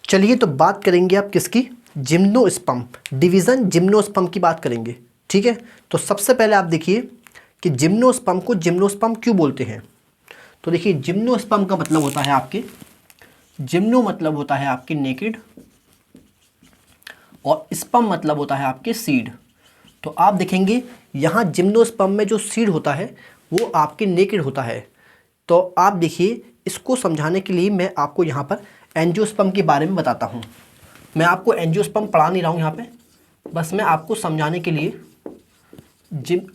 चलिए तो बात करेंगे आप किसकी, जिम्नोस्पर्म, डिवीज़न जिम्नोस्पर्म की बात करेंगे। ठीक है, तो सबसे पहले आप देखिए कि जिम्नोस्पर्म को जिम्नोस्पर्म क्यों बोलते हैं। तो देखिए जिम्नोस्पर्म का मतलब होता है आपके, जिम्नो मतलब होता है आपके नेकेड, और स्पर्म मतलब होता है आपके सीड। तो आप देखेंगे यहाँ जिम्नोस्पर्म में जो सीड होता है वो आपके नेकेड होता है। तो आप देखिए इसको समझाने के लिए मैं आपको यहाँ पर एंजियोस्पर्म के बारे में बताता हूँ। मैं आपको एंजियोस्पर्म पढ़ा नहीं रहा हूँ यहाँ पे, बस मैं आपको समझाने के लिए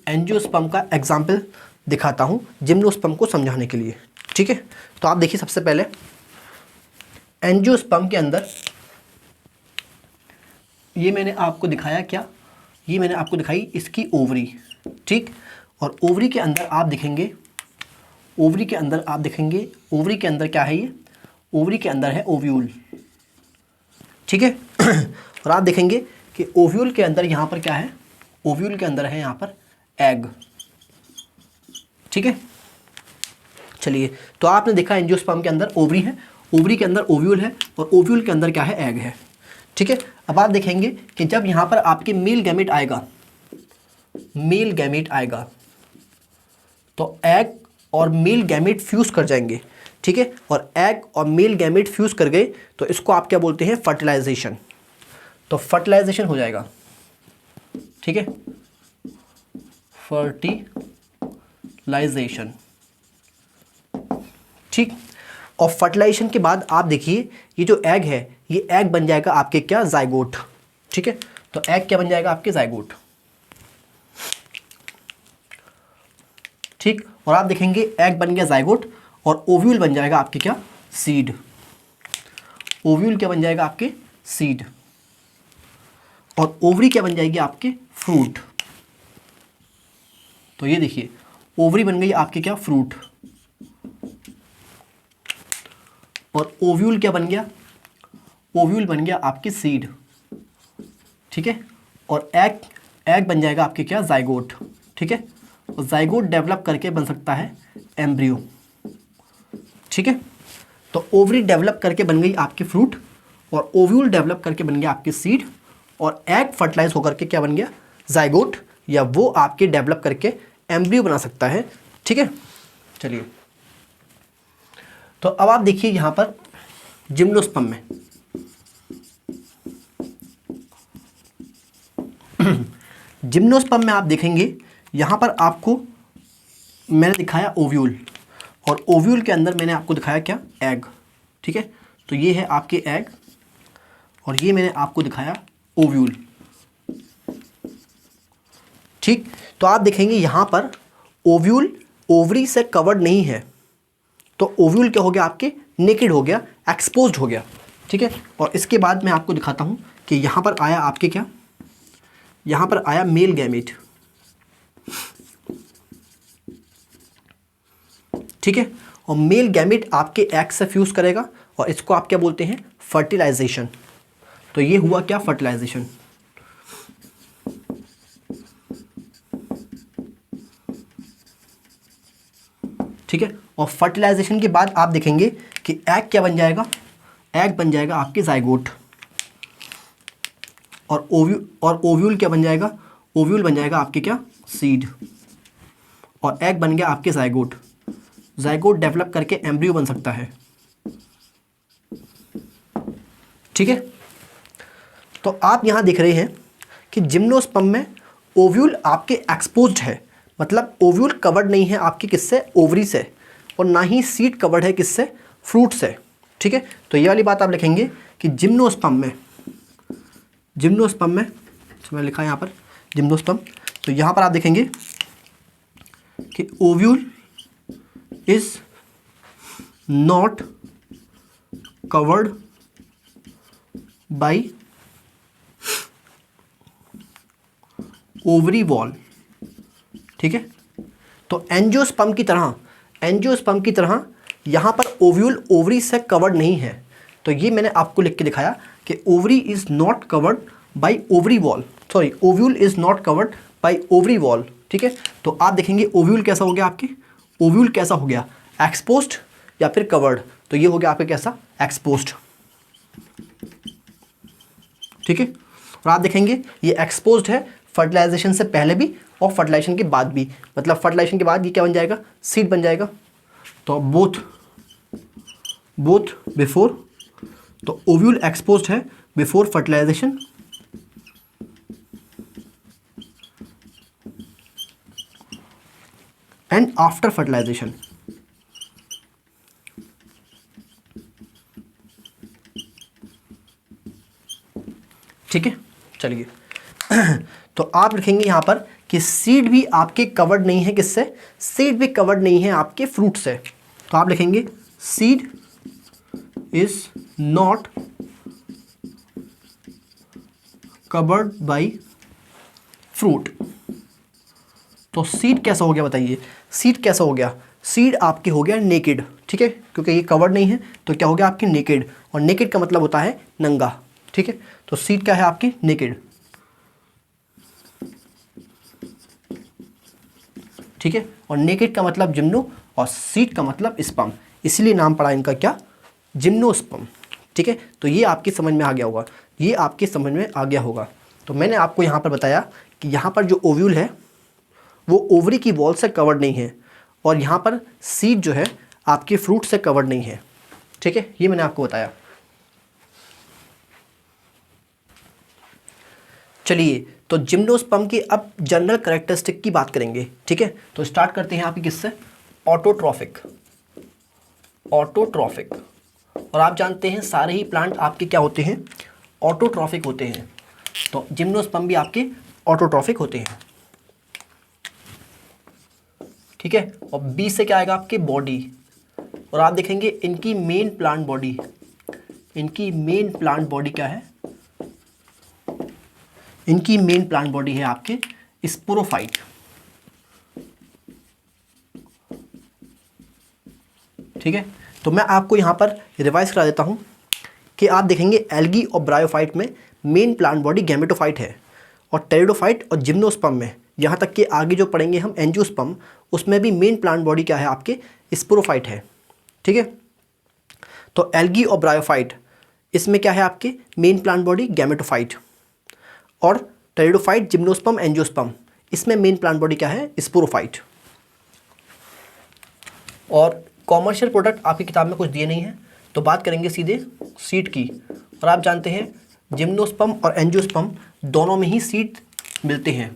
एंजियोस्पर्म का एग्जाम्पल दिखाता हूँ जिम्नोस्पर्म को समझाने के लिए। ठीक है, तो आप देखिए सबसे पहले एंजियोस्पर्म के अंदर ये मैंने आपको दिखाया क्या, ये मैंने आपको दिखाई इसकी ओवरी। ठीक, और ओवरी के अंदर आप देखेंगे, ओवरी के अंदर आप देखेंगे, ओवरी के अंदर क्या है, ये ओवरी के अंदर है ओव्यूल। ठीक है और आप देखेंगे कि ओव्यूल के अंदर यहाँ पर क्या है, ओव्यूल के अंदर है यहाँ पर एग। ठीक है, चलिए तो आपने देखा एंजियोस्पर्म के अंदर ओवरी है, ओवरी के अंदर ओव्यूल है, और ओव्यूल के अंदर क्या है, एग है। ठीक है, अब आप देखेंगे कि जब यहाँ पर आपके मेल गैमेट आएगा, मेल गैमेट आएगा तो एग और मेल गैमेट फ्यूज कर जाएंगे। ठीक है, और एग और मेल गैमेट फ्यूज कर गए तो इसको आप क्या बोलते हैं, फर्टिलाइजेशन। तो फर्टिलाइजेशन हो जाएगा। ठीक है, फर्टिलाइजेशन। ठीक, और फर्टिलाइजेशन के बाद आप देखिए ये जो एग है, ये एग बन जाएगा आपके क्या, जाइगोट। ठीक है, तो एग क्या बन जाएगा आपके, जाइगोट। ठीक, और आप देखेंगे एग बन गया जाइगोट, और ओव्यूल बन जाएगा आपके क्या, सीड। ओव्यूल क्या बन जाएगा आपके, सीड, और ओवरी क्या बन जाएगी आपके, फ्रूट। तो ये देखिए ओवरी बन गई आपके क्या, फ्रूट, और ओव्यूल क्या बन गया, ओव्यूल बन गया आपके सीड। ठीक है, और एग, एग बन जाएगा आपके क्या, जाइगोट। ठीक है, और जाइगोट डेवलप करके बन सकता है एम्ब्रियो। ठीक है, तो ओवरी डेवलप करके बन गई आपकी फ्रूट, और ओव्यूल डेवलप करके बन गया आपके सीड, और एग फर्टिलाइज होकर के क्या बन गया, जाइगोट, या वो आपके डेवलप करके एम्ब्रियो बना सकता है। ठीक है, चलिए तो अब आप देखिए यहाँ पर जिम्नोस्पर्म में जिम्नोस्पर्म में आप देखेंगे यहाँ पर आपको मैंने दिखाया ओव्यूल, और ओव्यूल के अंदर मैंने आपको दिखाया क्या, एग। ठीक है, तो ये है आपके एग, और ये मैंने आपको दिखाया ओव्यूल। ठीक, तो आप देखेंगे यहाँ पर ओव्यूल ओवरी से कवर्ड नहीं है, तो ओव्यूल क्या हो गया आपके, नेकेड हो गया, एक्सपोज्ड हो गया। ठीक है, और इसके बाद मैं आपको दिखाता हूँ कि यहाँ पर आया आपके क्या, यहाँ पर आया मेल गैमेट। ठीक है, और मेल गैमेट आपके एग से फ्यूज करेगा, और इसको आप क्या बोलते हैं, फर्टिलाइजेशन। तो ये हुआ क्या, फर्टिलाइजेशन। ठीक है, और फर्टिलाइजेशन के बाद आप देखेंगे कि एग क्या बन जाएगा, एग बन जाएगा आपके जाइगोट, और ओव्यूल क्या बन जाएगा, ओव्यूल बन जाएगा आपके क्या, सीड, और एग बन गया आपके जाइगोट। जाइगोट डेवलप करके एम्ब्रियो बन सकता है। ठीक है, तो आप यहां देख रहे हैं कि जिम्नोस्पर्म में ओव्यूल आपके एक्सपोज्ड है, मतलब ओव्यूल कवर्ड नहीं है आपके किससे, ओवरी से, और ना ही सीड कवर्ड है किससे, फ्रूट से। ठीक है, तो ये वाली बात आप लिखेंगे कि जिम्नोस्पर्म में, जिम्नोस्पर्म में मैं लिखा है यहाँ पर जिम्नोस्पर्म, तो यहाँ पर आप देखेंगे कि ovule is not covered by ovary wall. ठीक है, तो एंजियोस्पर्म की तरह, एंजियोस्पर्म की तरह यहाँ पर ओव्यूल ओवरी से कवर्ड नहीं है। तो ये मैंने आपको लिख के दिखाया कि ovary is not covered by ovary wall, sorry ovule is not covered by ovary wall. ठीक है, तो आप देखेंगे ओव्यूल कैसा हो गया आपके, ओव्यूल कैसा हो गया, एक्सपोज्ड या फिर कवर्ड। तो ये हो गया आपका कैसा, एक्सपोज्ड। ठीक है। और आप देखेंगे ये एक्सपोज्ड है फर्टिलाइजेशन से पहले भी और फर्टिलाइजेशन के बाद भी, मतलब फर्टिलाइजेशन के बाद ये क्या बन जाएगा, सीड बन जाएगा। तो बोथ बिफोर, तो ओव्यूल एक्सपोज्ड है before fertilization and after fertilization. ठीक है, चलिए तो आप लिखेंगे यहाँ पर कि सीड भी आपके कवर्ड नहीं है, किससे, सीड भी कवर्ड नहीं है आपके फ्रूट से। तो आप लिखेंगे seed is not covered by fruit. तो सीड कैसा हो गया बताइए, सीड कैसा हो गया, सीड आपके हो गया नेकेड, ठीक है, क्योंकि ये कवर्ड नहीं है तो क्या हो गया आपके नेकेड, और नेकेड का मतलब होता है नंगा, ठीक है। तो सीड क्या है आपकी, नेकेड, ठीक है। और नेकेड का मतलब जिम्नो और सीड का मतलब स्पर्म, इसलिए नाम पड़ा इनका क्या, जिम्नोस्पर्म, ठीक है। तो ये आपकी समझ में आ गया होगा, ये आपकी समझ में आ गया होगा। तो मैंने आपको यहाँ पर बताया कि यहाँ पर जो ओव्यूल है वो ओवरी की वॉल से कवर्ड नहीं है, और यहाँ पर सीड जो है आपके फ्रूट से कवर्ड नहीं है, ठीक है, ये मैंने आपको बताया। चलिए तो जिम्नोस्पर्म की अब जनरल कैरेक्टरिस्टिक की बात करेंगे, ठीक है। तो स्टार्ट करते हैं आपकी किससे, ऑटोट्रॉफिक, ऑटोट्रॉफिक। और आप जानते हैं सारे ही प्लांट आपके क्या होते हैं, ऑटोट्रॉफिक होते हैं। तो जिम्नोस्पर्म भी आपके ऑटोट्रॉफिक होते हैं, ठीक है। और बी से क्या आएगा आपके बॉडी, और आप देखेंगे इनकी मेन प्लांट बॉडी, इनकी मेन प्लांट बॉडी क्या है, इनकी मेन प्लांट बॉडी है आपके स्पोरोफाइट, ठीक है। तो मैं आपको यहाँ पर रिवाइज करा देता हूँ कि आप देखेंगे एल्गी और ब्रायोफाइट में मेन प्लांट बॉडी गैमेटोफाइट है, और टेरिडोफाइट और जिम्नोस्पर्म में, यहाँ तक कि आगे जो पढ़ेंगे हम एंजियोस्पर्म, उसमें भी मेन प्लांट बॉडी क्या है आपके, स्पोरोफाइट है, ठीक है। तो एल्गी और ब्रायोफाइट इसमें क्या है आपके मेन प्लांट बॉडी गैमेटोफाइट, और टेरिडोफाइट, जिम्नोस्पर्म, एंजियोस्पर्म इसमें मेन प्लांट बॉडी क्या है, स्पोरोफाइट। और कॉमर्शियल प्रोडक्ट आपकी किताब में कुछ दिए नहीं है, तो बात करेंगे सीधे सीड की। और आप जानते हैं जिम्नोस्पर्म और एंजियोस्पर्म दोनों में ही सीड मिलते हैं।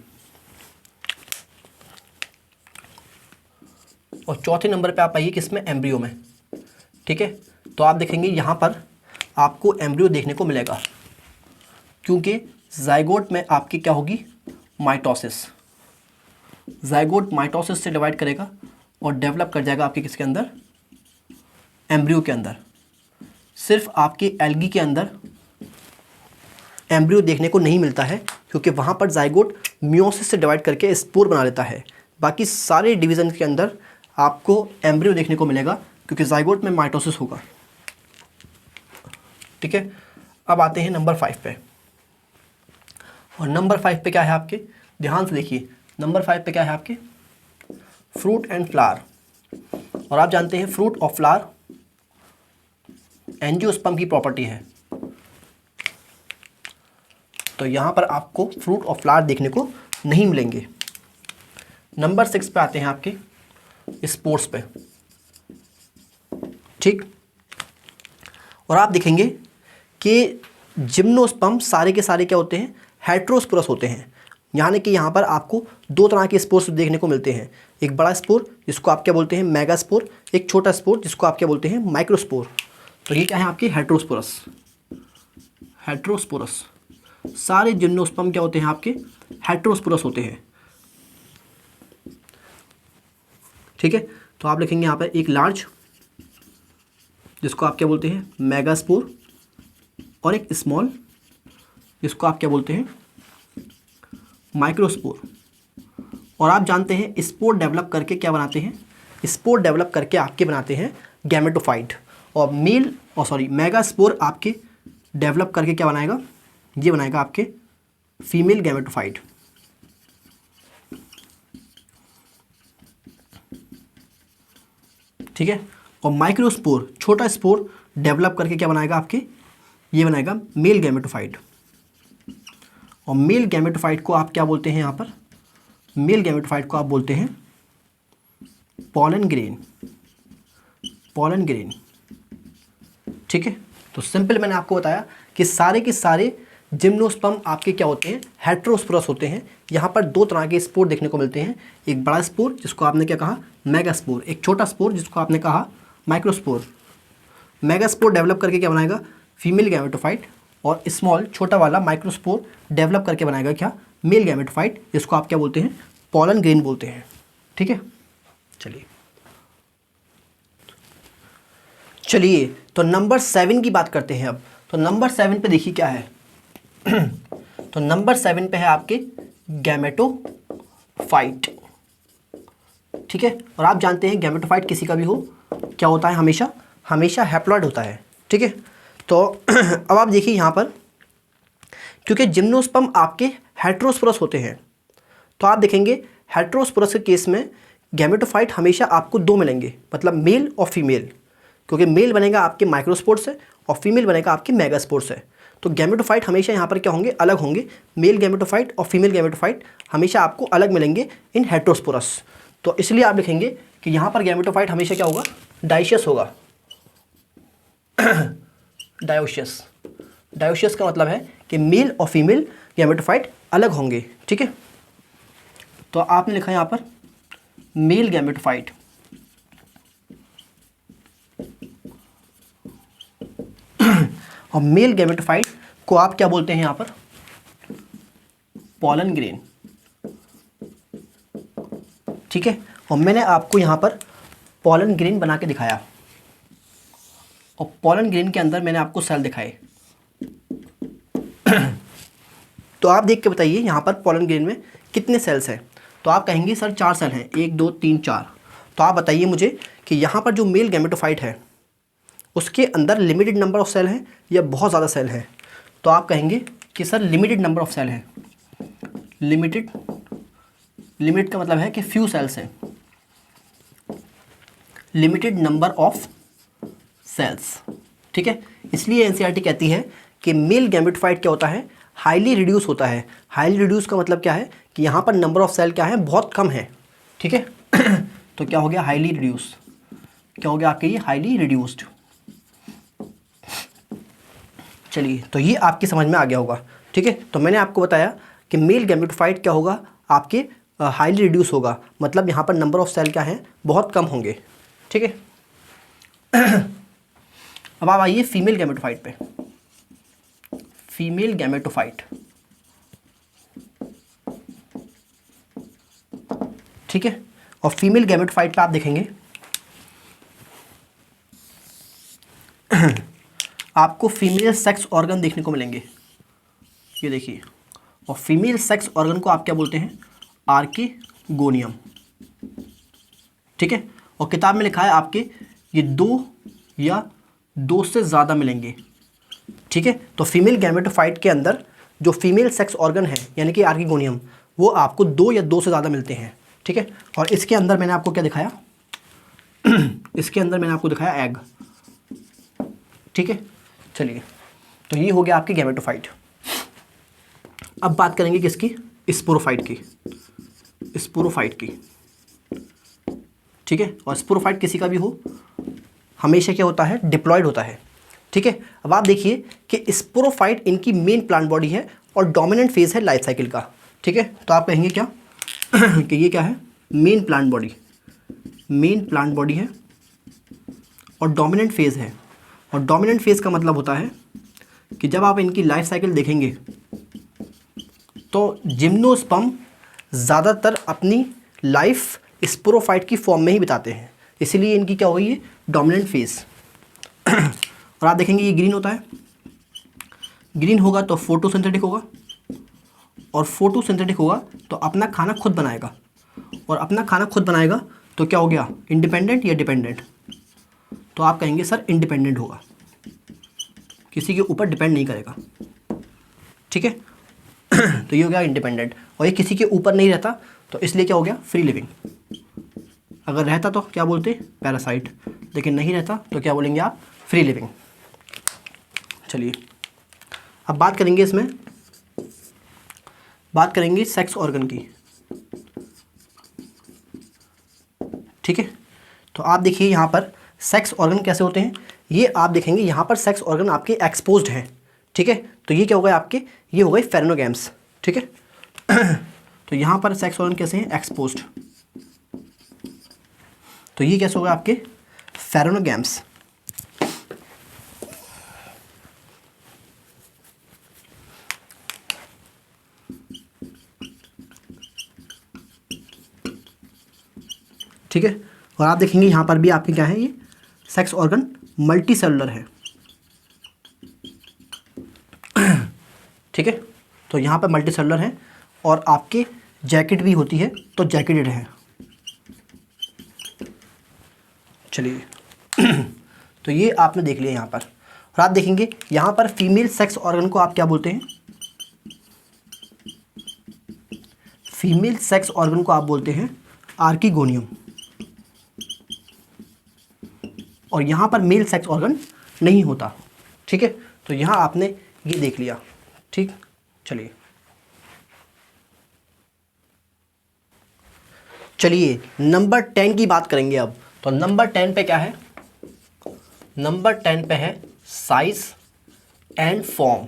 और चौथे नंबर पे आप आइए किसमें, एम्ब्रियो में, ठीक है। तो आप देखेंगे यहाँ पर आपको एम्ब्रियो देखने को मिलेगा, क्योंकि जाइगोट में आपकी क्या होगी, माइटोसिस, जाइगोट माइटोसिस से डिवाइड करेगा और डेवलप कर जाएगा आपके किसके अंदर, एम्ब्रियो के अंदर। सिर्फ आपके एल्गी के अंदर एम्ब्रियो देखने को नहीं मिलता है, क्योंकि वहाँ पर जाइगोट मियोसिस से डिवाइड करके स्पोर बना लेता है। बाकी सारे डिवीजन के अंदर आपको एम्ब्रियो देखने को मिलेगा, क्योंकि जाइगोट में माइटोसिस होगा, ठीक है। अब आते हैं नंबर 5 पे, और नंबर 5 पे क्या है आपके, ध्यान से देखिए, नंबर 5 पे क्या है आपके, फ्रूट एंड फ्लावर। और आप जानते हैं फ्रूट और फ्लावर एंजियोस्पर्म की प्रॉपर्टी है, तो यहाँ पर आपको फ्रूट और फ्लावर देखने को नहीं मिलेंगे। नंबर 6 पे आते हैं आपके स्पोर्स पे, ठीक। और आप देखेंगे कि जिम्नोस्पर्म सारे के सारे क्या होते हैं, हेट्रोस्पोरस होते हैं, यानी कि यहाँ पर आपको दो तरह के स्पोर्स देखने को मिलते हैं, एक बड़ा स्पोर जिसको आप क्या बोलते हैं, मेगास्पोर, एक छोटा स्पोर जिसको आप क्या बोलते हैं, माइक्रोस्पोर। तो ये क्या है आपके हेट्रोस्पोरस, हेट्रोस्पोरस। सारे जिम्नोस्पर्म क्या होते हैं आपके, हेट्रोस्पोरस होते हैं, ठीक है। तो आप लिखेंगे यहाँ पर एक लार्ज जिसको आप क्या बोलते हैं, मेगास्पोर, और एक स्मॉल जिसको आप क्या बोलते हैं, माइक्रोस्पोर। और आप जानते हैं स्पोर डेवलप करके क्या बनाते हैं, स्पोर डेवलप करके आपके बनाते हैं गैमेटोफाइट, और मेगास्पोर आपके डेवलप करके क्या बनाएगा, ये बनाएगा आपके फीमेल गैमेटोफाइट, ठीक है। और माइक्रोस्पोर, छोटा स्पोर डेवलप करके क्या बनाएगा आपके, ये बनाएगा मेल गैमेटोफाइट, और मेल गैमेटोफाइट को आप क्या बोलते हैं यहाँ पर, मेल गैमेटोफाइट को आप बोलते हैं पॉलन ग्रेन, पॉलन ग्रेन। ठीक है, तो सिंपल मैंने आपको बताया कि सारे के सारे जिम्नोस्पर्म आपके क्या होते हैं, हेटेरोस्पोरस होते हैं। यहाँ पर दो तरह के स्पोर देखने को मिलते हैं, एक बड़ा स्पोर जिसको आपने क्या कहा मेगास्पोर, एक छोटा स्पोर जिसको आपने कहा माइक्रोस्पोर। मेगास्पोर डेवलप करके क्या बनाएगा फीमेल गैमेटोफाइट, और स्मॉल छोटा वाला माइक्रोस्पोर डेवलप करके बनाएगा क्या मेल गैमेटोफाइट, जिसको आप क्या बोलते हैं पॉलन ग्रेन बोलते हैं। ठीक है, चलिए तो नंबर 7 की बात करते हैं अब। तो नंबर 7 पे देखिए क्या है तो नंबर 7 पे है आपके गैमेटोफाइट। ठीक है, और आप जानते हैं गैमेटोफाइट किसी का भी हो क्या होता है, हमेशा हमेशा हैप्लॉइड होता है। ठीक है, तो अब आप देखिए यहाँ पर, क्योंकि जिम्नोस्पर्म आपके हेटेरोस्पोरस होते हैं, तो आप देखेंगे हेटेरोस्पोरस के केस में गैमेटोफाइट हमेशा आपको दो मिलेंगे, मतलब मेल और फीमेल, क्योंकि मेल बनेगा आपके माइक्रोस्पोर से और फीमेल बनेगा आपके मेगास्पोर से। तो गैमेटोफाइट हमेशा यहाँ पर क्या होंगे, अलग होंगे। मेल गैमेटोफाइट और फीमेल गैमेटोफाइट हमेशा आपको अलग मिलेंगे इन हेटेरोस्पोरस। तो इसलिए आप लिखेंगे कि यहाँ पर गैमेटोफाइट हमेशा क्या होगा, डायोशियस होगा। डायोशियस, डायोशियस का मतलब है कि मेल और फीमेल गैमेटोफाइट अलग होंगे। ठीक है, तो आपने लिखा यहाँ पर मेल गैमेटोफाइट, और मेल गैमेटोफाइट को आप क्या बोलते हैं यहाँ पर पॉलन ग्रेन। ठीक है, और मैंने आपको यहाँ पर पॉलन ग्रेन बना के दिखाया, और पॉलन ग्रेन के अंदर मैंने आपको सेल दिखाए। तो आप देख के बताइए यहाँ पर पॉलन ग्रेन में कितने सेल्स हैं। तो आप कहेंगे सर 4 सेल हैं, 1 2 3 4। तो आप बताइए मुझे कि यहाँ पर जो मेल गैमेटोफाइट है उसके अंदर लिमिटेड नंबर ऑफ सेल हैं या बहुत ज़्यादा सेल हैं। तो आप कहेंगे कि sir limited number of cell हैं। लिमिटेड, लिमिट का मतलब है कि फ्यू सेल्स हैं, लिमिटेड नंबर ऑफ सेल्स। ठीक है, इसलिए एनसीईआरटी कहती है कि मेल गैमेटोफाइट क्या होता है, हाईली रिड्यूस होता है। हाईली रिड्यूस का मतलब क्या है कि यहाँ पर नंबर ऑफ सेल क्या है, बहुत कम है। ठीक है, तो क्या हो गया हाईली रिड्यूस, क्या हो गया आपके ये हाईली रिड्यूस्ड। चलिए, तो ये आपकी समझ में आ गया होगा। ठीक है, तो मैंने आपको बताया कि मेल गैमेटोफाइट क्या होगा, आपके हाईली रिड्यूस होगा, मतलब यहाँ पर नंबर ऑफ सेल क्या है, बहुत कम होंगे। ठीक है, अब आप आइए फीमेल गैमेटोफाइट पे। फीमेल गैमेटोफाइट, ठीक है, और फीमेल गैमेटोफाइट पे आप देखेंगे आपको फीमेल सेक्स ऑर्गन देखने को मिलेंगे, ये देखिए। और फीमेल सेक्स ऑर्गन को आप क्या बोलते हैं, आर्किगोनियम। ठीक है, और किताब में लिखा है आपके ये 2 या 2 से ज़्यादा मिलेंगे। ठीक है, तो फीमेल गैमेटोफाइट के अंदर जो फीमेल सेक्स ऑर्गन है यानी कि आर्किगोनियम, वो आपको 2 या 2 से ज़्यादा मिलते हैं। ठीक है, और इसके अंदर मैंने आपको क्या दिखाया इसके अंदर मैंने आपको दिखाया एग। ठीक है, चलिए, तो ये हो गया आपकी गैमेटोफाइट। अब बात करेंगे किसकी, स्पोरोफाइट की, स्पोरोफाइट की। ठीक है, और स्पोरोफाइट किसी का भी हो हमेशा क्या होता है, डिप्लॉयड होता है। ठीक है, अब आप देखिए कि स्पोरोफाइट इनकी मेन प्लांट बॉडी है और डोमिनेंट फेज है लाइफ साइकिल का। ठीक है, तो आप कहेंगे क्या कि ये क्या है, main plant body, main plant body है और डोमिनेंट फेज है। और डोमिनेंट फेज का मतलब होता है कि जब आप इनकी लाइफ साइकिल देखेंगे तो जिम्नोस्पर्म ज़्यादातर अपनी लाइफ स्पोरोफाइट की फॉर्म में ही बिताते हैं, इसीलिए इनकी क्या होगी, डोमिनेंट फेज। और आप देखेंगे ये ग्रीन होता है, ग्रीन होगा तो फोटोसिंथेटिक होगा, और फोटोसिंथेटिक होगा तो अपना खाना खुद बनाएगा, और अपना खाना खुद बनाएगा तो क्या हो गया, इंडिपेंडेंट या डिपेंडेंट। तो आप कहेंगे सर इंडिपेंडेंट होगा, किसी के ऊपर डिपेंड नहीं करेगा। ठीक है, तो ये हो गया इंडिपेंडेंट, और ये किसी के ऊपर नहीं रहता तो इसलिए क्या हो गया, फ्री लिविंग। अगर रहता तो क्या बोलते, पैरासाइट, लेकिन नहीं रहता तो क्या बोलेंगे आप, फ्री लिविंग। चलिए, अब बात करेंगे इसमें बात करेंगे सेक्स ऑर्गन की, ठीक है। तो आप देखिए यहाँ पर सेक्स ऑर्गन कैसे होते हैं, ये आप देखेंगे यहाँ पर सेक्स ऑर्गन आपके एक्सपोज्ड हैं, ठीक है। तो ये क्या हो गए आपके, ये हो गए फेरेनोगैम्स, ठीक है। तो यहाँ पर सेक्स ऑर्गन कैसे हैं, एक्सपोज्ड, तो ये कैसे होगा आपके फेरेनोगैम्स। ठीक है। और आप देखेंगे यहाँ पर भी आपके क्या है, ये सेक्स ऑर्गन मल्टी सेलुलर है, ठीक है। तो यहाँ पर मल्टी सेलुलर है और आपके जैकेट भी होती है, तो जैकेटेड है। चलिए तो ये आपने देख लिया यहाँ पर। और आप देखेंगे यहाँ पर फीमेल सेक्स ऑर्गन को आप क्या बोलते हैं, फीमेल सेक्स ऑर्गन को आप बोलते हैं आर्किगोनियम, और यहाँ पर मेल सेक्स ऑर्गन नहीं होता, ठीक है। तो यहाँ आपने ये देख लिया, ठीक। चलिए नंबर 10 की बात करेंगे अब। तो नंबर 10 पे क्या है, नंबर 10 पे है साइज एंड फॉर्म,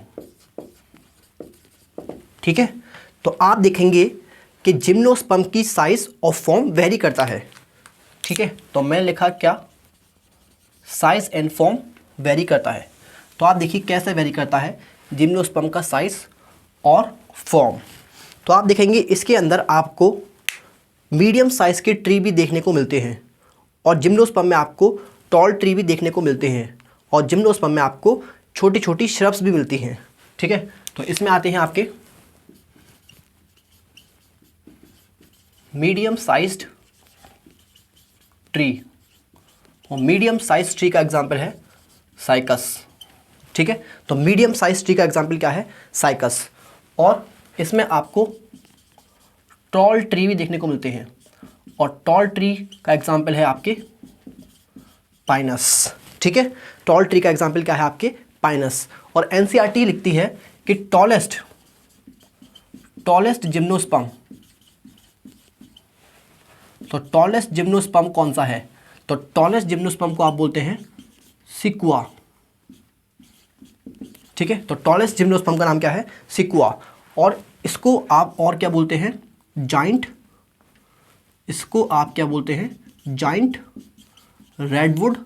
ठीक है। तो आप देखेंगे कि जिम्नोस्पर्म की साइज और फॉर्म वेरी करता है, ठीक है। तो मैं लिखा क्या, साइज एंड फॉर्म वेरी करता है। तो आप देखिए कैसे वेरी करता है जिम्नोस्पर्म का साइज और फॉर्म। तो आप देखेंगे इसके अंदर आपको मीडियम साइज़ के ट्री भी देखने को मिलते हैं, और जिम्नोस्पर्म में आपको टॉल ट्री भी देखने को मिलते हैं, और जिम्नोस्पर्म में आपको छोटी छोटी श्रब्स भी मिलती हैं, ठीक है। तो इसमें आते हैं आपके मीडियम साइज्ड ट्री, और मीडियम साइज ट्री का एग्जाम्पल है साइकस, ठीक है। तो मीडियम साइज ट्री का एग्जाम्पल क्या है, साइकस। और इसमें आपको टॉल ट्री भी देखने को मिलते हैं, और टॉल ट्री का एग्जाम्पल है आपके पाइनस, ठीक है। टॉल ट्री का एग्जाम्पल क्या है आपके पाइनस। और एनसीईआरटी लिखती है कि टॉलेस्ट जिम्नोस्पर्म, तो टॉलेस्ट जिम्नोस्पर्म कौन सा है, तो टॉलेस्ट जिम्नोस्पर्म को आप बोलते हैं सिकुआ, ठीक है। तो टॉलेस्ट जिम्नोस्पर्म का नाम क्या है, सिकुआ। और इसको आप और क्या बोलते हैं, जाइंट, इसको आप क्या बोलते हैं, जाइंट रेडवुड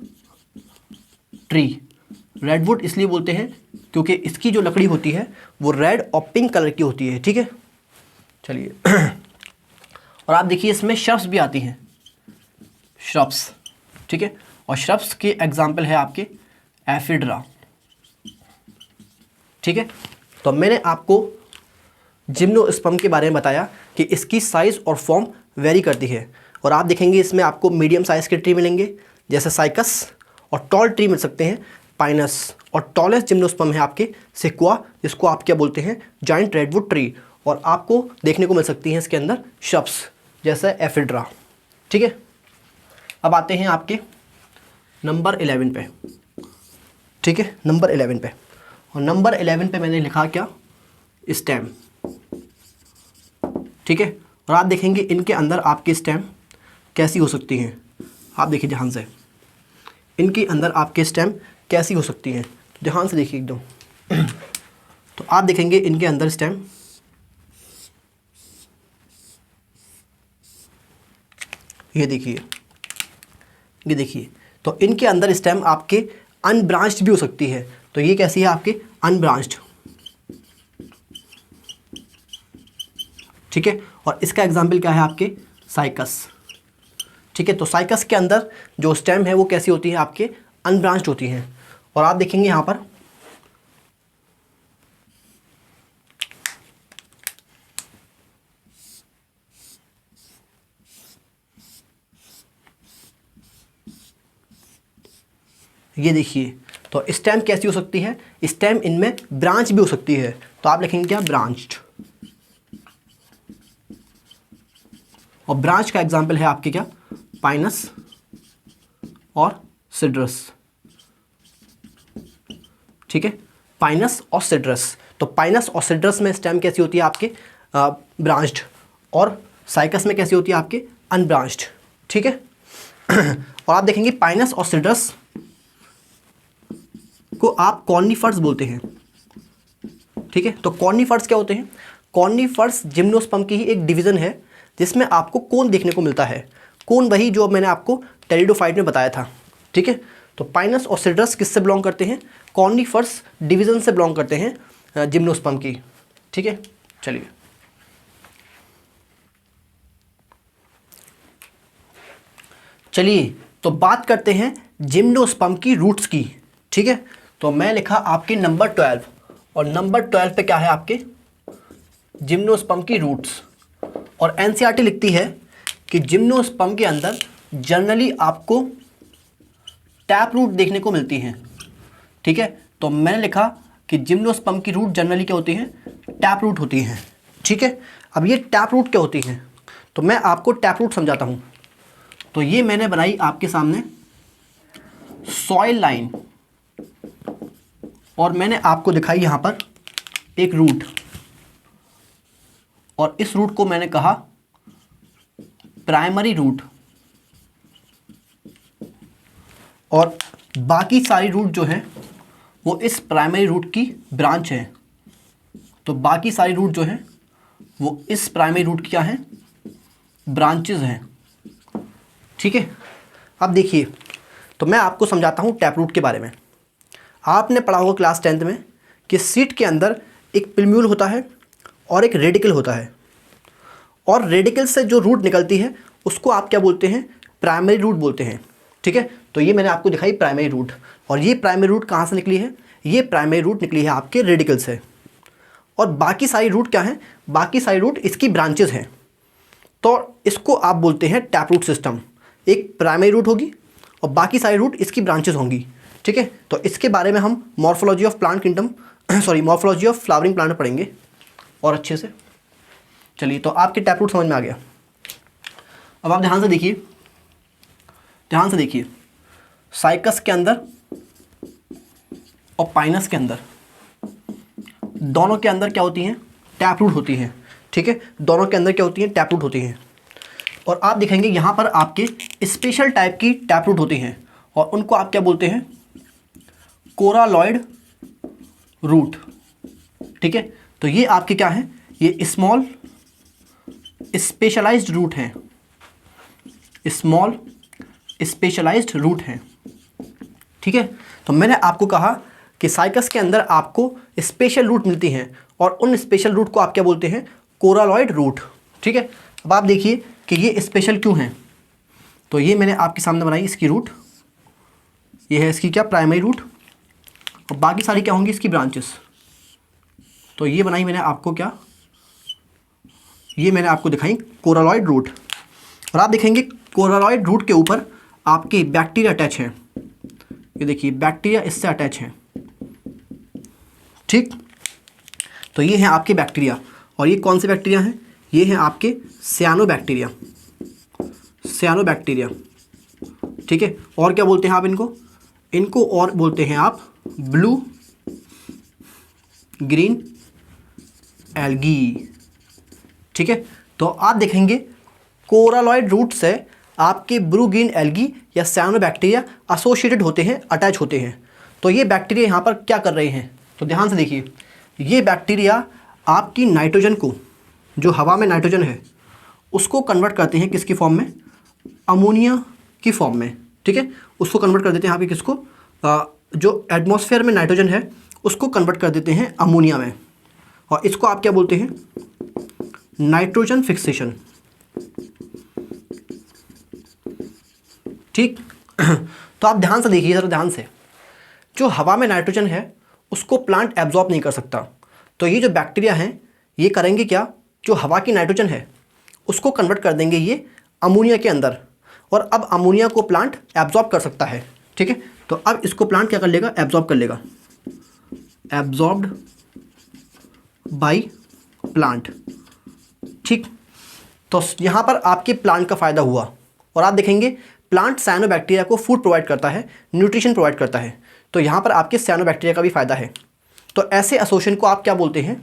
ट्री। रेडवुड इसलिए बोलते हैं क्योंकि इसकी जो लकड़ी होती है वो रेड और पिंक कलर की होती है, ठीक है। चलिए और आप देखिए इसमें श्रब्स भी आती हैं, श्रब्स, ठीक है। और श्रब्स के एग्जाम्पल है आपके एफिड्रा, ठीक है। तो मैंने आपको जिम्नोस्पर्म के बारे में बताया कि इसकी साइज़ और फॉर्म वेरी करती है, और आप देखेंगे इसमें आपको मीडियम साइज़ के ट्री मिलेंगे जैसे साइकस, और टॉल ट्री मिल सकते हैं पाइनस, और टॉलेस्ट जिम्नोस्पर्म है आपके सिकुआ, जिसको आप क्या बोलते हैं, जाइंट रेडवुड ट्री। और आपको देखने को मिल सकती हैं इसके अंदर श्रब्स जैसे एफिड्रा, ठीक है। अब आते हैं आपके नंबर 11 पे, ठीक है, नंबर 11 पे। और नंबर 11 पे मैंने लिखा क्या, स्टेम, ठीक है। और आप देखेंगे इनके अंदर आपकी स्टेम कैसी हो सकती हैं, आप देखिए ध्यान से, इनके अंदर आपके स्टेम कैसी हो सकती हैं, ध्यान से देखिए एकदम। तो आप देखेंगे इनके अंदर स्टेम ये देखिए, तो इनके अंदर स्टेम आपके अनब्रांच्ड भी हो सकती है। तो ये कैसी है आपके अनब्रांच्ड, ठीक है। और इसका एग्जाम्पल क्या है आपके साइकस, ठीक है। तो साइकस के अंदर जो स्टेम है वो कैसी होती है आपके अनब्रांच्ड होती हैं। और आप देखेंगे यहाँ पर ये देखिए, तो स्टेम कैसी हो सकती है, स्टेम इनमें ब्रांच भी हो सकती है। तो आप लिखेंगे क्या, ब्रांच्ड। और ब्रांच का एग्जाम्पल है आपके क्या, पाइनस और सिड्रस, ठीक है, पाइनस और सिड्रस। तो पाइनस और सिड्रस में स्टेम कैसी होती है आपके ब्रांच्ड, और साइकस में कैसी होती है आपके अनब्रांच्ड, ठीक है। और आप देखेंगे पाइनस और सिट्रस को आप कॉर्निफर्स बोलते हैं, ठीक है। तो कॉर्निफर्स क्या होते हैं? कॉर्निफर्स जिम्नोस्पर्म की ही एक डिवीज़न है जिसमें आपको कोन देखने को मिलता है। कोन वही जो मैंने आपको टेरिडोफाइट में बताया था, ठीक है। तो पाइनस और सिट्रस किससे बिलोंग करते हैं? कॉर्निफर्स डिवीज़न से बिलोंग करते हैं जिम्नोस्पर्म की, ठीक है। चलिए तो बात करते हैं जिम्नोस्पर्म की रूट्स की, ठीक है। तो मैं लिखा आपके नंबर 12, और नंबर 12 पे क्या है आपके जिम्नोस्पर्म की रूट्स। और एनसीईआरटी लिखती है कि जिम्नोस्पर्म के अंदर जनरली आपको टैप रूट देखने को मिलती हैं, ठीक है। तो मैंने लिखा कि जिम्नोस्पर्म की रूट जनरली क्या होती हैं? टैप रूट होती हैं, ठीक है। अब ये टैप रूट क्या होती हैं? तो मैं आपको टैप रूट समझाता हूँ। तो ये मैंने बनाई आपके सामने सॉइल लाइन, और मैंने आपको दिखाई यहाँ पर एक रूट, और इस रूट को मैंने कहा प्राइमरी रूट, और बाकी सारी रूट जो है वो इस प्राइमरी रूट की ब्रांच है। तो बाकी सारी रूट जो है वो इस प्राइमरी रूट की क्या है? ब्रांचेस हैं, ठीक है। अब देखिए, तो मैं आपको समझाता हूँ टैप रूट के बारे में। आपने पढ़ा होगा क्लास 10th में कि सीट के अंदर एक पिल्म्यूल होता है और एक रेडिकल होता है, और रेडिकल से जो रूट निकलती है उसको आप क्या बोलते हैं? प्राइमरी रूट बोलते हैं, ठीक है। तो ये मैंने आपको दिखाई प्राइमरी रूट, और ये प्राइमरी रूट कहाँ से निकली है? ये प्राइमरी रूट निकली है आपके रेडिकल से, और बाकी सारी रूट क्या है? बाकी सारी रूट इसकी ब्रांचेस हैं। तो इसको आप बोलते हैं टैप रूट सिस्टम। एक प्राइमरी रूट होगी और बाकी सारी रूट इसकी ब्रांचेस होंगी, ठीक है। तो इसके बारे में हम morphology of plant kingdom morphology of flowering plant पढ़ेंगे और अच्छे से। चलिए, तो आपके टैप रूट समझ में आ गया। अब आप ध्यान से देखिए, साइकस के अंदर और पाइनस के अंदर, दोनों के अंदर क्या होती हैं? टैप रूट होती हैं, ठीक है। दोनों के अंदर क्या होती हैं? टैप रूट होती हैं। और आप दिखेंगे यहाँ पर आपके स्पेशल टाइप की टैप रूट होती हैं, और उनको आप क्या बोलते हैं? कोरालॉइड रूट, ठीक है। तो ये आपके क्या है? ये स्मॉल स्पेशलाइज्ड रूट हैं, स्मॉल स्पेशलाइज्ड रूट हैं, ठीक है। तो मैंने आपको कहा कि साइकस के अंदर आपको स्पेशल रूट मिलती हैं, और उन स्पेशल रूट को आप क्या बोलते हैं? कोरालॉइड रूट, ठीक है। अब आप देखिए कि ये स्पेशल क्यों हैं। तो ये मैंने आपके सामने बनाई इसकी रूट, ये है इसकी क्या? प्राइमरी रूट, और बाकी सारी क्या होंगी? इसकी ब्रांचेस। तो ये बनाई मैंने आपको क्या? ये मैंने आपको दिखाई कोरालॉइड रूट। और आप देखेंगे कोरालॉइड रूट के ऊपर आपके बैक्टीरिया अटैच हैं। ये देखिए, बैक्टीरिया इससे अटैच हैं, ठीक। तो ये हैं आपके बैक्टीरिया, और ये कौन से बैक्टीरिया हैं? ये हैं आपके सियानोबैक्टीरिया, ठीक है। और क्या बोलते हैं आप इनको और बोलते हैं आप ब्लू ग्रीन एल्गी, ठीक है। तो आप देखेंगे कोरालॉइड रूट से आपके ब्लू ग्रीन एल्गी या सियानोबैक्टीरिया एसोसिएटेड होते हैं, अटैच होते हैं। तो ये बैक्टीरिया यहाँ पर क्या कर रहे हैं? तो ध्यान से देखिए, ये बैक्टीरिया आपकी नाइट्रोजन को, जो हवा में नाइट्रोजन है, उसको कन्वर्ट करते हैं किसकी फॉर्म में? अमोनिया की फॉर्म में, ठीक है। उसको कन्वर्ट कर देते हैं यहाँ पे किसको? जो एटमॉस्फेयर में नाइट्रोजन है उसको कन्वर्ट कर देते हैं अमोनिया में, और इसको आप क्या बोलते हैं? नाइट्रोजन फिक्सेशन, ठीक। तो आप ध्यान से देखिए, जरा ध्यान से, जो हवा में नाइट्रोजन है उसको प्लांट एब्जॉर्ब नहीं कर सकता। तो ये जो बैक्टीरिया हैं ये करेंगे क्या? जो हवा की नाइट्रोजन है उसको कन्वर्ट कर देंगे ये अमोनिया के अंदर, और अब अमोनिया को प्लांट एब्जॉर्ब कर सकता है, ठीक है। तो अब इसको प्लांट क्या कर लेगा? एब्जॉर्ब कर लेगा, एब्जॉर्ब्ड बाय प्लांट, ठीक। तो यहाँ पर आपके प्लांट का फ़ायदा हुआ, और आप देखेंगे प्लांट साइनोबैक्टीरिया को फूड प्रोवाइड करता है, न्यूट्रिशन प्रोवाइड करता है। तो यहाँ पर आपके साइनोबैक्टीरिया का भी फ़ायदा है। तो ऐसे एसोसिएशन को आप क्या बोलते हैं?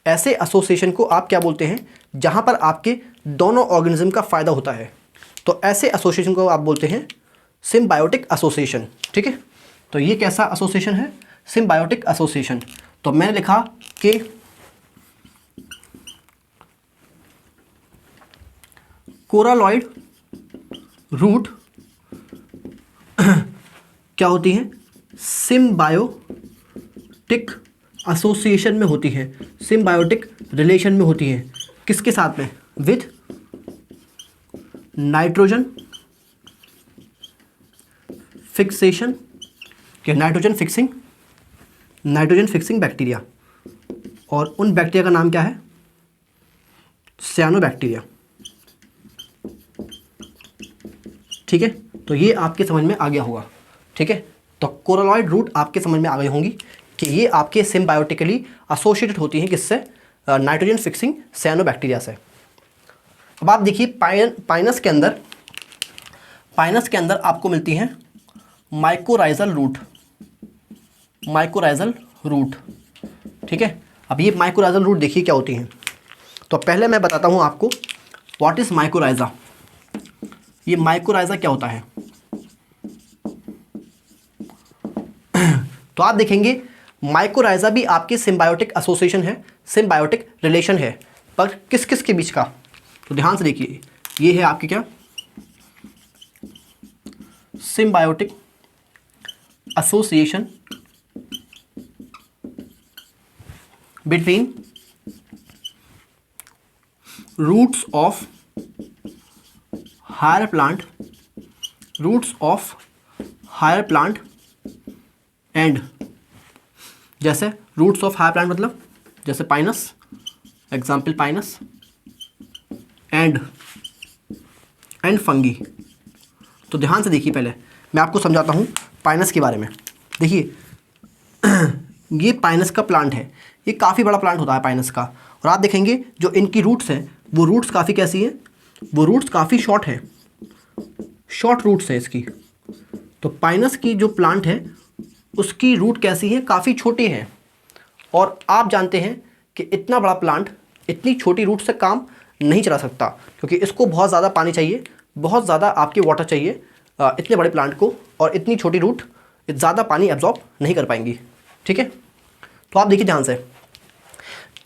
ऐसे एसोसिएशन को आप क्या बोलते हैं, जहाँ पर आपके दोनों ऑर्गेनिज्म का फ़ायदा होता है, तो ऐसे एसोसिएशन को आप बोलते हैं सिम्बायोटिक एसोसिएशन। ठीक है, तो ये कैसा एसोसिएशन है, सिम्बायोटिक एसोसिएशन। तो मैंने लिखा कि कोरालॉइड रूट क्या होती है, सिम्बायोटिक एसोसिएशन में होती है, सिम्बायोटिक रिलेशन में होती है। किसके साथ में, विथ नाइट्रोजन फिक्सेशन, क्या नाइट्रोजन फिक्सिंग बैक्टीरिया, और उन बैक्टीरिया का नाम क्या है, सियानोबैक्टीरिया। ठीक है, तो ये आपके समझ में आ गया होगा। ठीक है, तो कोरालॉइड रूट आपके समझ में आ गई होंगी कि ये आपके सिम्बायोटिकली एसोसिएटेड होती हैं किससे, नाइट्रोजन फिक्सिंग सियानोबैक्टीरिया से। अब आप देखिए पाइनस के अंदर आपको मिलती हैं माइकोराइजल रूट। ठीक है, अब ये माइकोराइजल रूट देखिए क्या होती हैं। तो पहले मैं बताता हूँ आपको व्हाट इज़ माइकोराइजा। ये माइकोराइजा क्या होता है, तो आप देखेंगे माइकोराइजा भी आपके सिम्बायोटिक एसोसिएशन है, सिम्बायोटिक रिलेशन है, पर किस किस के बीच का, तो ध्यान से देखिए, ये है आपके क्या, symbiotic association between roots of higher plant and, जैसे रूट्स ऑफ हायर प्लांट मतलब जैसे Pinus, example Pinus, and fungi. तो ध्यान से देखिए, पहले मैं आपको समझाता हूँ पाइनस के बारे में। देखिए ये पाइनस का प्लांट है, ये काफ़ी बड़ा प्लांट होता है पाइनस का, और आप देखेंगे जो इनकी रूट्स हैं वो रूट्स काफ़ी कैसी हैं, वो रूट्स काफ़ी शॉर्ट है, शॉर्ट रूट्स है इसकी। तो पाइनस की जो प्लांट है उसकी रूट कैसी है, काफ़ी छोटी है, और आप जानते हैं कि इतना बड़ा प्लांट इतनी छोटी रूट से काम नहीं चला सकता, क्योंकि इसको बहुत ज़्यादा पानी चाहिए, बहुत ज़्यादा आपकी वाटर चाहिए इतने बड़े प्लांट को, और इतनी छोटी रूट ज़्यादा पानी एब्जॉर्ब नहीं कर पाएंगी। ठीक है, तो आप देखिए ध्यान से,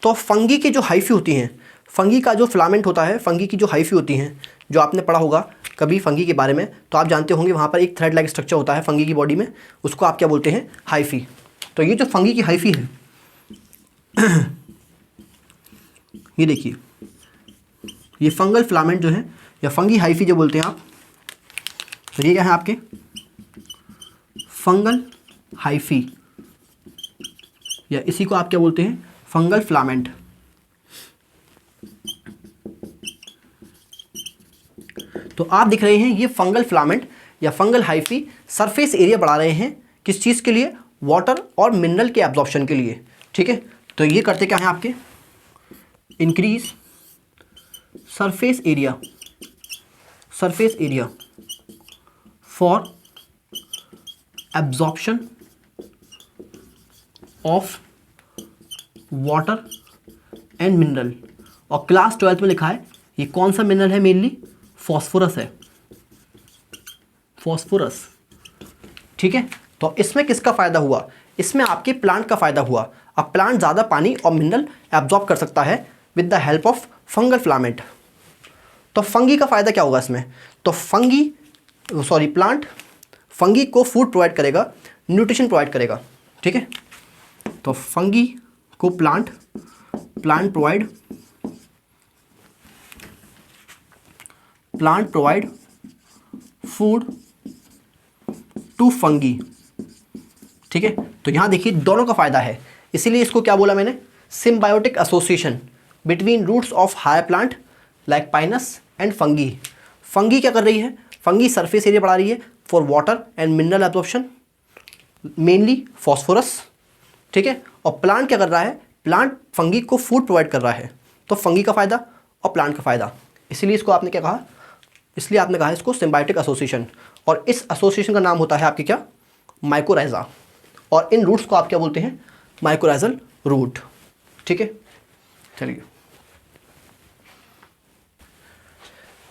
तो फंगी की जो हाइफी होती हैं, फंगी का जो फिलामेंट होता है, फंगी की जो हाइफी होती हैं, जो आपने पढ़ा होगा कभी फंगी के बारे में, तो आप जानते होंगे वहाँ पर एक थ्रेड लाइक स्ट्रक्चर होता है फंगी की बॉडी में, उसको आप क्या बोलते हैं, हाइफी। तो ये जो फंगी की हाइफी है ये देखिए, ये फंगल फिलामेंट जो है, या फंगी हाइफी जो बोलते हैं आप, तो ये क्या है आपके फंगल हाइफी, या इसी को आप क्या बोलते हैं, फंगल फिलामेंट। तो आप दिख रहे हैं ये फंगल फिलामेंट या फंगल हाइफी सरफेस एरिया बढ़ा रहे हैं, किस चीज़ के लिए, वाटर और मिनरल के एब्जॉर्प्शन के लिए। ठीक है, तो ये करते क्या हैं आपके, increase surface area for absorption of water and mineral. और क्लास 12th में लिखा है ये कौन सा मिनरल है, मेनली फॉस्फोरस है, फॉस्फोरस। ठीक है, तो इसमें किसका फ़ायदा हुआ, इसमें आपके प्लांट का फ़ायदा हुआ। अब प्लांट ज़्यादा पानी और मिनरल एब्जॉर्ब कर सकता है with the help of fungal filament. तो फंगी का फ़ायदा क्या होगा इसमें, तो प्लांट फंगी को फूड प्रोवाइड करेगा, न्यूट्रिशन प्रोवाइड करेगा। ठीक है, तो फंगी को plant provide food to fungi. ठीक है, तो यहाँ देखिए दोनों का फ़ायदा है, इसीलिए इसको क्या बोला मैंने, symbiotic association between roots of higher plant like Pinus and fungi. Fungi क्या कर रही है, फंगी सरफेस एरिया बढ़ा रही है for water and mineral absorption, mainly phosphorus. ठीक है, और प्लांट क्या कर रहा है, प्लांट फंगी को फूड प्रोवाइड कर रहा है। तो फंगी का फ़ायदा और प्लांट का फ़ायदा, इसीलिए इसको आपने क्या कहा, इसलिए आपने कहा इसको सिम्बायोटिक एसोसिएशन, और इस एसोसिएशन का नाम होता है आपके क्या, माइकोराइजा, और इन रूट्स को आप क्या बोलते हैं, माइकोराइजल रूट। ठीक है,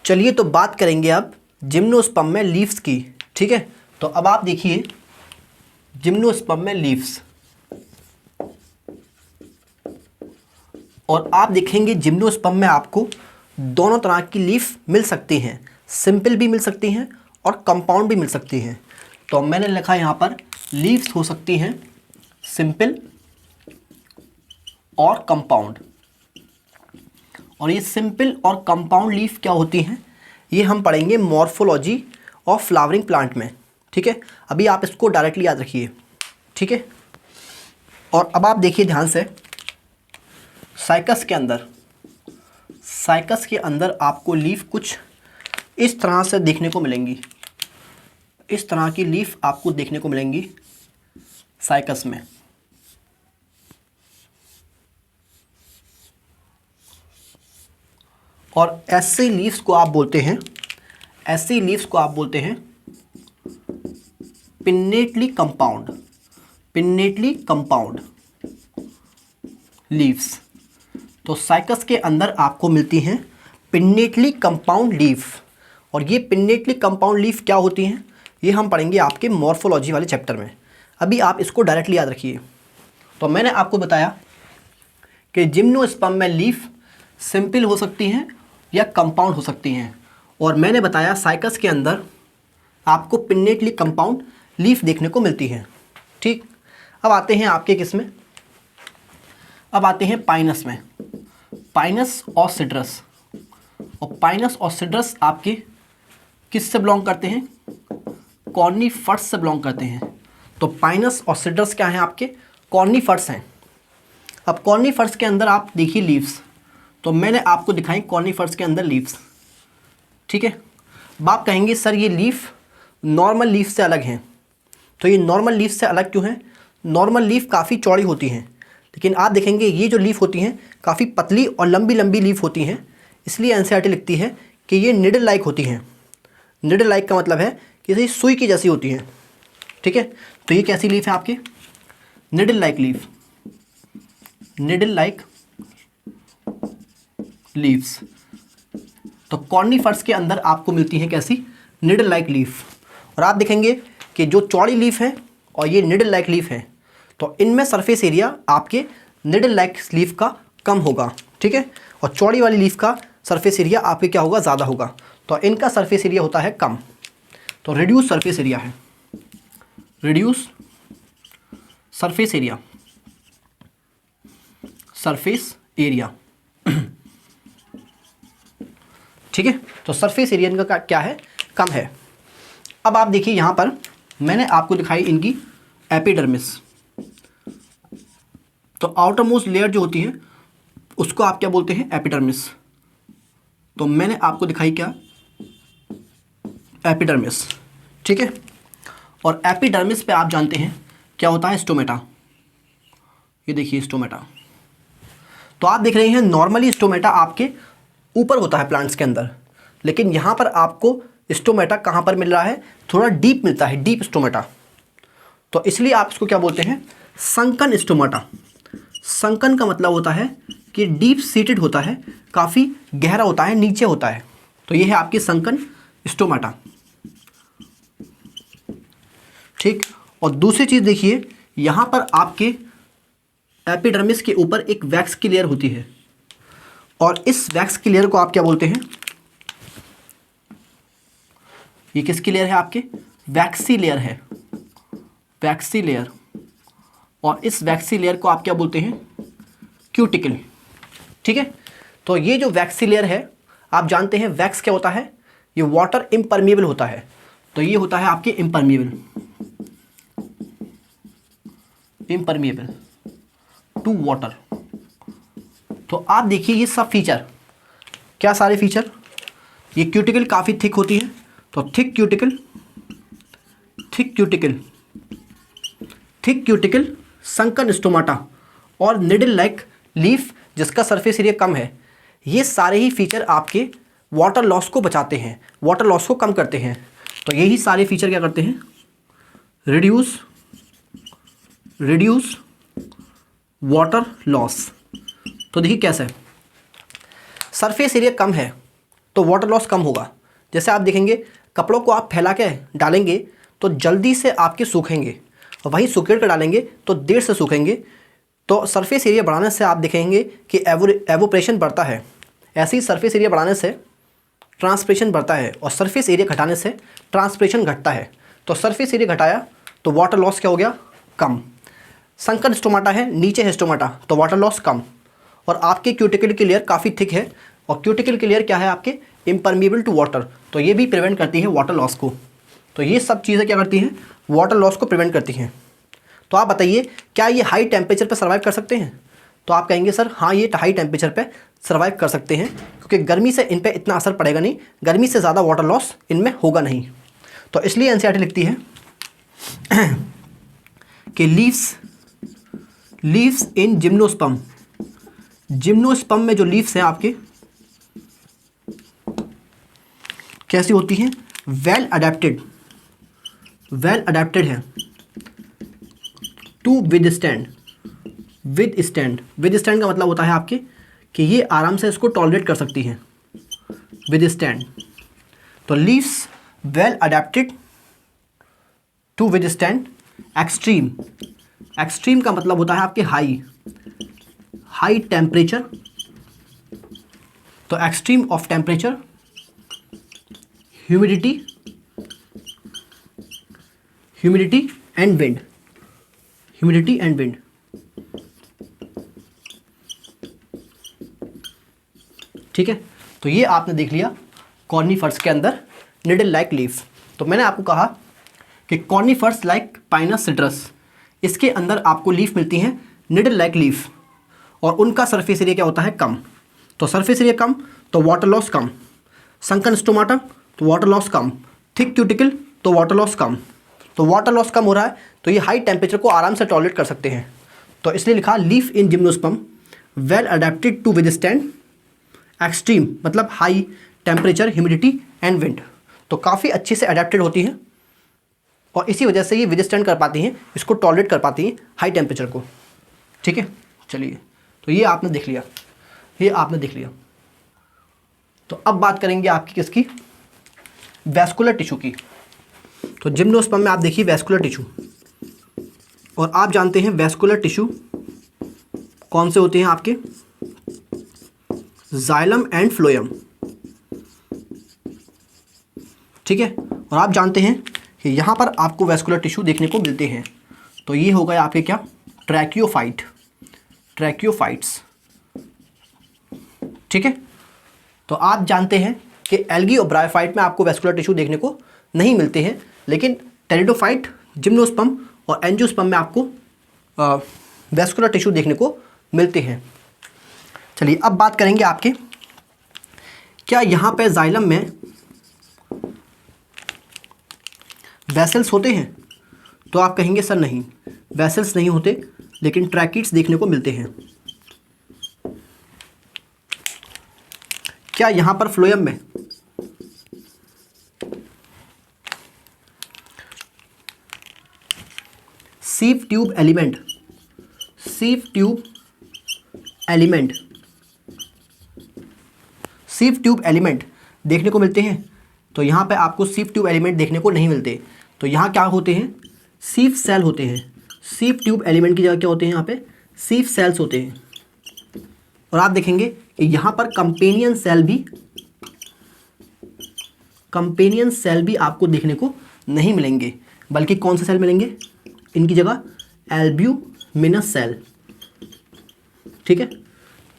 चलिए तो बात करेंगे अब जिम्नोस्पर्म में लीव्स की। ठीक है, तो अब आप देखिए जिम्नोस्पर्म में लीव्स, और आप देखेंगे जिम्नोस्पर्म में आपको दोनों तरह की लीफ मिल सकती हैं, सिंपल भी मिल सकती हैं और कंपाउंड भी मिल सकती हैं। तो मैंने लिखा यहाँ पर लीव्स हो सकती हैं सिंपल और कंपाउंड। और ये सिंपल और कंपाउंड लीफ क्या होती हैं, ये हम पढ़ेंगे मॉर्फोलॉजी ऑफ फ्लावरिंग प्लांट में। ठीक है, अभी आप इसको डायरेक्टली याद रखिए। ठीक है, और अब आप देखिए ध्यान से, साइकस के अंदर आपको लीफ कुछ इस तरह से देखने को मिलेंगी। इस तरह की लीफ आपको देखने को मिलेंगी साइकस में। और ऐसी लीव्स को आप बोलते हैं पिन्नेटली कंपाउंड लीव्स। तो साइकस के अंदर आपको मिलती हैं पिन्नेटली कंपाउंड लीफ। और ये पिन्नेटली कंपाउंड लीफ क्या होती हैं, ये हम पढ़ेंगे आपके मॉर्फोलॉजी वाले चैप्टर में। अभी आप इसको डायरेक्टली याद रखिए। तो मैंने आपको बताया कि जिम्नोस्पर्म में लीफ सिंपल हो सकती हैं या कंपाउंड हो सकती हैं, और मैंने बताया साइकस के अंदर आपको पिन्नेटली कंपाउंड लीफ देखने को मिलती है। ठीक, अब आते हैं आपके किस में, अब आते हैं पाइनस में, पाइनस और सिट्रस। और पाइनस और सिट्रस आपके किस से बिलोंग करते हैं, कॉर्नीफर्स से बिलोंग करते हैं। तो पाइनस और सिट्रस क्या हैं आपके, कॉर्नीफर्स हैं। अब कॉर्नीफर्स के अंदर आप देखिए लीव्स, तो मैंने आपको दिखाई कॉर्नीफर्स के अंदर लीव्स। ठीक है, अब आप कहेंगे सर ये लीफ नॉर्मल लीफ से अलग हैं। तो ये नॉर्मल लीफ से अलग क्यों हैं, नॉर्मल लीफ काफ़ी चौड़ी होती हैं, लेकिन आप देखेंगे ये जो लीफ होती हैं काफ़ी पतली और लंबी लंबी लीफ होती हैं। इसलिए एनसीईआरटी लिखती है कि ये निडल लाइक होती हैं। निडल लाइक का मतलब है कि जैसे सुई की जैसी होती हैं। ठीक है, तो ये कैसी लीफ है आपकी, needle like leaf, needle like leaves. तो कॉर्नीफर्स के अंदर आपको मिलती हैं कैसी, निडल लाइक लीफ। और आप देखेंगे कि जो चौड़ी लीफ है और ये निडल लाइक लीफ है, तो इनमें सरफेस एरिया आपके निडल लाइक लीफ का कम होगा। ठीक है, और चौड़ी वाली लीफ का सरफेस एरिया आपके क्या होगा, ज़्यादा होगा। तो इनका सरफेस एरिया होता है कम, तो रिड्यूस सरफेस एरिया है, reduce surface area, surface area. ठीक है, तो सरफेस एरिया इनका क्या है, कम है। अब आप देखिए यहाँ पर मैंने आपको दिखाई इनकी एपिडर्मिस। तो आउटर मोस्ट लेयर जो होती है उसको आप क्या बोलते हैं, एपिडर्मिस। तो मैंने आपको दिखाई क्या, एपिडर्मिस। ठीक है, और एपिडर्मिस पे आप जानते हैं क्या होता है, स्टोमेटा। ये देखिए स्टोमेटा। तो आप देख रहे हैं नॉर्मली स्टोमेटा आपके ऊपर होता है प्लांट्स के अंदर, लेकिन यहाँ पर आपको स्टोमेटा कहाँ पर मिल रहा है, थोड़ा डीप मिलता है, डीप स्टोमेटा। तो इसलिए आप इसको क्या बोलते हैं, संकन स्टोमेटा। संकन का मतलब होता है कि डीप सीटेड होता है, काफ़ी गहरा होता है, नीचे होता है। तो ये है आपकी संकन स्टोमेटा। ठीक, और दूसरी चीज़ देखिए यहाँ पर आपके एपिडर्मिस के ऊपर एक वैक्स की लेयर होती है, और इस वैक्स की लेयर को आप क्या बोलते हैं, ये किसकी लेयर है आपके, वैक्सी लेयर है, वैक्सी लेयर। और इस वैक्सी लेयर को आप क्या बोलते हैं, क्यूटिकल। ठीक है, तो ये जो वैक्सी लेयर है, आप जानते हैं वैक्स क्या होता है, ये वाटर इम्परमिएबल होता है। तो ये होता है आपके इम्परमिएबल, इम्परमिएबल टू वाटर। तो आप देखिए ये सब फीचर, क्या सारे फीचर, ये क्यूटिकल काफ़ी थिक होती है, तो thick cuticle, thick cuticle, thick cuticle, sunken stomata और निडल लाइक लीफ जिसका सरफेस एरिया कम है, ये सारे ही फीचर आपके वाटर लॉस को बचाते हैं, वाटर लॉस को कम करते हैं। तो यही सारे फीचर क्या करते हैं, रिड्यूस वाटर लॉस, तो देखिए कैसे, सरफेस एरिया कम है तो वाटर लॉस कम होगा। जैसे आप देखेंगे कपड़ों को आप फैला के डालेंगे तो जल्दी से आपके सूखेंगे, और वहीं सुकेड़ कर डालेंगे तो देर से सूखेंगे। तो सरफेस एरिया बढ़ाने से आप देखेंगे कि एवोप्रेशन बढ़ता है, ऐसे ही सरफेस एरिया बढ़ाने से ट्रांसपिरेशन बढ़ता है, और सरफेस एरिया घटाने से ट्रांसपिरेशन घटता है। तो सरफेस एरिया घटाया तो वाटर लॉस क्या हो गया, कम। संकर स्टोमाटा है, नीचे है स्टोमाटा, तो वाटर लॉस कम। और आपके क्यूटिकल की लेयर काफ़ी थिक है, और क्यूटिकल की लेयर क्या है आपके, इम्परमिएबल टू वाटर, तो ये भी प्रिवेंट करती है वाटर लॉस को। तो ये सब चीज़ें क्या करती हैं, वाटर लॉस को प्रिवेंट करती हैं। तो आप बताइए क्या ये हाई टेम्परेचर पर सर्वाइव कर सकते हैं? तो आप कहेंगे सर हाँ ये हाई टेम्परेचर पे सर्वाइव कर सकते हैं, क्योंकि गर्मी से इन पे इतना असर पड़ेगा नहीं, गर्मी से ज़्यादा वाटर लॉस इनमें होगा नहीं। तो इसलिए एनसीईआरटी लिखती है कि लीव्स इन जिम्नोस्पर्म, जिम्नोस्पर्म में जो लीव्स हैं आपके कैसी होती हैं, वेल अडेप्टेड है टू विदस्टैंड का मतलब होता है आपके कि ये आराम से इसको टॉलरेट कर सकती हैं, विदस्टैंड। तो leaves well adapted to withstand extreme का मतलब होता है आपके हाई टेम्परेचर। तो extreme of temperature, humidity and wind, ठीक है। तो ये आपने देख लिया कॉर्निफर्स के अंदर निडल लाइक लीफ। तो मैंने आपको कहा कि कॉर्निफर्स लाइक पाइनस सिट्रस, इसके अंदर आपको लीफ मिलती हैं निडल लाइक लीफ, और उनका सरफेस एरिया क्या होता है, कम। तो सरफेस एरिया कम तो वाटर लॉस कम। संकन स्टोमाटा तो वाटर लॉस कम। थिक क्यूटिकल तो वाटर लॉस कम। तो वाटर लॉस कम हो रहा है तो ये हाई टेम्परेचर को आराम से टॉलरेट कर सकते हैं। तो इसलिए लिखा leaf in gymnosperm well adapted to withstand extreme, मतलब high temperature, humidity and wind. तो काफ़ी अच्छे से अडेप्टेड होती हैं, और इसी वजह से ये विदस्टैंड कर पाती हैं, इसको टॉलरेट कर पाती हैं हाई टेम्परेचर को, ठीक है। चलिए, तो ये आपने देख लिया, तो अब बात करेंगे आपकी किसकी, वैस्कुलर टिश्यू की। तो जिम्नोस्पर्म में आप देखिए वैस्कुलर टिश्यू, और आप जानते हैं वैस्कुलर टिश्यू कौन से होते हैं आपके, जाइलम एंड फ्लोएम, ठीक है। और आप जानते हैं कि यहाँ पर आपको वैस्कुलर टिश्यू देखने को मिलते हैं। तो ये हो गया आपके क्या, ट्रैकियोफाइट्स, ठीक है। तो आप जानते हैं कि एल्गी और ब्रायोफाइट में आपको वैस्कुलर टिश्यू देखने को नहीं मिलते हैं, लेकिन टेरिडोफाइट, जिम्नोस्पर्म और एंजियोस्पर्म में आपको वैस्कुलर टिश्यू देखने को मिलते हैं। चलिए अब बात करेंगे आपके, क्या यहाँ पे जाइलम में वेसल्स होते हैं? तो आप कहेंगे सर नहीं, वेसल्स नहीं होते, लेकिन ट्रैकिड्स देखने को मिलते हैं। क्या यहाँ पर फ्लोएम में सीव ट्यूब एलिमेंट देखने को मिलते हैं? तो यहाँ पे आपको सीव ट्यूब एलिमेंट देखने को नहीं मिलते। तो यहाँ क्या होते हैं, सीव सेल होते हैं। सीव ट्यूब एलिमेंट की जगह क्या होते हैं, यहाँ पे सीव सेल्स होते हैं। और आप देखेंगे कि यहाँ पर कंपेनियन सेल भी आपको देखने को नहीं मिलेंगे, बल्कि कौन से सेल मिलेंगे, इनकी जगह एल्ब्यूमिनस सेल, ठीक है।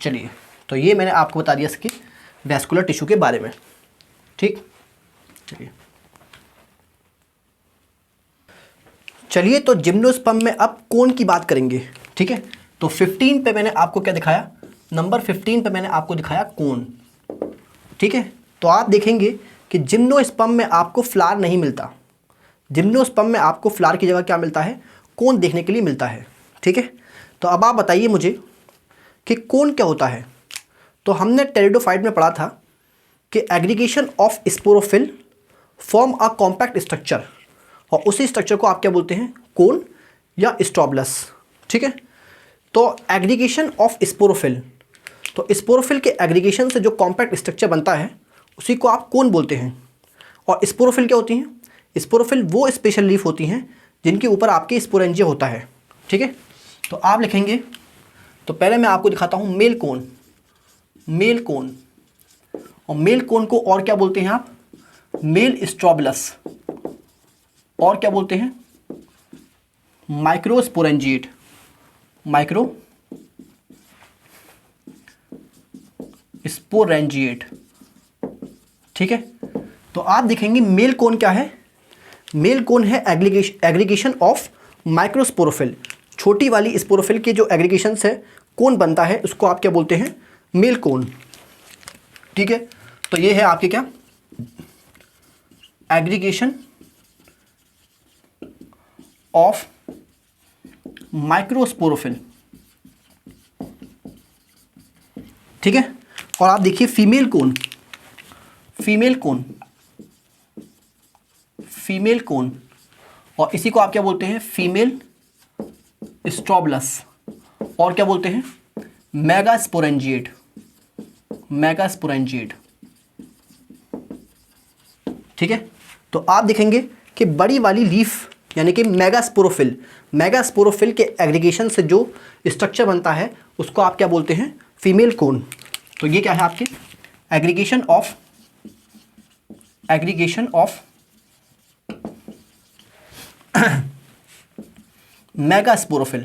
चलिए, तो ये मैंने आपको बता दिया इसके वैस्कुलर टिश्यू के बारे में, ठीक। चलिए तो जिम्नोस्पर्म में अब कोन की बात करेंगे, ठीक है। तो 15 पे मैंने आपको क्या दिखाया, नंबर 15 पे मैंने आपको दिखाया कोन, ठीक है। तो आप देखेंगे कि जिम्नोस्पर्म में आपको फ्लावर नहीं मिलता, जिम्नोस्पर्म में आपको फ्लावर की जगह क्या मिलता है, कोन देखने के लिए मिलता है, ठीक है। तो अब आप बताइए मुझे कि कोन क्या होता है। तो हमने टेरिडोफाइट में पढ़ा था कि aggregation of sporophyll form a compact structure, और उसी स्ट्रक्चर को आप क्या बोलते हैं, कोन या स्ट्रॉबलस, ठीक है। तो एग्रीगेशन ऑफ स्पोरोफिल, तो स्पोरोफिल के एग्रीगेशन से जो कॉम्पैक्ट स्ट्रक्चर बनता है उसी को आप कोन बोलते हैं। और स्पोरोफिल क्या होती हैं? स्पोरोफिल वो स्पेशल लीफ होती हैं जिनके ऊपर आपके स्पोरेंजिया होता है। ठीक है, तो आप लिखेंगे, तो पहले मैं आपको दिखाता हूँ मेल कोन। मेल कोन, और मेल कोन को और क्या बोलते हैं आप? Male strobilus. और क्या बोलते हैं? माइक्रोस्पोरेंजिएट। Micro sporangiate. ठीक है, तो आप देखेंगे मेल कोन क्या है? मेल कोन है एग्रीगेशन ऑफ माइक्रोस्पोरोफिल। छोटी वाली स्पोरोफिल के जो एग्रीगेशन है कोन बनता है उसको आप क्या बोलते हैं? Male cone. ठीक है, तो ये है आपके क्या? Aggregation of microsporophyll. ठीक है, और आप देखिए female cone. Female cone, female cone, और इसी को आप क्या बोलते हैं? Female strobilus. और क्या बोलते हैं? मेगास्पोरेंजिएट। मेगास्पोरेंजिएट। ठीक है, तो आप देखेंगे कि बड़ी वाली लीफ यानी कि मेगास्पोरोफिल, मेगास्पोरोफिल के एग्रीगेशन से जो स्ट्रक्चर बनता है उसको आप क्या बोलते हैं? Female cone. तो ये क्या है आपके? Aggregation of megasporophyll.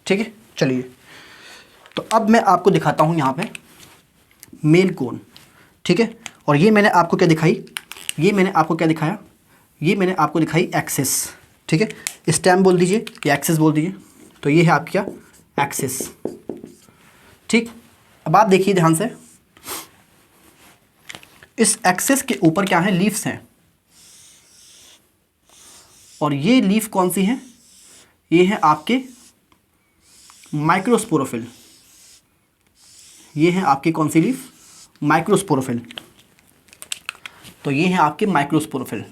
ठीक है, चलिए, तो अब मैं आपको दिखाता हूं यहां पे मेल कोन। ठीक है, और ये मैंने आपको क्या दिखाई? ये मैंने आपको क्या दिखाया? ये मैंने आपको दिखाई एक्सिस। ठीक है, स्टेम बोल दीजिए या एक्सिस बोल दीजिए। तो ये है आपकी क्या? एक्सिस। ठीक, अब आप देखिए ध्यान से, इस एक्सिस के ऊपर क्या है? लीव्स हैं। और ये लीफ कौन सी है? ये है आपके माइक्रोस्पोरोफिल। ये है आपकी कौन सी लीफ? माइक्रोस्पोरोफिल। तो ये है आपके माइक्रोस्पोरोफिल।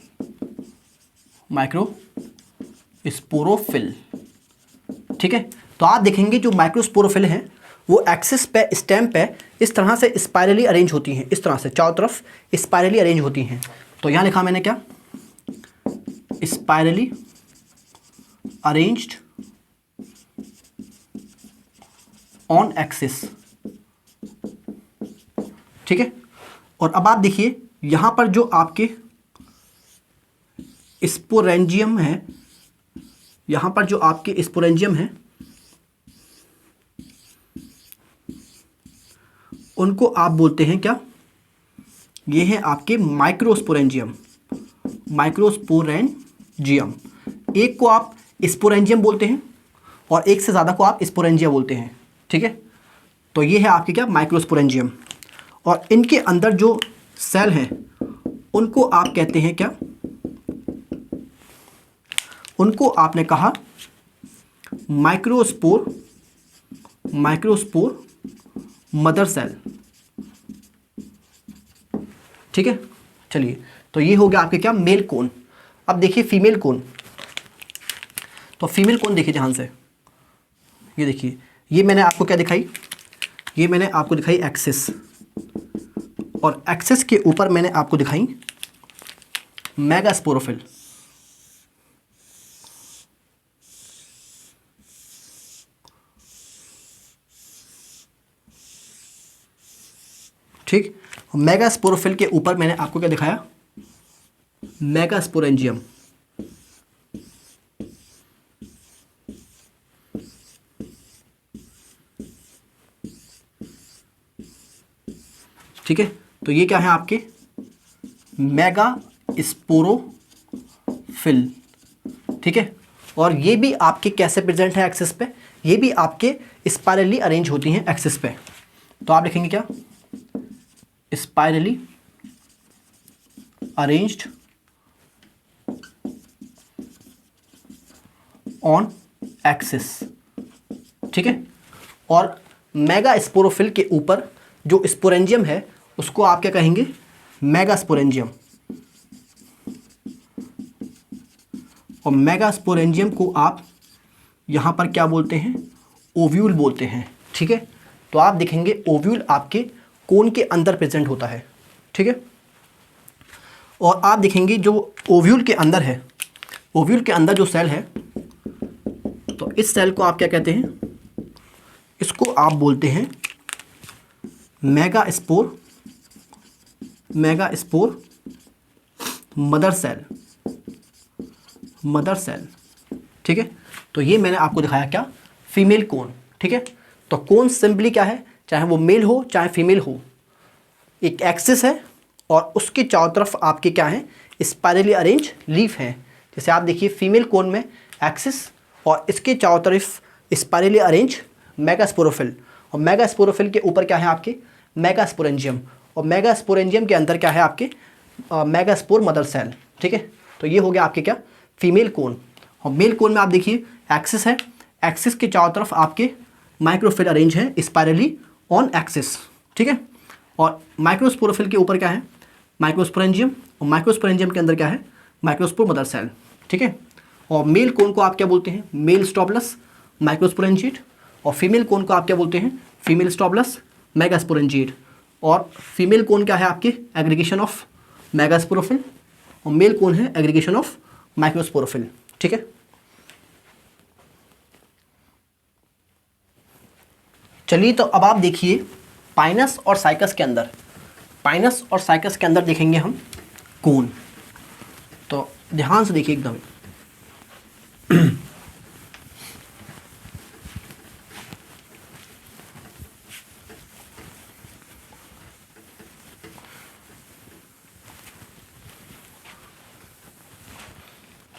माइक्रोस्पोरोफिल। ठीक है, तो आप देखेंगे जो माइक्रोस्पोरोफिल है वो एक्सिस पे, स्टेम पे इस तरह से स्पाइरली अरेंज होती हैं। इस तरह से चारों तरफ स्पाइरली अरेंज होती हैं। तो यहां लिखा मैंने क्या? Spirally arranged on axis. ठीक है, और अब आप देखिए यहां पर जो आपके स्पोरेंजियम है, यहां पर जो आपके स्पोरेंजियम है उनको आप बोलते हैं क्या? ये है आपके माइक्रोस्पोरेंजियम। माइक्रोस्पोरेंजियम। एक को आप स्पोरेंजियम बोलते हैं और एक से ज़्यादा को आप स्पोरेंजिया बोलते हैं। ठीक है, तो ये है आपके क्या? माइक्रोस्पोरेंजियम। और इनके अंदर जो सेल हैं उनको आप कहते हैं क्या? उनको आपने कहा माइक्रोस्पोर। Microspore mother cell. ठीक है, चलिए, तो ये हो गया आपके क्या? Male cone. अब देखिए फीमेल कोन। तो फीमेल कोन देखिए ध्यान से, ये देखिए, ये मैंने आपको क्या दिखाई? ये मैंने आपको दिखाई एक्सिस, और एक्सिस के ऊपर मैंने आपको दिखाई मेगास्पोरोफिल। ठीक, मेगास्पोरोफिल के ऊपर मैंने आपको क्या दिखाया? मेगास्पोरेंजियम। ठीक है, तो ये क्या है आपके? मेगास्पोरोफिल। ठीक है, और ये भी आपके कैसे प्रेजेंट है एक्सिस पे? ये भी आपके स्पाइरली अरेंज होती हैं एक्सिस पे। तो आप लिखेंगे क्या? Spirally arranged on axis. ठीक है, और मेगास्पोरोफिल के ऊपर जो स्पोरेंजियम है उसको आप क्या कहेंगे? मेगास्पोरेंजियम। और मेगास्पोरेंजियम को आप यहाँ पर क्या बोलते हैं, ओव्यूल बोलते हैं। ठीक है, तो आप देखेंगे ओव्यूल आपके कोन के अंदर प्रेजेंट होता है। ठीक है, और आप देखेंगे जो ओव्यूल के अंदर है, ओव्यूल के अंदर जो सेल है, तो इस सेल को आप क्या कहते हैं, इसको आप बोलते हैं megaspore, megaspore mother cell, mother cell. ठीक है, तो ये मैंने आपको दिखाया क्या, फीमेल कोन। ठीक है, तो कोन सिंपली क्या है, चाहे वो मेल हो चाहे फीमेल हो, एक एक्सिस है और उसके चारों तरफ आपके क्या है, स्पाइरली अरेंज लीफ है। जैसे आप देखिए फीमेल कोन में एक्सिस और इसके चारों तरफ स्पाइरली अरेंज मेगास्पोरोफिल, और मेगास्पोरोफिल के ऊपर क्या है आपके, मेगास्पोरेंजियम, और मेगास्पोरेंजियम के अंदर क्या है आपके, मेगास्पोर मदर सेल। ठीक है, तो ये हो गया आपके क्या, फीमेल कोन। और मेल कोन में आप देखिए एक्सिस है, एक्सिस के चारों तरफ आपके माइक्रोफिल अरेंज है स्पाइरली ऑन एक्सिस। ठीक है, और माइक्रोस्पोरोफिल के ऊपर क्या है, माइक्रोस्पोरेंजियम, और माइक्रोस्पोरेंजियम के अंदर क्या है, माइक्रोस्पोर मदर सेल। ठीक है, और मेल कोन को आप क्या बोलते हैं, मेल स्टॉबलस माइक्रोस्पोरेंजिएट, और फीमेल कोन को आप क्या बोलते हैं, फीमेल स्टॉबलस मेगास्पोरेंजिएट। और फीमेल कोन क्या है आपके, एग्रीगेशन ऑफ मेगास्पोरोफिल, और मेल कोन है एग्रीगेशन ऑफ माइक्रोस्पोरोफिल। ठीक है, चलिए तो अब आप देखिए पाइनस और साइकस के अंदर, पाइनस और साइकस के अंदर देखेंगे हम कोन। तो ध्यान से देखिए एकदम,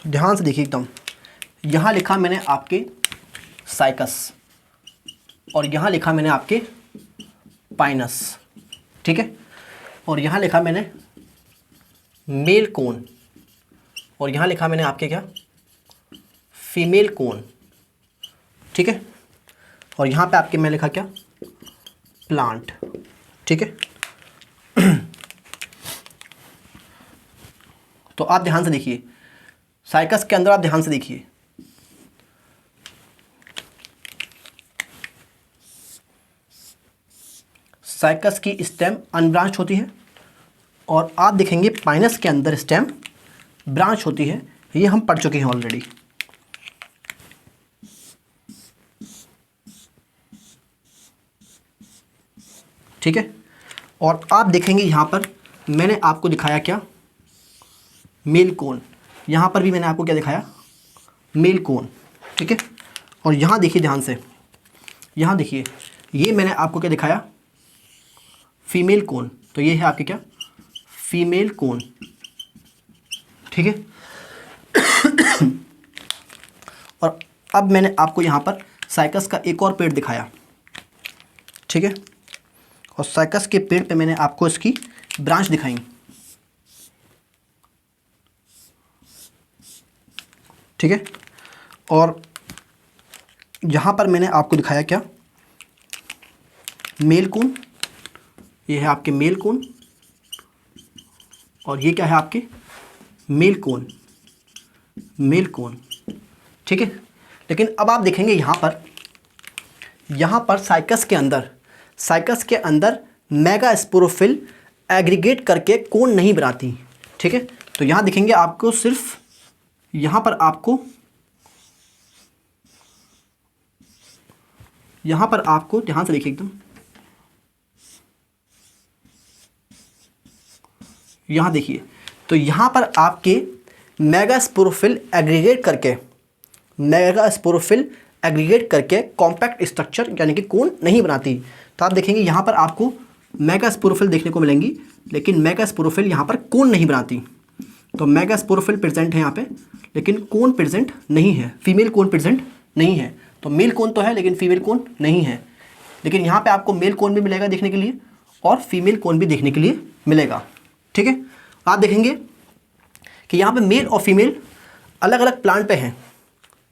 ध्यान से देखिए एकदम। यहाँ लिखा मैंने आपके साइकस और यहाँ लिखा मैंने आपके पाइनस। ठीक है, और यहाँ लिखा मैंने मेल कोन, और यहाँ लिखा मैंने आपके क्या, फीमेल कोन। ठीक है, और यहाँ पे आपके मैं लिखा क्या, प्लांट। ठीक है, तो आप ध्यान से देखिए साइकस के अंदर, आप ध्यान से देखिए साइकस की स्टेम अनब्रांच होती है, और आप देखेंगे पाइनस के अंदर स्टेम ब्रांच होती है। ये हम पढ़ चुके हैं ऑलरेडी। ठीक है, और आप देखेंगे यहाँ पर मैंने आपको दिखाया क्या, मेल कोन। यहाँ पर भी मैंने आपको क्या दिखाया, मेल कोन। ठीक है, और यहाँ देखिए ध्यान से, यहाँ देखिए ये मैंने आपको क्या दिखाया, फीमेल कोन। तो ये है आपके क्या, फीमेल कोन। ठीक है, और अब मैंने आपको यहाँ पर साइकस का एक और पेड़ दिखाया। ठीक है, और साइकस के पेड़ पे मैंने आपको इसकी ब्रांच दिखाई। ठीक है, और यहाँ पर मैंने आपको दिखाया क्या, मेल कोन। ये है आपके मेल कोन, और ये क्या है आपके, मेल कोन, मेल कोन। ठीक है, लेकिन अब आप देखेंगे यहाँ पर साइकस के अंदर मेगास्पोरोफिल एग्रीगेट करके कोन नहीं बनाती। ठीक है, तो यहाँ देखेंगे आपको सिर्फ यहाँ पर आपको ध्यान से देखिए एकदम, यहाँ देखिए, तो यहाँ पर आपके मेगास्पोरोफिल एग्रीगेट करके कॉम्पैक्ट स्ट्रक्चर यानी कि कोन नहीं बनाती। तो आप देखेंगे यहाँ पर आपको मेगास्पोरोफिल देखने को मिलेंगी, लेकिन मेगास्पोरोफिल यहाँ पर कोन नहीं बनाती। तो मेगास्पोरोफिल प्रेजेंट है यहाँ पे, लेकिन कोन प्रेजेंट नहीं है, फीमेल कोन प्रेजेंट नहीं है। तो मेल कोन तो है लेकिन फीमेल कोन नहीं है, लेकिन यहाँ पे आपको मेल कोन भी मिलेगा देखने के लिए और फीमेल कोन भी देखने के लिए मिलेगा। ठीक है, आप देखेंगे कि यहाँ पे मेल और फीमेल अलग अलग प्लांट पे हैं।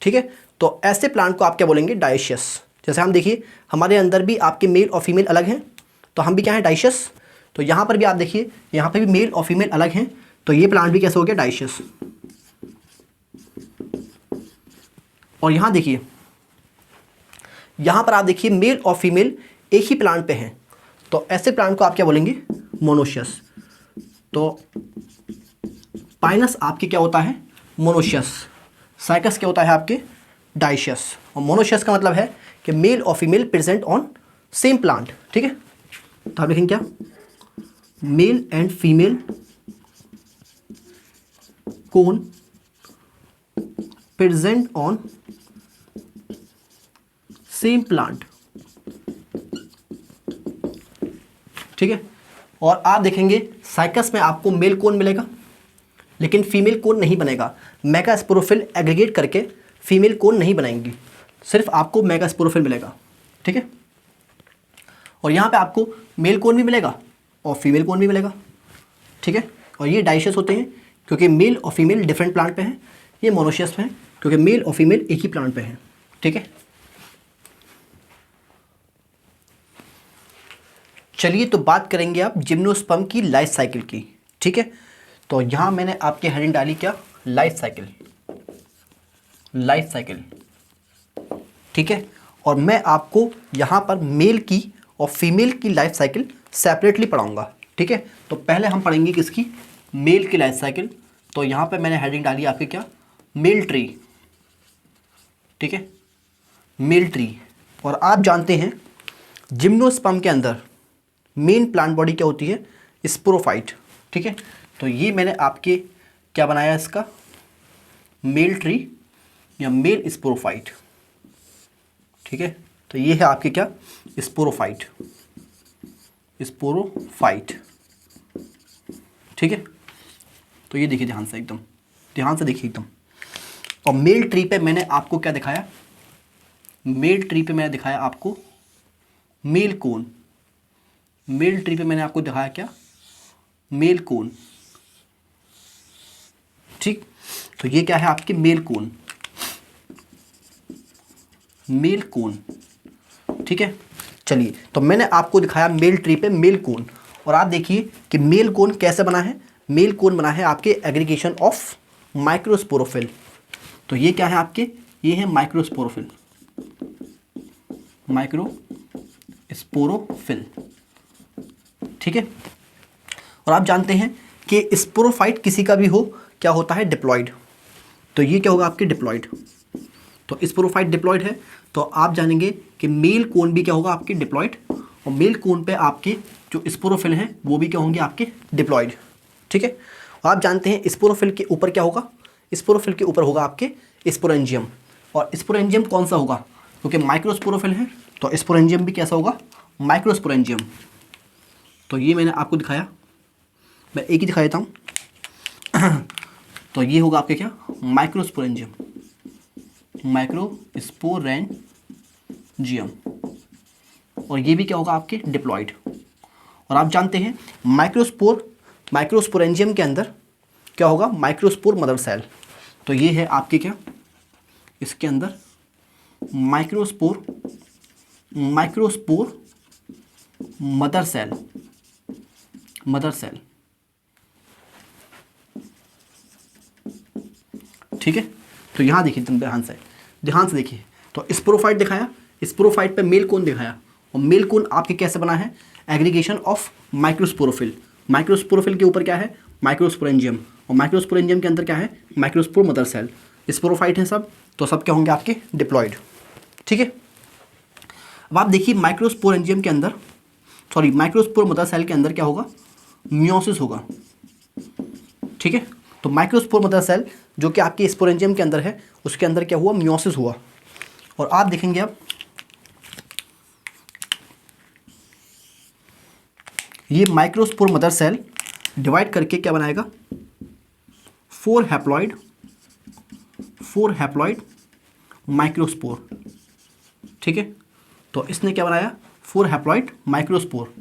ठीक है, तो ऐसे प्लांट को आप क्या बोलेंगे, डायशियस। जैसे हम देखिए हमारे अंदर भी आपके मेल और फीमेल अलग हैं, तो हम भी क्या हैं, डायशियस। तो यहाँ पर भी आप देखिए यहाँ पे भी मेल और फीमेल अलग हैं, तो ये प्लांट भी कैसे हो गया, डायशियस। और यहाँ देखिए यहाँ पर आप देखिए मेल और फीमेल एक ही प्लांट पे हैं, तो ऐसे प्लांट को आप क्या बोलेंगे, मोनोशियस। तो पाइनस आपके क्या होता है, मोनोशियस। साइकस क्या होता है आपके, डाइशियस। और मोनोशियस का मतलब है कि मेल और female present on same plant, ठीक है। तो आप लिखेंगे क्या, male and female cone present on same plant, ठीक है। और आप देखेंगे साइकस में आपको मेल कोन मिलेगा लेकिन फीमेल कोन नहीं बनेगा। मेगास्पोरोफिल एग्रीगेट करके फीमेल कोन नहीं बनाएंगी, सिर्फ आपको मेगास्पोरोफिल मिलेगा, ठीक है। और यहाँ पे आपको मेल कोन भी मिलेगा और फीमेल कोन भी मिलेगा, ठीक है। और ये डाइशियस होते हैं क्योंकि मेल और फीमेल डिफरेंट प्लांट पे हैं। ये मोनोशियस हैं क्योंकि मेल और फीमेल एक ही प्लांट पे हैं, ठीक है। चलिए तो बात करेंगे आप जिम्नोस्पर्म की लाइफ साइकिल की, ठीक है। तो यहाँ मैंने आपके हेडिंग डाली क्या, लाइफ साइकिल, लाइफ साइकिल, ठीक है। और मैं आपको यहाँ पर मेल की और फीमेल की लाइफ साइकिल सेपरेटली पढ़ाऊँगा, ठीक है। तो पहले हम पढ़ेंगे किसकी, मेल की लाइफ साइकिल। तो यहाँ पे मैंने हेडिंग डाली आपके क्या, मेल ट्री, ठीक है, मेल ट्री। और आप जानते हैं जिम्नोस्पर्म के अंदर मेन प्लांट बॉडी क्या होती है, स्पोरोफाइट, ठीक है। तो ये मैंने आपके क्या बनाया इसका, मेल ट्री या मेल स्पोरोफाइट, ठीक है। तो ये है आपके क्या, स्पोरोफाइट, स्पोरोफाइट, ठीक है। तो ये देखिए ध्यान से, एकदम ध्यान से देखिए एकदम। और मेल ट्री पे मैंने आपको क्या दिखाया, मेल ट्री पे मैंने दिखाया आपको मेल कोन, मेल ट्री पे मैंने आपको दिखाया क्या, मेल कोन, ठीक। तो ये क्या है आपके मेल कोन, मेल कोन, ठीक है। चलिए तो मैंने आपको दिखाया मेल ट्री पे मेल कोन। और आप देखिए कि मेल कोन कैसे बना है, मेल कोन बना है आपके एग्रीगेशन ऑफ माइक्रोस्पोरोफिल। तो ये क्या है आपके, ये है माइक्रोस्पोरोफिल, माइक्रोस्पोरोफिल, ठीक है। और आप जानते हैं कि स्पोरोफाइट किसी का भी हो क्या होता है, डिप्लॉयड। तो ये क्या होगा आपके, डिप्लॉयड। तो स्पोरोफाइट डिप्लॉयड है, तो आप जानेंगे कि मेल कोन भी क्या होगा आपके, डिप्लॉयड। और मेल कोन पे आपके जो स्पोरोफिल हैं वो भी क्या होंगे आपके, डिप्लॉयड, ठीक है। और आप जानते हैं स्पोरोफिल के ऊपर क्या होगा, स्पोरोफिल के ऊपर होगा आपके स्पोरेंजियम। और स्पोरेंजियम कौन सा होगा, क्योंकि माइक्रोस्पोरोफिल है तो स्पोरेंजियम भी कैसा होगा, माइक्रोस्पोरेंजियम। तो ये मैंने आपको दिखाया, मैं एक ही दिखा देता हूँ। तो ये होगा आपके क्या, माइक्रोस्पोरेंजियम, माइक्रोस्पोरेंजियम। और ये भी क्या होगा आपके, डिप्लॉयड। और आप जानते हैं माइक्रोस्पोरेंजियम के अंदर क्या होगा, माइक्रोस्पोर मदर सेल। तो ये है आपके क्या, इसके अंदर microspore mother cell, mother cell, ठीक है। तो यहाँ देखिए तुम ध्यान से देखिए। तो स्पोरोफाइट दिखाया, स्पोरोफाइट पे मेल कोन दिखाया। और मेल कोन आपके कैसे बना है, एग्रीगेशन ऑफ माइक्रोस्पोरोफिल। माइक्रोस्पोरोफिल के ऊपर क्या है, माइक्रोस्पोरेंजियम। और माइक्रोस्पोरेंजियम के अंदर क्या है, माइक्रोस्पोर मदर सेल। स्पोरोफाइट हैं सब, तो सब क्या होंगे आपके, डिप्लॉयड, ठीक है। अब आप देखिए माइक्रोस्पोरेंजियम के अंदर, सॉरी माइक्रोस्पोर मदर सेल के अंदर क्या होगा, मियोसिस होगा, ठीक है। तो माइक्रोस्पोर मदर सेल जो कि आपके स्पोरेंजियम के अंदर है, उसके अंदर क्या हुआ, मियोसिस हुआ। और आप देखेंगे अब ये माइक्रोस्पोर मदर सेल डिवाइड करके क्या बनाएगा, 4 हैप्लॉइड माइक्रोस्पोर, ठीक है। तो इसने क्या बनाया, 4 हैप्लॉइड माइक्रोस्पोर।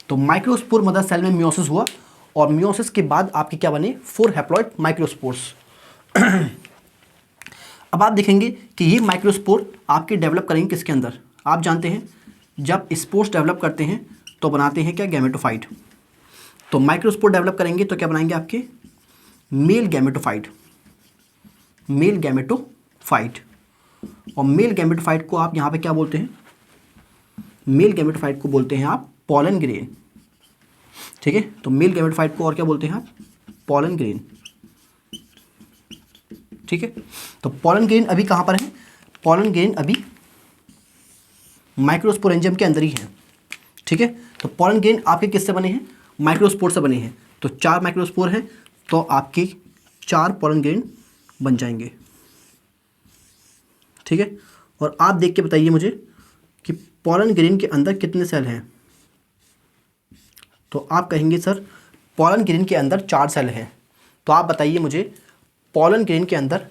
तो माइक्रोस्पोर मदर सेल में मियोसिस हुआ और मियोसिस के बाद आपके क्या बने, 4 हैप्लॉइड माइक्रोस्पोर्स। अब आप देखेंगे कि ये माइक्रोस्पोर आपके डेवलप करेंगे किसके अंदर, आप जानते हैं जब स्पोर्स डेवलप करते हैं तो बनाते हैं क्या, गैमेटोफाइट। तो माइक्रोस्पोर डेवलप करेंगे तो क्या बनाएंगे आपके मेल गैमेटोफाइट, मेल गैमेटोफाइट। और मेल गैमेटोफाइट को आप यहाँ पे क्या बोलते हैं, मेल गैमेटोफाइट को बोलते हैं आप पॉलन ग्रेन। ठीक है, तो मेल गैमेटोफाइट को और क्या बोलते हैं आप, पॉलन ग्रेन। ठीक है, तो पॉलन ग्रेन अभी कहाँ पर है, पॉलन ग्रेन अभी माइक्रोस्पोरेंजियम के अंदर ही है। ठीक है, तो पॉलन ग्रेन आपके किससे बने हैं, माइक्रोस्पोर से बने हैं। तो 4 माइक्रोस्पोर हैं तो आपके 4 पॉलन ग्रेन बन जाएंगे। ठीक है, और आप देख के बताइए मुझे कि पॉलन ग्रेन के अंदर कितने सेल हैं। तो आप कहेंगे सर पॉलन ग्रेन के अंदर 4 सेल हैं। तो आप बताइए मुझे पॉलन ग्रेन के अंदर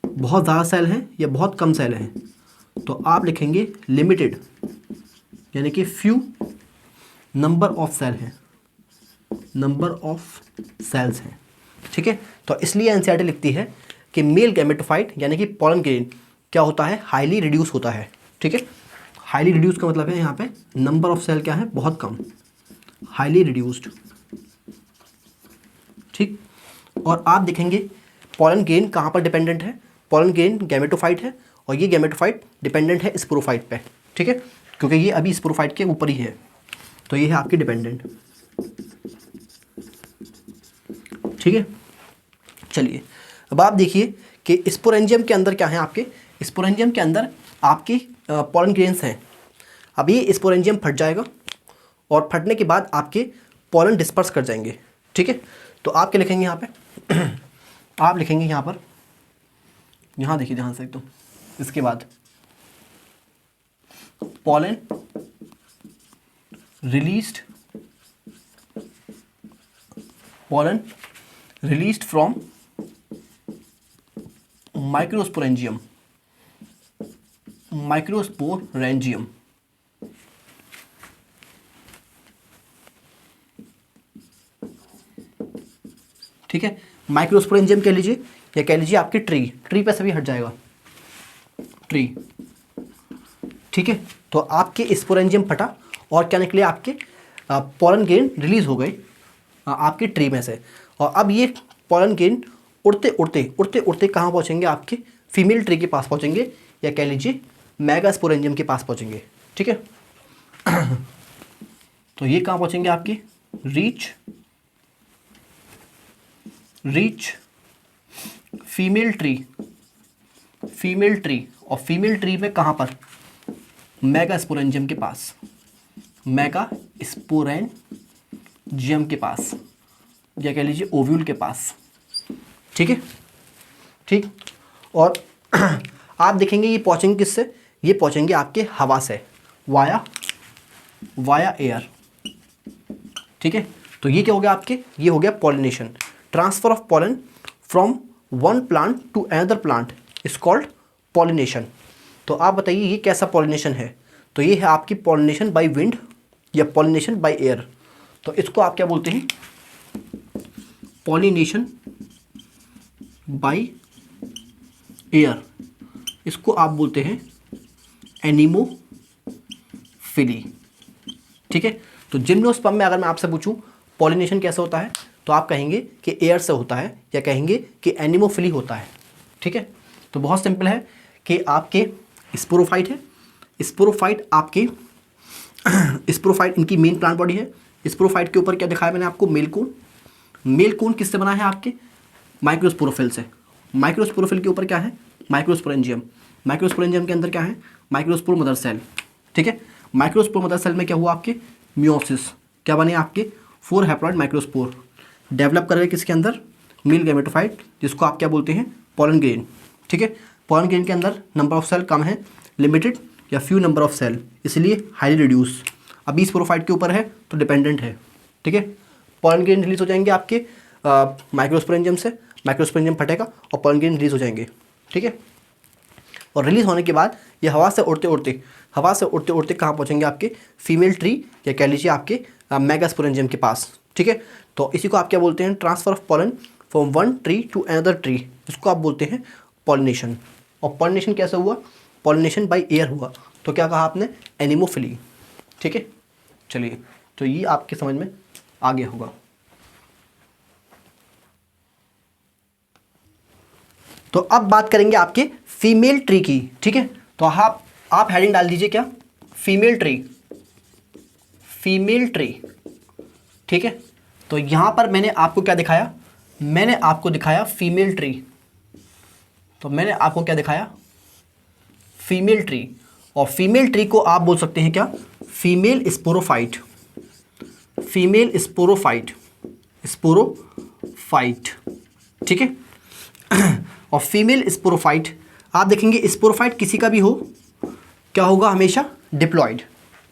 बहुत ज़्यादा सेल हैं या बहुत कम सेल हैं। तो आप लिखेंगे लिमिटेड, यानी कि फ्यू नंबर ऑफ सेल हैं, नंबर ऑफ सेल्स हैं। ठीक है, तो इसलिए एनसीईआरटी लिखती है कि मेल गैमेटोफाइट यानी कि पॉलन ग्रेन क्या होता है, हाईली रिड्यूस होता है। ठीक है, हाईली रिड्यूस का मतलब है यहाँ पे नंबर ऑफ सेल क्या है, बहुत कम, हाईली रिड्यूस्ड। ठीक, और आप देखेंगे पॉलन ग्रेन कहाँ पर डिपेंडेंट है, पॉलन ग्रेन गैमेटोफाइट है और ये गैमेटोफाइट डिपेंडेंट है स्पोरोफाइट पे। ठीक है, क्योंकि ये अभी स्पोरोफाइट के ऊपर ही है, तो ये है आपकी डिपेंडेंट। ठीक है, चलिए अब आप देखिए कि स्पोरेंजियम के अंदर क्या है, आपके स्पोरेंजियम के अंदर आपकी पॉलन ग्रेन्स हैं। अब ये स्पोरेंजियम फट जाएगा और फटने के बाद आपके पॉलन डिस्पर्स कर जाएंगे। ठीक है, तो आप क्या लिखेंगे यहाँ पे आप लिखेंगे यहाँ पर, यहाँ देखिए ध्यान से तो इसके बाद pollen released, pollen released from microsporangium, microsporangium। ठीक है, माइक्रोस्पोरेंजियम कह लीजिए या कह लीजिए आपकी ट्री पे सभी हट जाएगा, ट्री। ठीक है, तो आपके स्पोरेंजियम फटा और क्या निकले, आपके पॉलन ग्रेन रिलीज हो गए आपके ट्री में से। और अब ये पॉलन ग्रेन उड़ते उड़ते कहाँ पहुँचेंगे, आपके फीमेल ट्री के पास पहुँचेंगे या कह लीजिए मेगास्पोरेंजियम के पास पहुँचेंगे। ठीक है, तो ये कहाँ पहुँचेंगे, आपके रीच फीमेल ट्री। और फीमेल ट्री में कहाँ पर, मेगास्पोरेंजियम के पास, मेगास्पोरेंजियम के पास या कह लीजिए ओव्यूल के पास। ठीक है, ठीक, और आप देखेंगे ये पहुँचेंगे किससे, ये पहुँचेंगे आपके हवा से, वाया एयर। ठीक है, तो ये क्या हो गया आपके, ये हो गया pollination, transfer of pollen from one plant to another plant is called pollination. तो आप बताइए ये कैसा पॉलिनेशन है, तो ये है आपकी पॉलिनेशन बाय विंड या पॉलिनेशन बाय एयर। तो इसको आप क्या बोलते हैं, पॉलिनेशन बाय एयर, इसको आप बोलते हैं एनिमोफिली। ठीक है, तो जिम्नोस्पर्म में अगर मैं आपसे पूछूं पॉलिनेशन कैसे होता है, तो आप कहेंगे कि एयर से होता है या कहेंगे कि एनिमोफिली होता है। ठीक है, तो बहुत सिंपल है कि आपके स्पोरोफाइट है, स्पोरोफाइट आपके स्पोरोफाइट इनकी मेन प्लांट बॉडी है। स्पोरोफाइट के ऊपर क्या दिखाया मैंने आपको, मेल कोन किससे बना है, आपके माइक्रोस्पोरोफिल से। माइक्रोस्पोरोफिल के ऊपर क्या है, माइक्रोस्पोरेंजियम। माइक्रोस्पोरेंजियम के अंदर क्या है, माइक्रोस्पोर मदर सेल। ठीक है, माइक्रोस्पोर मदर सेल में क्या हुआ, आपके मियोसिस, क्या बने आपके 4 हैप्लॉइड माइक्रोस्पोर डेवलप कर रहे हैं किसके अंदर, मेल गैमेटोफाइट, जिसको आप क्या बोलते हैं, पॉलन ग्रेन। ठीक है, पॉलन ग्रेन के अंदर नंबर ऑफ सेल कम है, लिमिटेड या फ्यू नंबर ऑफ सेल, इसलिए हाईली रिड्यूस। अभी स्पोरोफाइट के ऊपर है तो डिपेंडेंट है। ठीक है, पॉलन ग्रेन रिलीज हो जाएंगे आपके माइक्रोस्पोरेंजियम से, माइक्रोस्पोरेंजियम फटेगा और पॉलन ग्रेन रिलीज हो जाएंगे। ठीक है, और रिलीज होने के बाद ये हवा से उड़ते उड़ते कहाँ पहुँचेंगे, आपके फीमेल ट्री या कह लीजिए आपके मेगास्पोरेंजियम के पास। ठीक है, तो इसी को आप क्या बोलते हैं, transfer of pollen from one tree to another tree, इसको आप बोलते हैं पॉलिनेशन। और पॉलिनेशन कैसे हुआ, पॉलिनेशन बाय एयर हुआ, तो क्या कहा आपने, एनिमोफिली। ठीक है, चलिए तो ये आपके समझ में आ गया होगा। तो अब बात करेंगे आपके फीमेल ट्री की, ठीक है। तो आप हेडिंग डाल दीजिए क्या, फीमेल ट्री, फीमेल ट्री, ठीक है। तो यहां पर मैंने आपको क्या दिखाया, मैंने आपको दिखाया फीमेल ट्री। तो मैंने आपको क्या दिखाया, फीमेल ट्री। और फीमेल ट्री को आप बोल सकते हैं क्या, female sporophyte, female sporophyte, sporophyte, ठीक है। और फीमेल स्पोरोफाइट आप देखेंगे, स्पोरोफाइट किसी का भी हो क्या होगा, हमेशा डिप्लॉयड,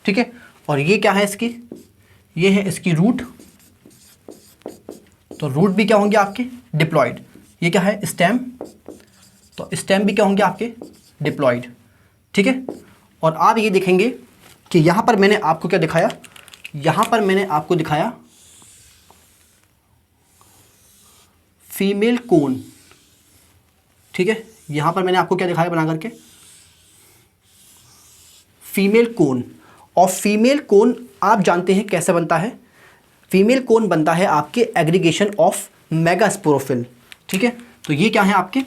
ठीक है। और ये क्या है इसकी, ये है इसकी रूट, तो रूट भी क्या होंगे आपके डिप्लॉयड। ये क्या है स्टेम, तो स्टेम भी क्या होंगे आपके डिप्लॉयड, ठीक है। और आप ये देखेंगे कि यहां पर मैंने आपको क्या दिखाया, यहां पर मैंने आपको दिखाया फीमेल कोन, ठीक है। यहां पर मैंने आपको क्या दिखाया बना करके, फीमेल कोन। और फीमेल कोन आप जानते हैं कैसे बनता है, फीमेल कोन बनता है आपके एग्रीगेशन ऑफ मेगास्पोरोफिल, ठीक है। तो ये क्या है आपके,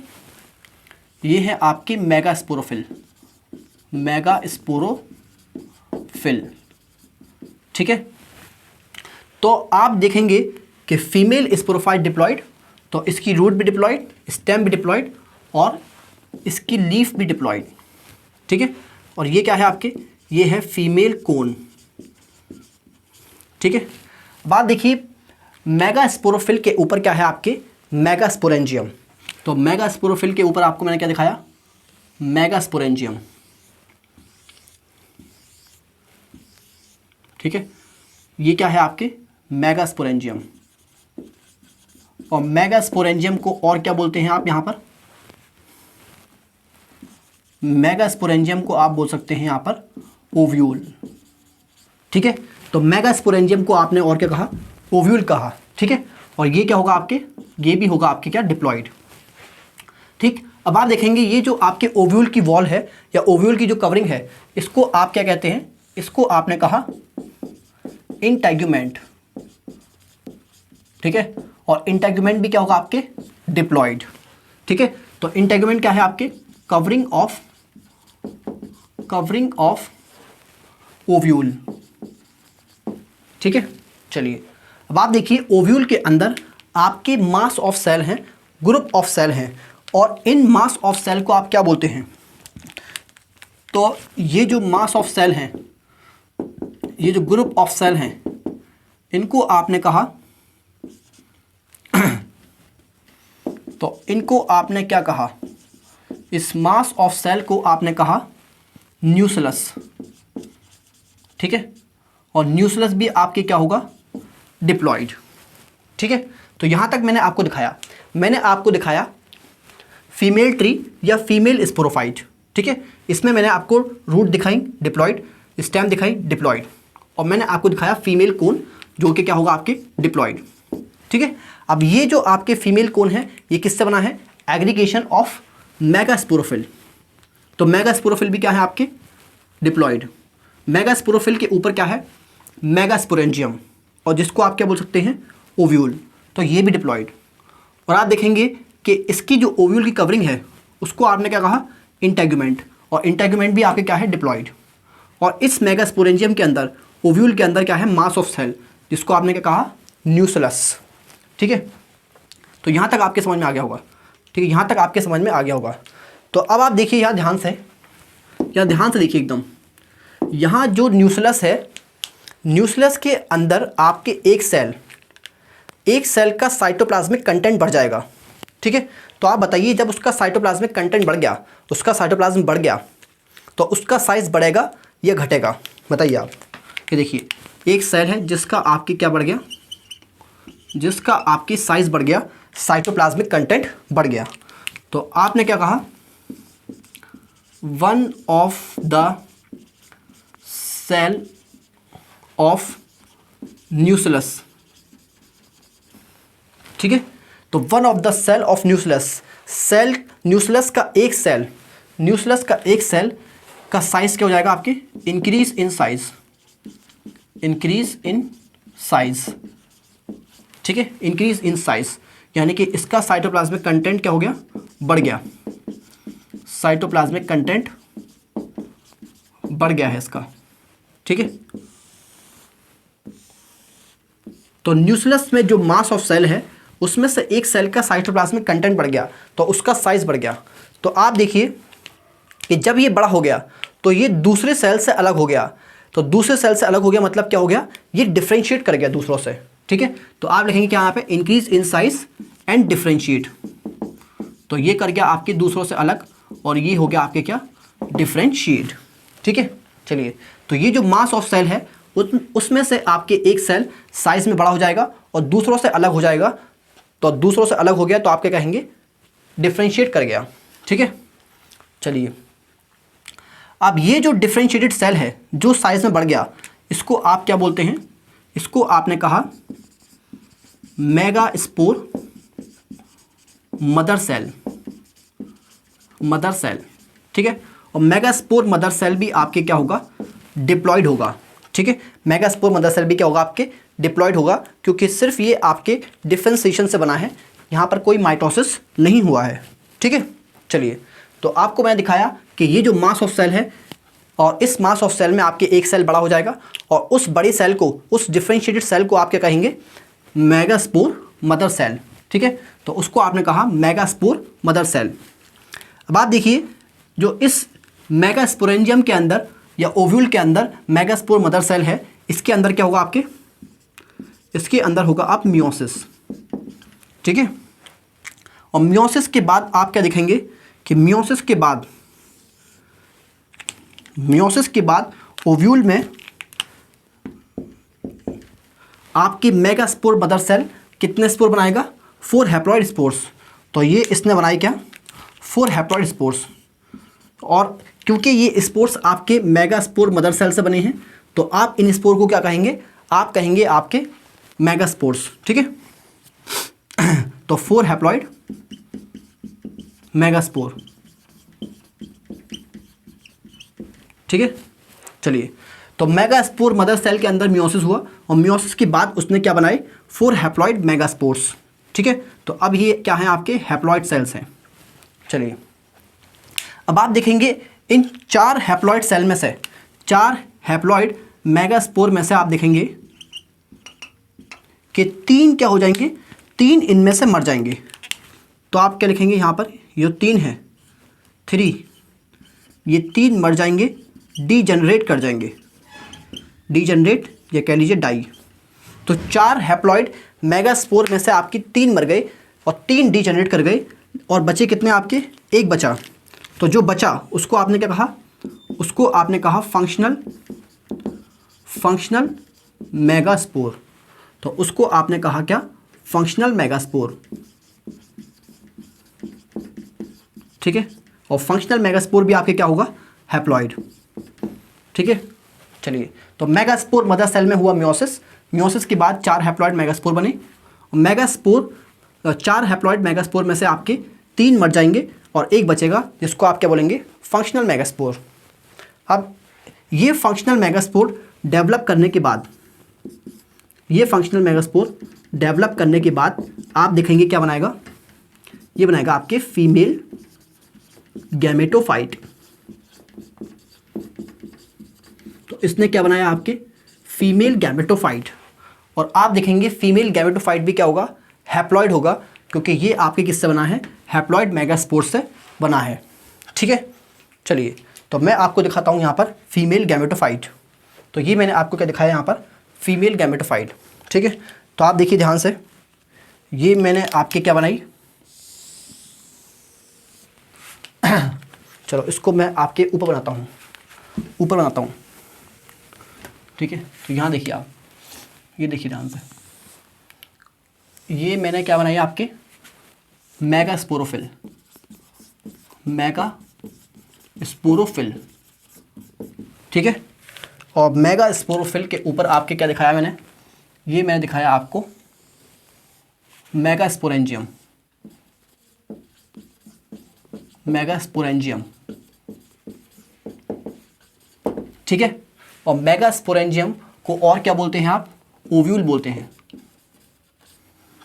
ये है आपके मेगास्पोरोफिल, मेगास्पोरोफिल, ठीक है। तो आप देखेंगे कि फीमेल स्पोरोफाइट डिप्लॉयड, तो इसकी रूट भी डिप्लॉयड, स्टेम भी डिप्लॉयड और इसकी लीफ भी डिप्लॉयड, ठीक है। और ये क्या है आपके, ये है फीमेल कोन, ठीक है। बात देखिए मेगास्पोरोफिल के ऊपर क्या है आपके, मेगास्पोरेंजियम। तो मेगास्पोरोफिल के ऊपर आपको मैंने क्या दिखाया, मेगास्पोरेंजियम, ठीक है। ये क्या है आपके मेगास्पोरेंजियम। और मेगास्पोरेंजियम को और क्या बोलते हैं आप यहां पर, मेगास्पोरेंजियम को आप बोल सकते हैं यहां पर ओव्यूल, ठीक है। तो मेगास्पोरेंजियम को आपने और क्या कहा, ओव्यूल कहा, ठीक है। और ये क्या होगा आपके, ये भी होगा आपके क्या डिप्लॉयड, ठीक। अब आप देखेंगे ये जो आपके ओव्यूल की वॉल है या ओव्यूल की जो कवरिंग है, इसको आप क्या कहते हैं, इसको आपने कहा इंटेगुमेंट, ठीक है। और इंटेगुमेंट भी क्या होगा आपके डिप्लॉयड, ठीक है। तो इंटेगुमेंट क्या है आपके, कवरिंग ऑफ ओव्यूल, ठीक है। चलिए अब आप देखिए ओव्यूल के अंदर आपके मास ऑफ सेल हैं, ग्रुप ऑफ सेल हैं, और इन मास ऑफ सेल को आप क्या बोलते हैं, तो ये जो मास ऑफ सेल हैं, ये जो ग्रुप ऑफ सेल हैं, इनको आपने कहा तो इनको आपने क्या कहा, इस मास ऑफ सेल को आपने कहा न्यूक्लियस, ठीक है। और न्यूक्लियस भी आपके क्या होगा डिप्लॉयड, ठीक है। तो यहां तक मैंने आपको दिखाया फीमेल ट्री या फीमेल स्पोरोफाइट, ठीक है। इसमें मैंने आपको रूट दिखाई डिप्लॉयड, स्टेम दिखाई डिप्लॉयड, और मैंने आपको दिखाया फीमेल कोन जो कि क्या होगा आपके डिप्लॉयड, ठीक है। अब ये जो आपके फीमेल कोन है ये किससे बना है, एग्रीगेशन ऑफ मेगास्पोरोफिल। तो मेगास्पोरोफिल भी क्या है आपके डिप्लॉयड, मेगास्पोरोफिल के ऊपर क्या है मेगास्पोरेंजियम, और जिसको आप क्या बोल सकते हैं ओव्यूल, तो ये भी डिप्लॉयड। और आप देखेंगे कि इसकी जो ओव्यूल की कवरिंग है उसको आपने क्या कहा इंटेगुमेंट, और इंटेगुमेंट भी आपके क्या है डिप्लॉयड। और इस मेगास्पोरेंजियम के अंदर ओव्यूल के अंदर क्या है मास ऑफ सेल, जिसको आपने क्या कहा न्यूक्लियस, ठीक है। तो यहाँ तक आपके समझ में आ गया होगा, ठीक है, यहाँ तक आपके समझ में आ गया होगा। तो अब आप देखिए यहाँ ध्यान से देखिए एकदम, यहाँ जो न्यूक्लियस है, न्यूक्लियस के अंदर आपके एक सेल का साइटोप्लाज्मिक कंटेंट बढ़ जाएगा, ठीक है। तो आप बताइए जब उसका साइटोप्लाज्मिक कंटेंट बढ़ गया, उसका साइटोप्लाज्म बढ़ गया, तो उसका साइज बढ़ेगा या घटेगा, बताइए आप। कि देखिए एक सेल है जिसका आपकी क्या बढ़ गया, जिसका आपकी साइज बढ़ गया, साइटोप्लाज्मिक कंटेंट बढ़ गया, तो आपने क्या कहा one of the cell of nucleus, ठीक है। तो one of the cell of nucleus, cell nucleus का एक सेल का साइज क्या हो जाएगा आपके इंक्रीज इन साइज, ठीक है, इंक्रीज इन साइज, यानी कि इसका साइटोप्लाज्मिक कंटेंट क्या हो गया, बढ़ गया, साइटोप्लाज्मिक कंटेंट बढ़ गया है इसका। ठीक है, तो न्यूक्लियस में जो मास ऑफ सेल है उसमें से एक सेल का साइटोप्लाज्मिक कंटेंट बढ़ गया तो उसका साइज बढ़ गया। तो आप देखिए कि जब ये बड़ा हो गया तो ये दूसरे सेल से अलग हो गया, तो दूसरे सेल से अलग हो गया मतलब क्या हो गया, ये डिफ्रेंशिएट कर गया दूसरों से। ठीक है, तो आप लिखेंगे क्या यहाँ पे, increase in size and differentiate, तो ये कर गया आपके दूसरों से अलग और ये हो गया आपके क्या, डिफ्रेंशिएट। ठीक है, चलिए, तो ये जो मास ऑफ सेल है उसमें से आपके एक सेल साइज में बड़ा हो जाएगा और दूसरों से अलग हो जाएगा, तो दूसरों से अलग हो गया तो आप क्या कहेंगे, डिफ्रेंशिएट कर गया। ठीक है, चलिए, अब ये जो डिफ्रेंशिएटेड सेल है जो साइज में बढ़ गया, इसको आप क्या बोलते हैं, इसको आपने कहा megaspore mother cell, mother cell. ठीक है, और मेगास्पोर मदर सेल भी आपके क्या होगा, डिप्लॉयड होगा। ठीक है, मेगास्पोर मदर सेल भी क्या होगा, आपके डिप्लॉयड होगा, क्योंकि सिर्फ ये आपके डिफ्रेंशिएशन से बना है, यहाँ पर कोई माइटोसिस नहीं हुआ है। ठीक है, चलिए, तो आपको मैं दिखाया कि ये जो मास ऑफ सेल है और इस मास ऑफ सेल में आपके एक सेल बड़ा हो जाएगा और उस बड़ी सेल को, उस डिफ्रेंशिएटेड सेल को आप क्या कहेंगे, मेगास्पोर मदर सेल। ठीक है, तो उसको आपने कहा मेगास्पोर मदर सेल। अब आप देखिए, जो इस मेगास्पोरेंजियम के अंदर या ओव्यूल के अंदर मेगास्पोर मदर सेल है, इसके अंदर क्या होगा आपके, इसके अंदर होगा आप मियोसिस। ठीक है, और मियोसिस के बाद आप क्या देखेंगे कि मियोसिस के बाद ओव्यूल में आपकी मेगास्पोर मदर सेल कितने स्पोर बनाएगा, 4 हैप्लॉइड स्पोर्स। तो ये इसने बनाई क्या, 4 हैप्लॉइड स्पोर्स, और क्योंकि ये स्पोर्स आपके मेगास्पोर मदर सेल से बने हैं तो आप इन स्पोर को क्या कहेंगे, आप कहेंगे आपके मेगास्पोर्स। ठीक है, तो 4 हैप्लॉइड मेगास्पोर। ठीक है, चलिए, तो मेगास्पोर मदर सेल के अंदर मियोसिस हुआ और मियोसिस के बाद उसने क्या बनाए, 4 हैप्लॉइड मेगास्पोर्स। ठीक है, तो अब ये क्या है, आपके हैप्लॉइड सेल्स हैं। चलिए, अब आप देखेंगे इन 4 हैप्लॉइड सेल में से, 4 हैप्लॉइड मेगास्पोर में से आप देखेंगे कि 3 क्या हो जाएंगे, 3 इनमें से मर जाएंगे। तो आप क्या लिखेंगे यहाँ पर, ये 3 है, 3, ये 3 मर जाएंगे, डीजनरेट कर जाएंगे, डीजनरेट या कह लीजिए डाई। तो 4 हैप्लॉइड मेगास्पोर में से आपकी 3 मर गए और 3 डीजनरेट कर गए और बचे कितने आपके, एक बचा। तो जो बचा उसको आपने क्या कहा, उसको आपने कहा फंक्शनल मेगास्पोर। तो उसको आपने कहा क्या, फंक्शनल मेगास्पोर। ठीक है, और फंक्शनल मेगास्पोर भी आपके क्या होगा, हैप्लॉइड। ठीक है, चलिए, तो मेगास्पोर मदर सेल में हुआ मियोसिस, मियोसिस के बाद 4 हैप्लॉइड मेगास्पोर बने, मेगास्पोर 4 हैप्लॉइड मेगास्पोर में से आपके 3 मर जाएंगे और एक बचेगा, जिसको आप क्या बोलेंगे, फंक्शनल मेगास्पोर। अब ये फंक्शनल मेगास्पोर डेवलप करने के बाद, ये फंक्शनल मेगास्पोर डेवलप करने के बाद आप देखेंगे क्या बनाएगा, ये बनाएगा आपके फीमेल गैमेटोफाइट। तो इसने क्या बनाया, आपके फीमेल गैमेटोफाइट। और आप देखेंगे फीमेल गैमेटोफाइट भी क्या होगा, हैप्लॉइड होगा, क्योंकि ये आपके किससे बना है, हैप्लॉइड मेगास्पोर से बना है। ठीक है, चलिए, तो मैं आपको दिखाता हूँ यहाँ पर फीमेल गैमेटोफाइट। तो ये मैंने आपको क्या दिखाया यहाँ पर, फीमेल गैमेटोफाइट। ठीक है, तो आप देखिए ध्यान से, ये मैंने आपके क्या बनाई, चलो इसको मैं आपके ऊपर बनाता हूँ, ऊपर बनाता हूँ। ठीक है, तो यहाँ देखिए आप, ये देखिए ध्यान से, ये मैंने क्या बनाया आपके, मेगास्पोरोफिल, मेगास्पोरोफिल। ठीक है, और मेगास्पोरोफिल के ऊपर आपके क्या दिखाया मैंने, ये मैंने दिखाया आपको मेगास्पोरेंजियम, मेगास्पोरेंजियम। ठीक है, और मेगास्पोरेंजियम को और क्या बोलते हैं आप, ओव्यूल बोलते हैं,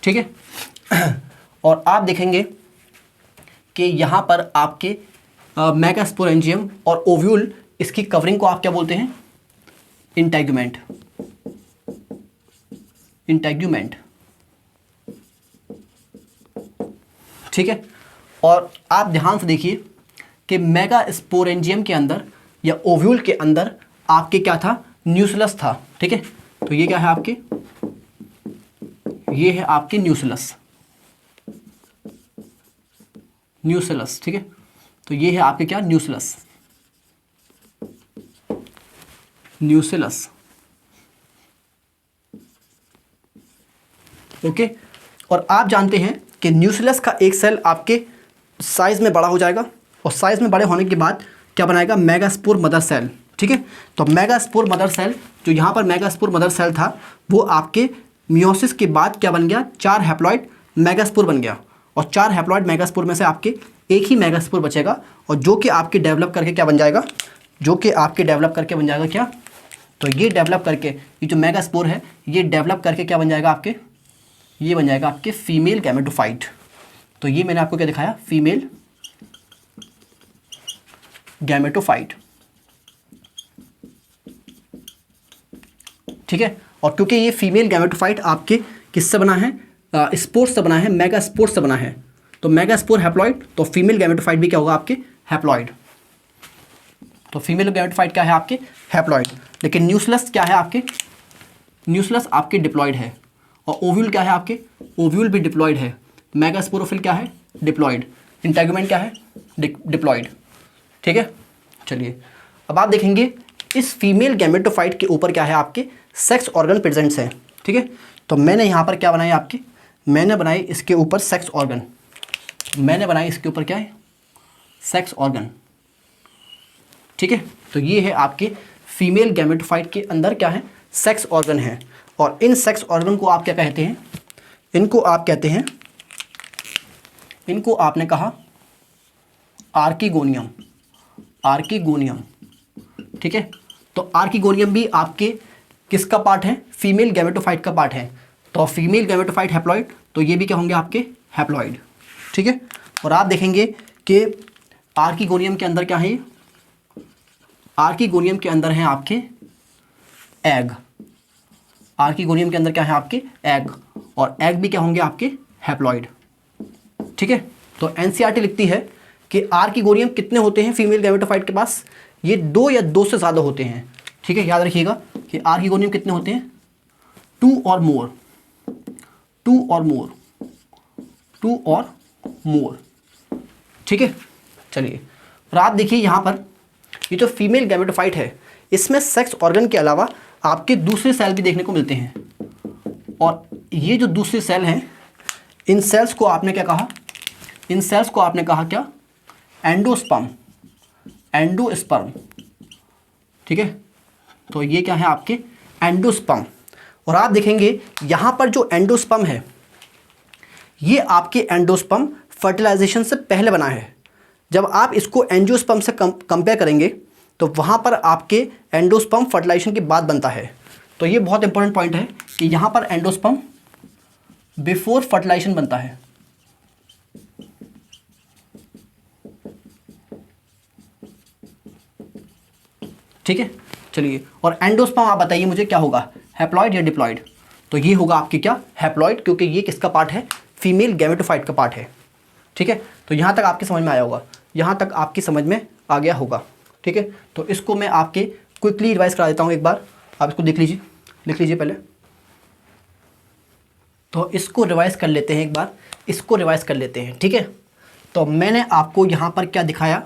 ठीक है। और आप देखेंगे कि यहाँ पर आपके मेगास्पोरेंजियम और ओव्यूल, इसकी कवरिंग को आप क्या बोलते हैं? इंटेगुमेंट। इंटेगुमेंट, ठीक है। और आप ध्यान से देखिए कि मेगास्पोरेंजियम के अंदर या ओव्यूल के अंदर आपके क्या था? न्यूक्लियस था, ठीक है। तो ये क्या है आपके? ये है आपके न्यूक्लियस, न्यूक्लियस, ठीक है। तो ये है आपके क्या? Nucleus, nucleus, okay. और आप जानते हैं कि न्यूक्लियस का एक सेल आपके साइज में बड़ा हो जाएगा और साइज में बड़े होने के बाद क्या बनाएगा? मेगास्पोर मदर सेल, ठीक है। तो मेगास्पोर मदर सेल, जो यहाँ पर मेगास्पोर मदर सेल था, वो आपके मियोसिस के बाद क्या बन गया? 4 हैप्लॉइड मेगास्पोर बन गया। और 4 हैप्लॉइड मेगास्पोर में से आपके एक ही मेगास्पोर बचेगा, और जो कि आपके डेवलप करके क्या बन जाएगा? जो कि आपके डेवलप करके बन जाएगा क्या? तो ये डेवलप करके, ये जो मेगास्पोर है, ये डेवलप करके क्या बन जाएगा आपके? ये बन जाएगा आपके फीमेल गैमेटोफाइट। तो ये मैंने आपको क्या दिखाया? फीमेल गैमेटोफाइट, ठीक है। और क्योंकि ये फीमेल गैमेटोफाइट आपके किससे बना है? स्पोर से बना है, मेगास्पोर से बना है। तो मेगास्पोर हैप्लॉइड, तो फीमेल गैमेटोफाइट भी क्या होगा आपके? हैप्लॉइड। तो फीमेल गैमेटोफाइट क्या है आपके? हैप्लॉइड। लेकिन न्यूक्लियस क्या है आपके? न्यूक्लियस आपके डिप्लॉइड है। और ओव्यूल क्या है आपके? ओव्यूल भी डिप्लॉइड है। मेगास्पोरोफिल क्या है? डिप्लॉइड। इंटेगुमेंट क्या है? डिप्लॉइड, ठीक है। चलिए अब आप देखेंगे इस फीमेल गैमेटोफाइट के ऊपर क्या है आपके? सेक्स ऑर्गन प्रेजेंट्स हैं, ठीक है। तो मैंने यहाँ पर क्या बनाए आपके? मैंने बनाए इसके ऊपर सेक्स ऑर्गन। मैंने बनाए इसके ऊपर क्या है? सेक्स ऑर्गन, ठीक है। तो ये है आपके फीमेल गैमेटोफाइट के अंदर क्या है? सेक्स ऑर्गन है। और इन सेक्स ऑर्गन को आप क्या कहते हैं? इनको आप कहते हैं, इनको आपने कहा आर्किगोनियम। आर्किगोनियम, ठीक है। तो आर्किगोनियम भी आपके किसका पार्ट है? फीमेल गैमेटोफाइट का पार्ट है। तो फीमेल गैमेटोफाइट हैप्लॉइड, तो ये भी क्या होंगे आपके? हैप्लॉइड, ठीक है। और आप देखेंगे कि आर्किगोनियम के अंदर क्या है? आर्किगोनियम के अंदर है आपके एग। आर्किगोनियम के अंदर क्या है आपके? एग। और एग भी क्या होंगे आपके? हैप्लॉइड, ठीक है। तो एनसीईआरटी लिखती है कि आर्किगोनियम कितने होते हैं फीमेल गैमेटोफाइट के पास? ये 2 या 2 से ज़्यादा होते हैं, ठीक है। याद रखिएगा कि आर्किगोनियम कितने होते हैं? 2 और मोर, 2 और मोर, 2 और मोर, ठीक है। चलिए और आप देखिए यहाँ पर ये जो फीमेल गैमेटोफाइट है, इसमें सेक्स ऑर्गन के अलावा आपके दूसरे सेल भी देखने को मिलते हैं। और ये जो दूसरे सेल हैं, इन सेल्स को आपने क्या कहा? इन सेल्स को आपने कहा क्या? एंडोस्पर्म। एंडोस्पर्म, ठीक है। तो ये क्या है आपके? एंडोस्पर्म। और आप देखेंगे यहाँ पर जो एंडोस्पर्म है, ये आपके एंडोस्पर्म फर्टिलाइजेशन से पहले बना है। जब आप इसको एंजियोस्पर्म से कंपेयर करेंगे तो वहाँ पर आपके एंडोस्पर्म फर्टिलाइजेशन के बाद बनता है। तो ये बहुत इंपॉर्टेंट पॉइंट है कि यहाँ पर एंडोस्पर्म बिफोर फर्टिलाइजेशन बनता है। ठीक है, चलिए। और एंडोस्पर्म आप बताइए मुझे क्या होगा? हैप्लॉइड या डिप्लॉइड? तो ये होगा आपकी क्या? हैप्लॉइड, क्योंकि ये किसका पार्ट है? फीमेल गैमेटोफाइट का पार्ट है। ठीक है, तो यहाँ तक आपकी समझ में आया होगा, यहाँ तक आपकी समझ में आ गया होगा। ठीक है, तो इसको मैं आपके क्विकली रिवाइज करा देता हूँ एक बार, आप इसको देख लीजिए, लिख लीजिए पहले। तो इसको रिवाइज कर लेते हैं एक बार, इसको रिवाइज कर लेते हैं। ठीक है, तो मैंने आपको यहाँ पर क्या दिखाया?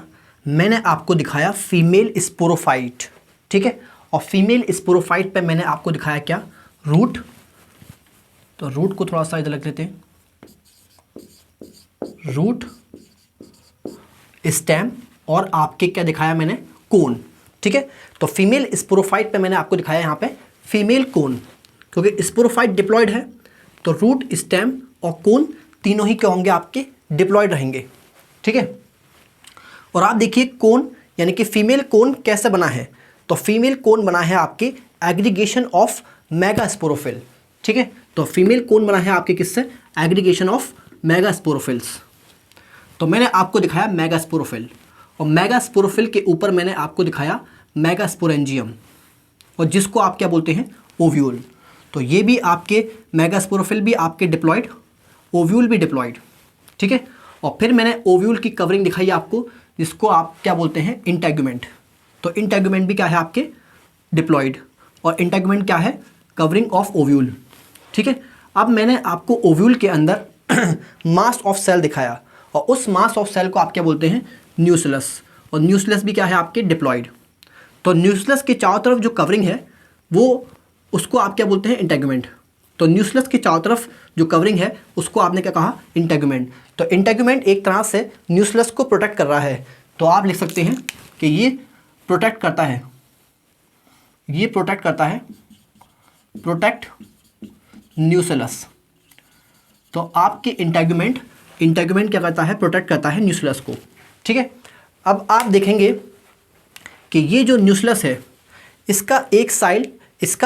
मैंने आपको दिखाया फीमेल स्पोरोफाइट। ठीक है, और फीमेल स्पोरोफाइट पे मैंने आपको दिखाया क्या? रूट। तो रूट को थोड़ा सा इधर रख लेते हैं, रूट, स्टेम, और आपके क्या दिखाया मैंने? कोन। ठीक है, तो फीमेल स्पोरोफाइट पे मैंने आपको दिखाया यहाँ पे फीमेल कोन, क्योंकि स्पोरोफाइट डिप्लॉयड है तो रूट, स्टेम और कोन तीनों ही क्या होंगे? आपके डिप्लॉयड रहेंगे। ठीक है, और आप देखिए कोन यानी कि फीमेल कोन कैसे बना है? तो फीमेल कोन बना है आपके एग्रीगेशन ऑफ मेगास्पोरोफिल। ठीक है, तो फीमेल कोन बना है आपके किससे? Aggregation of megasporophylls. तो मैंने आपको दिखाया मेगास्पोरोफिल, और मेगास्पोरोफिल के ऊपर मैंने आपको दिखाया मेगास्पोरेंजियम, और जिसको आप क्या बोलते हैं, ओव्यूल। तो ये भी आपके मेगास्पोरोफिल भी आपके डिप्लॉयड, ओव्यूल भी डिप्लॉयड, ठीक है। और फिर मैंने ओव्यूल की कवरिंग दिखाई आपको, जिसको आप क्या बोलते हैं, इंटेगुमेंट। तो इंटेगुमेंट भी क्या है, आपके डिप्लॉयड, और इंटेगुमेंट क्या है, कवरिंग ऑफ ओव्यूल, ठीक है। अब मैंने आपको ओव्यूल के अंदर मास ऑफ सेल दिखाया, और उस मास ऑफ सेल को आप क्या बोलते हैं, न्यूक्लियस, और न्यूक्लियस भी क्या है, आपके डिप्लॉयड। तो न्यूक्लियस के चारों तरफ जो कवरिंग है वो, उसको आप क्या बोलते हैं, इंटेगुमेंट। तो न्यूक्लियस के चारों तरफ जो कवरिंग है उसको आपने क्या कहा, इंटेगुमेंट। तो इंटेगुमेंट एक तरह से न्यूक्लियस को प्रोटेक्ट कर रहा है। तो आप लिख सकते हैं कि ये प्रोटेक्ट करता है, ये प्रोटेक्ट करता है, प्रोटेक्ट न्यूक्लियस। तो आपके इंटेगुमेंट क्या करता है, प्रोटेक्ट करता है न्यूक्लियस को, ठीक है। अब आप देखेंगे कि ये जो न्यूक्लियस है, इसका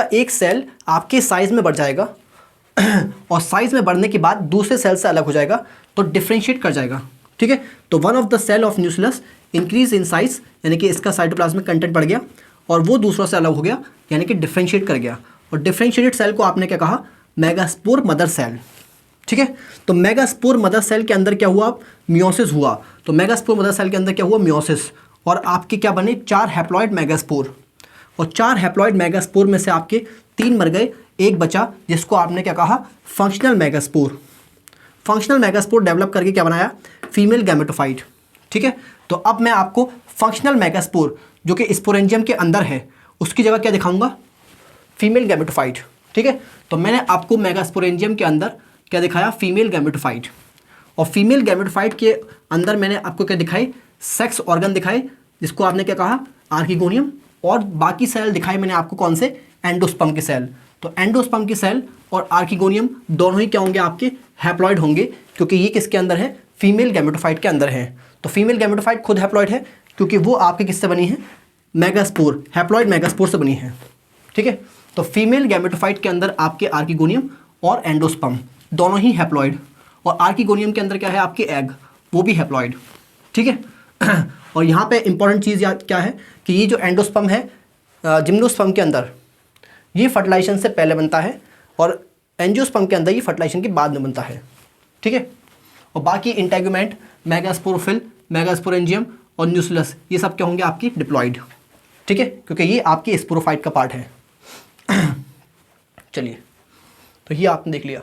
एक सेल आपके साइज में बढ़ जाएगा, और साइज में बढ़ने के बाद दूसरे सेल से अलग हो जाएगा, तो डिफ्रेंशिएट कर जाएगा, ठीक है। तो one of the cell of nucleus increase in size, यानी कि इसका साइटोप्लाज्मिक कंटेंट बढ़ गया, और वो दूसरों से अलग हो गया, यानी कि डिफ्रेंशिएट कर गया। और डिफ्रेंशिएटेड सेल को आपने क्या कहा, मेगास्पोर मदर सेल, ठीक है। तो मेगास्पोर मदर सेल के अंदर क्या हुआ, मियोसिस हुआ। तो मेगास्पोर मदर सेल के अंदर क्या हुआ, मियोसिस, और आपके क्या बने, 4 हैप्लॉइड मेगास्पोर, और 4 हैप्लॉइड मेगास्पोर में से आपके 3 मर गए, एक बचा, जिसको आपने क्या कहा, functional megaspore. Functional megaspore develop करके क्या बनाया, फीमेल गैमेटोफाइट, ठीक है। तो अब मैं आपको फंक्शनल मेगास्पोर जो कि स्पोरेंजियम के अंदर है, उसकी जगह क्या दिखाऊंगा, फीमेल गैमेटोफाइट, ठीक है। तो मैंने आपको मेगास्पोरेंजियम के अंदर क्या दिखाया, फीमेल गैमेटोफाइट, और फीमेल गैमेटोफाइट के अंदर मैंने आपको क्या दिखाई, सेक्स ऑर्गन दिखाए, जिसको आपने क्या कहा, आर्किगोनियम, और बाकी सेल दिखाए मैंने आपको कौन से, एंडोस्पर्म के सेल। तो एंडोस्पर्म के सेल और आर्किगोनियम दोनों ही क्या होंगे, आपके हैप्लॉइड होंगे, क्योंकि ये किसके अंदर है, फीमेल गैमेटोफाइट के अंदर है। तो फीमेल गैमेटोफाइट खुद हैप्लॉइड है, क्योंकि वो आपके किससे बनी है, मेगास्पोर, हैप्लॉइड मेगास्पोर से बनी है, ठीक है। तो फीमेल गैमेटोफाइट के अंदर आपके आर्किगोनियम और एंडोस्पर्म दोनों ही हैप्लॉइड, और आर्किगोनियम के अंदर क्या है, आपके एग, वो भी हैप्लॉइड, ठीक है। और यहाँ पे इंपॉर्टेंट चीज़ क्या है कि ये जो एंडोस्पर्म है जिम्नोस्पर्म के अंदर, ये फर्टिलाइजेशन से पहले बनता है, और एंजियोस्पर्म के अंदर ये फर्टिलाइजेशन के बाद में बनता है, ठीक है। और बाकी इंटेगुमेंट, मेगास्पोरोफिल, मेगास्पोरेंजियम और न्यूक्लियस, ये सब क्या होंगे, आपकी डिप्लॉइड, ठीक है, क्योंकि ये आपकी स्पोरोफाइट का पार्ट है। चलिए, तो ये आपने देख लिया।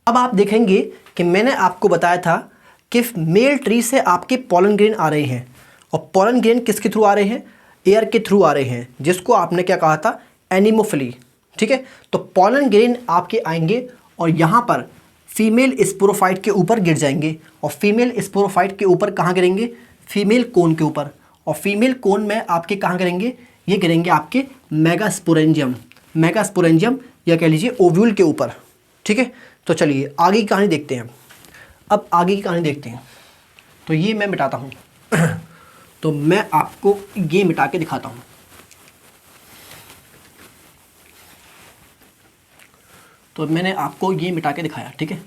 अब आप देखेंगे कि मैंने आपको बताया था कि मेल ट्री से आपके पॉलन ग्रेन आ रहे हैं, और पॉलन ग्रेन किसके थ्रू आ रहे हैं, एयर के थ्रू आ रहे हैं, जिसको आपने क्या कहा था, एनिमोफिली, ठीक है। तो पॉलन ग्रेन आपके आएंगे और यहाँ पर फीमेल स्पोरोफाइट के ऊपर गिर जाएंगे, और फीमेल स्पोरोफाइट के ऊपर कहाँ गिरेंगे, फीमेल कोन के ऊपर, और फीमेल कोन में आपके कहाँ गिरेंगे, ये गिरेंगे आपके मेगास्पोरेंजियम, या कह लीजिए ओव्यूल के ऊपर, ठीक है। तो चलिए आगे की कहानी देखते हैं। अब आगे की कहानी देखते हैं, तो ये मैं मिटाता हूँ। तो मैं आपको ये मिटा के दिखाता हूँ। तो मैंने आपको ये मिटा के दिखाया, ठीक है।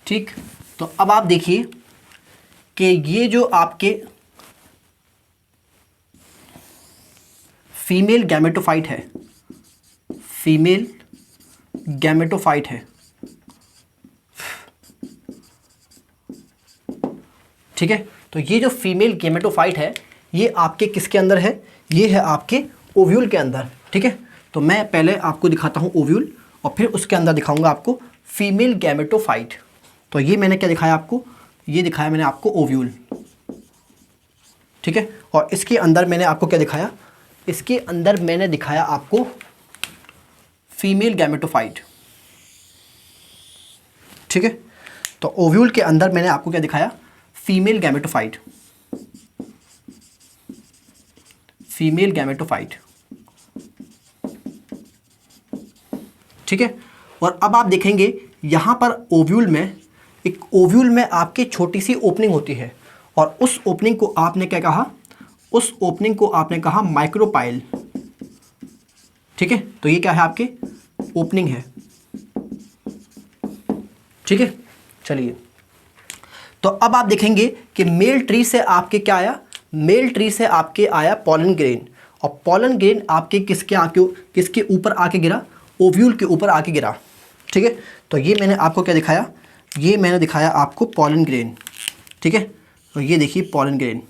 ठीक, तो अब आप देखिए कि ये जो आपके फीमेल गैमेटोफाइट है, फीमेल गैमेटोफाइट है, ठीक है। तो ये जो फीमेल गैमेटोफाइट है, ये आपके किसके अंदर है, ये है आपके ओव्यूल के अंदर, ठीक है। तो मैं पहले आपको दिखाता हूँ ओव्यूल, और फिर उसके अंदर दिखाऊंगा आपको फीमेल गैमेटोफाइट। तो ये मैंने क्या दिखाया आपको, ये दिखाया मैंने आपको ओव्यूल, ठीक है। और इसके अंदर मैंने आपको क्या दिखाया, इसके अंदर मैंने दिखाया आपको फीमेल गैमेटोफाइट, ठीक है। तो ओव्यूल के अंदर मैंने आपको क्या दिखाया, फीमेल गैमेटोफाइट, फीमेल गैमेटोफाइट, ठीक है। और अब आप देखेंगे यहाँ पर ओव्यूल में आपकी छोटी सी ओपनिंग होती है, और उस ओपनिंग को आपने क्या कहा, उस ओपनिंग को आपने कहा माइक्रोपाइल। ठीक है, तो ये क्या है, आपके ओपनिंग है। ठीक है, चलिए, तो अब आप देखेंगे कि मेल ट्री से आपके क्या आया, मेल ट्री से आपके आया पॉलन ग्रेन, और पॉलन ग्रेन आपके किसके ऊपर आके गिरा, ओव्यूल के ऊपर आके गिरा। ठीक है, तो ये मैंने आपको क्या दिखाया, ये मैंने दिखाया आपको पॉलन ग्रेन। ठीक है, तो ये देखिए पॉलन ग्रेन,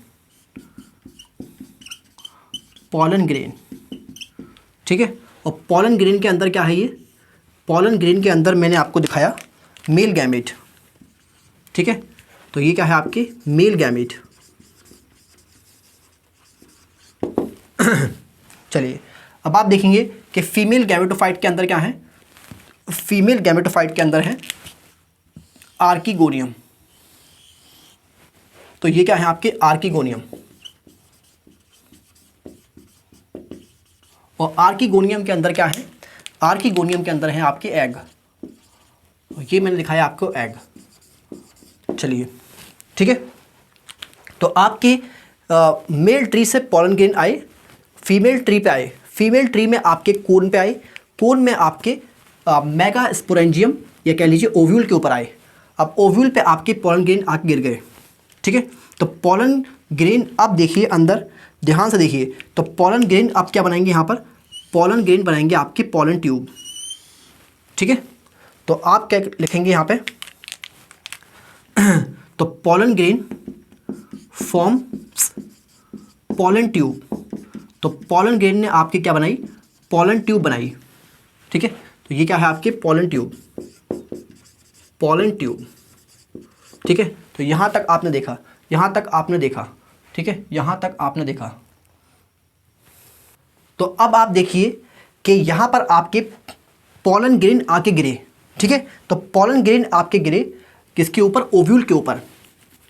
पॉलन ग्रेन। ठीक है, और पॉलन ग्रेन के अंदर क्या है, ये पॉलन ग्रेन के अंदर मैंने आपको दिखाया मेल गैमेट। ठीक है, तो ये क्या है, आपके मेल गैमेट। चलिए, अब आप देखेंगे कि फीमेल गैमेटोफाइट के अंदर क्या है, फीमेल गैमेटोफाइट के अंदर है आर्किगोनियम। तो ये क्या है, आपके आर्किगोनियम, और आर्किगोनियम के अंदर क्या है, आर्किगोनियम के अंदर है आपके एग। ये मैंने दिखाया आपको एग। चलिए, ठीक है, तो आपके मेल ट्री से पॉलन ग्रेन आए, फीमेल ट्री पे आए, फीमेल ट्री में आपके कोन पे आए, कोन में आपके मेगा स्पोरेंजियम या कह लीजिए ओव्यूल के ऊपर आए। अब ओव्यूल पे आपके पॉलन ग्रेन आके गिर गए। ठीक है, तो पॉलन ग्रेन अब देखिए अंदर, ध्यान से देखिए, तो पॉलन ग्रेन आप क्या बनाएंगे, यहाँ पर पॉलन ग्रेन बनाएंगे आपके पॉलन ट्यूब। ठीक है, तो आप क्या लिखेंगे यहाँ पे, तो pollen grain form pollen tube. तो पॉलन ग्रेन ने आपके क्या बनाई, पॉलन ट्यूब बनाई। ठीक है, तो ये क्या है, आपके पॉलन ट्यूब, पॉलन ट्यूब। ठीक है, तो यहाँ तक आपने देखा, यहाँ तक आपने देखा। ठीक है, यहाँ तक आपने देखा। तो अब आप देखिए कि यहाँ पर आपके पॉलन ग्रेन आके गिरे। ठीक है, तो पॉलन ग्रेन आपके गिरे किसके ऊपर, ओव्यूल के ऊपर।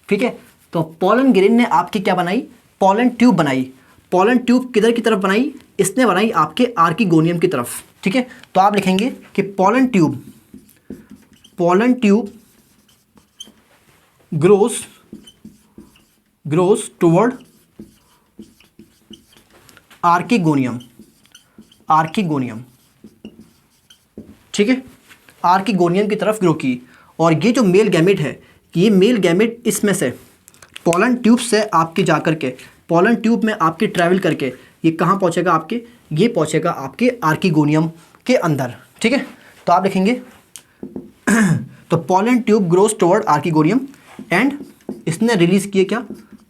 ठीक है, तो पॉलन ग्रेन ने आपकी क्या बनाई, पॉलन ट्यूब बनाई। पॉलन ट्यूब किधर की तरफ बनाई, इसने बनाई आपके आर्किगोनियम की तरफ। ठीक है, तो आप लिखेंगे कि pollen tube grows toward archegonium. ठीक है, आर्किगोनियम की तरफ ग्रो की। और ये जो मेल गैमेट है, ये मेल गैमेट इसमें से पॉलन ट्यूब से आपके जा करके, पॉलन ट्यूब में आपके ट्रैवल करके ये कहाँ पहुँचेगा, आपके ये पहुँचेगा आपके आर्किगोनियम के अंदर। ठीक है, तो आप लिखेंगे तो pollen tube grows toward archegonium and इसने रिलीज़ किए क्या,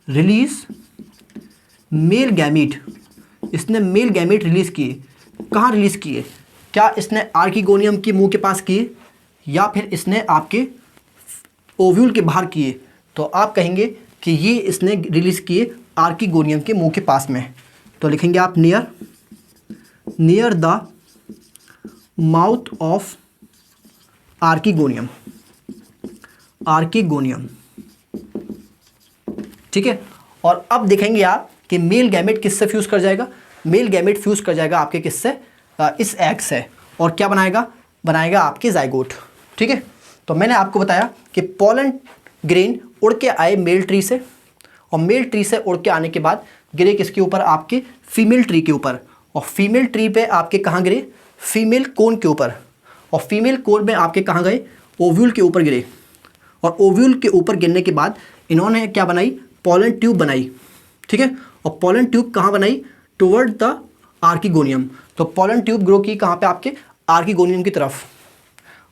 रिलीज मेल गैमेट। इसने मेल गैमेट रिलीज़ किए। कहाँ रिलीज़ किए, क्या इसने आर्किगोनियम के मुंह के पास किए या फिर इसने आपके ओव्यूल के बाहर किए, तो आप कहेंगे कि ये इसने रिलीज़ किए आर्किगोनियम के मुंह के पास में। तो लिखेंगे आप near the mouth of archegonium. ठीक है, और अब देखेंगे आप कि मेल गैमेट किससे फ्यूज़ कर जाएगा, मेल गैमेट फ्यूज़ कर जाएगा आपके किससे, इस एग से, और क्या बनाएगा आपके जाइगोट। ठीक है, तो मैंने आपको बताया कि पॉलन ग्रेन उड़ के आए मेल ट्री से, और मेल ट्री से उड़ के आने के बाद गिरे किसके ऊपर, आपके फीमेल ट्री के ऊपर, और फीमेल ट्री पे आपके कहाँ गिरे, फीमेल कोन के ऊपर, और फीमेल कोन में आपके कहाँ गए, ओव्यूल के ऊपर गिरे। और ओव्यूल के ऊपर गिरने के बाद इन्होंने क्या बनाई, पॉलन ट्यूब बनाई। ठीक है, और पॉलन ट्यूब कहाँ बनाई, टुवर्ड द आर्किगोनियम। तो पॉलन ट्यूब ग्रो की कहाँ पे, आपके आर्किगोनियम की तरफ।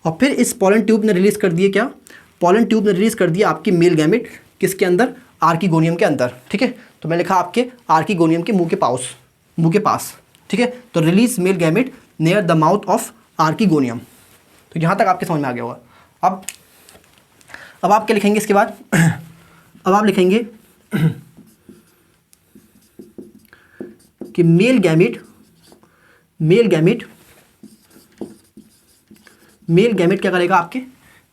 और फिर इस पॉलन ट्यूब ने रिलीज़ कर दिए क्या, पॉलन ट्यूब ने रिलीज़ कर दिया आपकी मेल गैमेट किसके अंदर, आर्किगोनियम के अंदर। ठीक है, तो मैं लिखा आपके आर्किगोनियम के मुंह के पास। ठीक है, तो release male gamete near the mouth of archegonium. तो यहाँ तक आपके समझ में आ गया होगा। अब आप क्या लिखेंगे इसके बाद, अब आप लिखेंगे कि मेल गैमेट क्या करेगा, आपके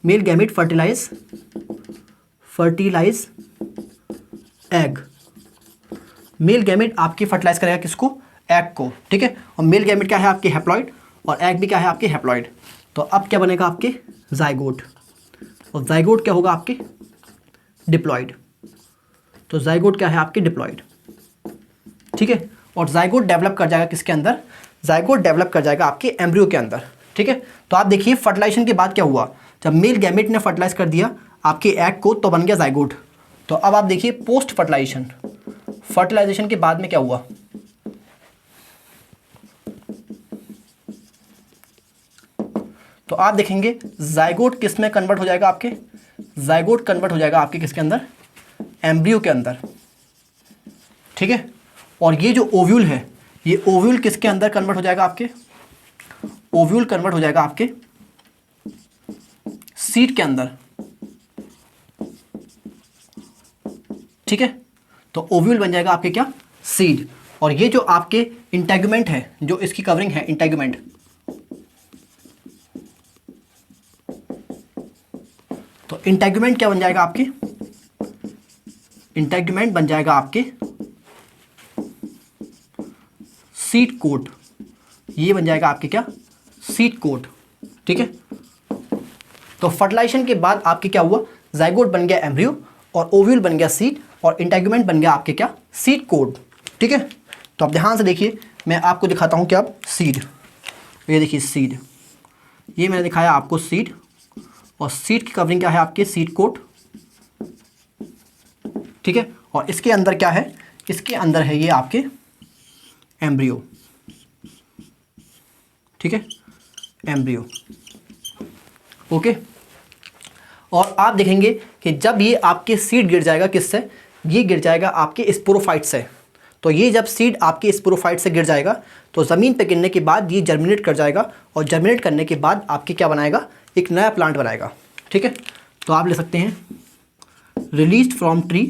male gamete fertilize egg. Male gamete आपके फर्टिलाइज करेगा किसको, एग को। ठीक है, और मेल गैमेट क्या है, आपके हैप्लॉइड, और एग भी क्या है आपके हैप्लॉइड। तो अब क्या बनेगा आपके जाइगोट, और जाइगोट क्या होगा आपके डिप्लॉइड। तो जाइगोट क्या है आपके डिप्लॉइड, ठीक है। और जाइगोट डेवलप कर जाएगा किसके अंदर, जाइगोट डेवलप कर जाएगा आपके एम्ब्रियो के अंदर, ठीक है। तो आप देखिए फर्टिलाइजेशन के बाद क्या हुआ, जब मेल गैमेट ने फर्टिलाइज कर दिया आपके एग को तो बन गया जाइगोट। तो अब आप देखिए पोस्ट फर्टिलाइजेशन, फर्टिलाइजेशन के बाद में क्या हुआ, तो आप देखेंगे जाइगोट किस में कन्वर्ट हो जाएगा आपके, जाइगोट कन्वर्ट हो जाएगा आपके किसके अंदर, एम्ब्रियो के अंदर, ठीक है। और ये जो ओव्यूल है, ये ओव्यूल किसके अंदर कन्वर्ट हो जाएगा आपके, ओव्यूल कन्वर्ट हो जाएगा आपके सीड के अंदर, ठीक है। तो ओव्यूल बन जाएगा आपके क्या, सीड। और ये जो आपके इंटेगुमेंट है, जो इसकी कवरिंग है इंटेगुमेंट, तो इंटेगुमेंट क्या बन जाएगा आपके, इंटेगुमेंट बन जाएगा आपके सीड कोट, ये बन जाएगा आपके क्या सीड कोट, ठीक है। तो फर्टिलाइजेशन के बाद आपके क्या हुआ, जाइगोट बन गया एम्ब्रियो और ओव्यूल बन गया सीड और इंटेगुमेंट बन गया आपके क्या सीड कोट, ठीक है। तो आप ध्यान से देखिए, मैं आपको दिखाता हूं क्या, सीड, ये देखिए सीड, ये मैंने दिखाया आपको सीड, और सीड की कवरिंग क्या है आपके सीड कोट, ठीक है। और इसके अंदर क्या है, इसके अंदर है ये आपके एम्ब्रियो, ठीक है, एम्ब्रियो, ओके। और आप देखेंगे कि जब ये आपके सीड गिर जाएगा किससे, ये गिर जाएगा आपके स्पोरोफाइट से। तो ये जब सीड आपके स्पोरोफाइट से गिर जाएगा तो ज़मीन पे गिरने के बाद ये जर्मिनेट कर जाएगा, और जर्मिनेट करने के बाद आपके क्या बनाएगा, एक नया प्लांट बनाएगा, ठीक है। तो आप ले सकते हैं released from tree,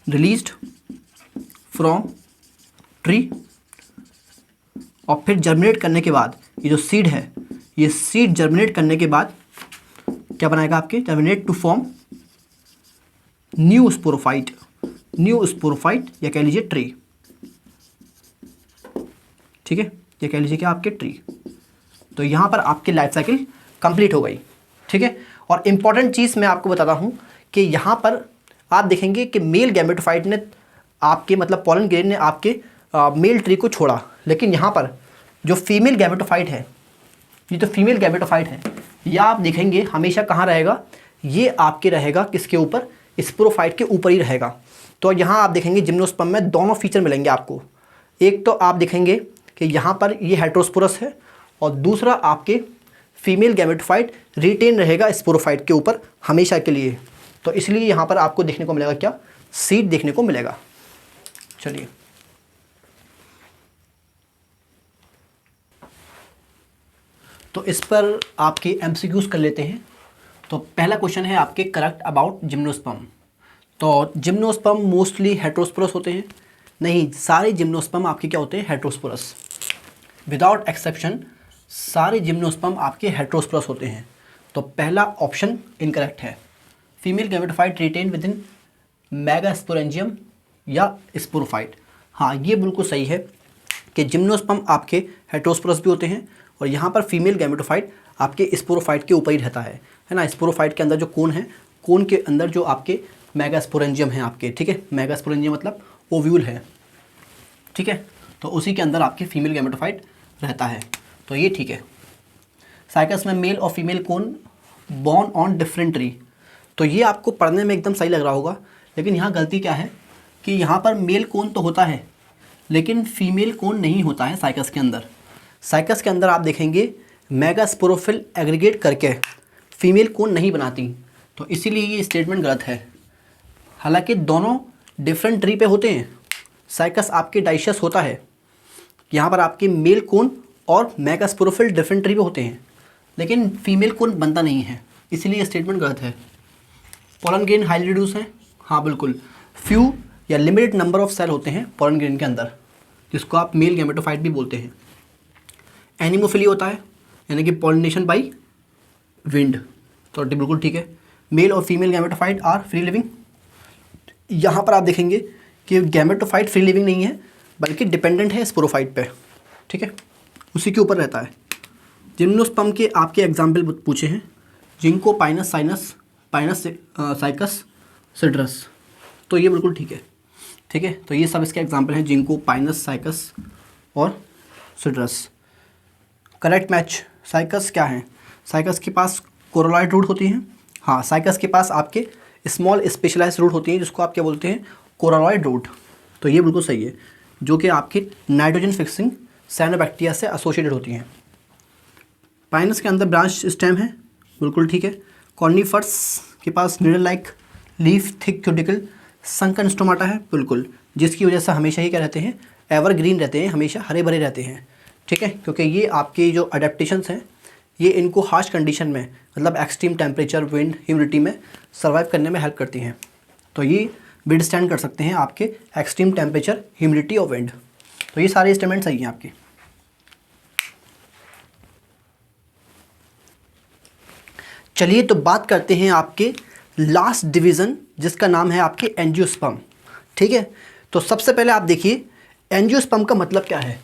released from tree, और फिर जर्मिनेट करने के बाद ये जो सीड है, ये सीड जर्मिनेट करने के बाद क्या बनाएगा आपके, germinate to form new sporophyte, new sporophyte या कह लीजिए ट्री, ठीक है, ये कह लीजिए क्या आपके ट्री। तो यहाँ पर आपकी लाइफ साइकिल कंप्लीट हो गई, ठीक है। और इम्पॉर्टेंट चीज़ मैं आपको बताता हूँ कि यहाँ पर आप देखेंगे कि मेल गैमेटोफाइट ने आपके मतलब पॉलन ग्रेन ने आपके मेल ट्री को छोड़ा, लेकिन यहाँ पर जो फीमेल गैमेटोफाइट है, ये जो फीमेल गैमेटोफाइट है, यह आप देखेंगे हमेशा कहाँ रहेगा, ये आपके रहेगा किसके ऊपर, स्पोरोफाइट के ऊपर ही रहेगा। तो यहाँ आप देखेंगे जिम्नोस्पर्म में दोनों फीचर मिलेंगे आपको, एक तो आप देखेंगे कि यहाँ पर ये हेटेरोस्पोरस है, और दूसरा आपके फीमेल गैमेटोफाइट रिटेन रहेगा स्पोरोफाइट के ऊपर हमेशा के लिए। तो इसलिए यहाँ पर आपको देखने को मिलेगा क्या, सीड देखने को मिलेगा। चलिए तो इस पर आपके एमसीक्यूज कर लेते हैं। तो पहला क्वेश्चन है आपके करेक्ट अबाउट जिम्नोस्पर्म। तो जिम्नोस्पर्म मोस्टली हेटेरोस्पोरस होते हैं, नहीं सारे जिम्नोस्पर्म आपके क्या होते हैं, हेटेरोस्पोरस, विदाउट एक्सेप्शन सारे जिम्नोस्पर्म आपके हेटेरोस्पोरस होते हैं। तो पहला ऑप्शन इनकरेक्ट है, female gametophyte retain within megasporangium या स्पोरोफाइट। हाँ ये बिल्कुल सही है कि जिम्नोस्पर्म आपके हेटेरोस्पोरस भी होते हैं, और यहाँ पर फीमेल गैमेटोफाइट आपके स्पोरोफाइट के ऊपर ही रहता है ना। स्पोरोफाइट के अंदर जो कोन है, कोन के अंदर जो आपके मेगास्पोरेंजियम है आपके, ठीक है, मेगास्पोरेंजियम मतलब ओव्यूल है, ठीक है। तो उसी के अंदर आपके फीमेल गैमेटोफाइट रहता है, तो ये ठीक है। साइकस में मेल और female cone born on different tree, तो ये आपको पढ़ने में एकदम सही लग रहा होगा, लेकिन यहाँ गलती क्या है कि यहाँ पर मेल कोन तो होता है लेकिन फीमेल कोन नहीं होता है साइकस के अंदर। साइकस के अंदर आप देखेंगे मेगास्पोरोफिल एग्रीगेट करके फीमेल कोन नहीं बनाती, तो इसीलिए ये स्टेटमेंट गलत है। हालांकि दोनों डिफरेंट ट्री पे होते हैं, साइकस आपके डाइशस होता है, यहाँ पर आपके मेल कोन और मेगास्पोरोफिल डिफरेंट ट्री पे होते हैं, लेकिन फीमेल कोन बनता नहीं है, इसीलिए स्टेटमेंट गलत है। पॉलन ग्रेन हाईली रिड्यूस है, हाँ बिल्कुल, फ्यू या लिमिटेड नंबर ऑफ सेल होते हैं पॉलन ग्रेन के अंदर, जिसको आप मेल गैमेटोफाइट भी बोलते हैं। एनिमोफिली होता है, यानी कि पॉलिनेशन बाई विंड, तो बिल्कुल ठीक है। मेल और female gametophyte are free living. यहाँ पर आप देखेंगे कि गैमेटोफाइट फ्री लिविंग नहीं है बल्कि डिपेंडेंट है स्पोरोफाइट पे, ठीक है, उसी के ऊपर रहता है। जिम्नोस्पर्म के आपके एग्जाम्पल पूछे हैं, Ginkgo Pinus Cycas, Pinus Cycas, Cedrus, तो ये बिल्कुल ठीक है, ठीक है। तो ये सब इसके एग्जाम्पल हैं, जिंको पाइनस साइकस और सिड्रस। Correct match. साइकस क्या है? साइकस के पास कोरोलॉइड रूट होती हैं। हाँ, साइकस के पास आपके स्मॉल स्पेशलाइज रूट होती हैं जिसको आप क्या बोलते हैं? Coralloid root. तो ये बिल्कुल सही है, जो कि आपकी नाइट्रोजन फिक्सिंग साइनोबैक्टीरिया से एसोसिएटेड होती हैं। पाइनस के अंदर ब्रांच स्टेम है, बिल्कुल ठीक है। कॉर्निफर्स के पास needle like leaf, thick cuticle, sunken stomata है, बिल्कुल, जिसकी वजह से हमेशा ही क्या रहते हैं? एवरग्रीन रहते हैं, हमेशा हरे भरे रहते हैं, ठीक है। क्योंकि ये आपके जो अडेप्टेशंस हैं ये इनको हार्श कंडीशन में, मतलब एक्सट्रीम टेम्परेचर, विंड, ह्यूमिडिटी में सर्वाइव करने में हेल्प करती हैं। तो ये विड स्टैंड कर सकते हैं आपके एक्सट्रीम टेम्परेचर, ह्यूमिडिटी और विंड। तो ये सारे स्टेटमेंट सही हैं आपके। चलिए तो बात करते हैं आपके लास्ट डिवीज़न जिसका नाम है आपके एंजियोस्पर्म, ठीक है। तो सबसे पहले आप देखिए एंजियोस्पर्म का मतलब क्या है।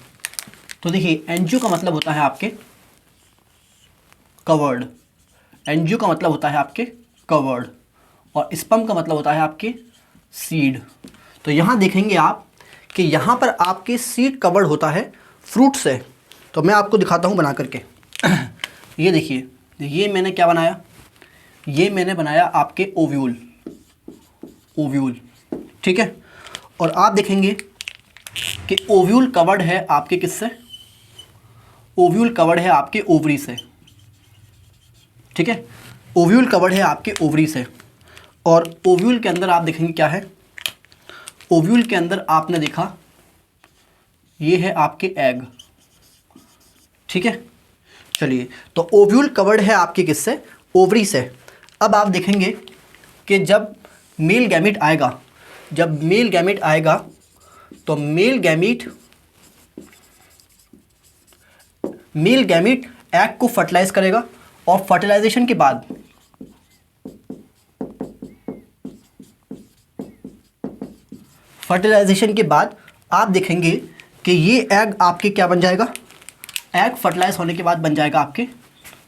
तो देखिए एंजियो का मतलब होता है आपके कवर्ड, एंजियो का मतलब होता है आपके कवर्ड, और स्पर्म का मतलब होता है आपके सीड। तो यहाँ देखेंगे आप कि यहाँ पर आपके सीड कवर्ड होता है फ्रूट से। तो मैं आपको दिखाता हूँ बना करके। ये देखिए, ये मैंने क्या बनाया? ये मैंने बनाया आपके ओव्यूल, ओव्यूल, ठीक है। और आप देखेंगे कि ओव्यूल कवर्ड है आपके किससे? ओव्यूल कवर्ड है आपके ओवरी से, ठीक है। ओव्यूल कवर्ड है आपके ओवरी से, और ओव्यूल के अंदर आप देखेंगे क्या है? ओव्यूल के अंदर आपने देखा ये है आपके एग, ठीक है। चलिए, तो ओव्यूल कवर्ड है आपके किससे? ओवरी से। अब आप देखेंगे कि जब मेल गैमीट आएगा, जब मेल गैमीट आएगा तो मेल गैमीट एग को फर्टिलाइज करेगा, और फर्टिलाइजेशन के बाद आप देखेंगे कि ये एग आपके क्या बन जाएगा? एग फर्टिलाइज होने के बाद बन जाएगा आपके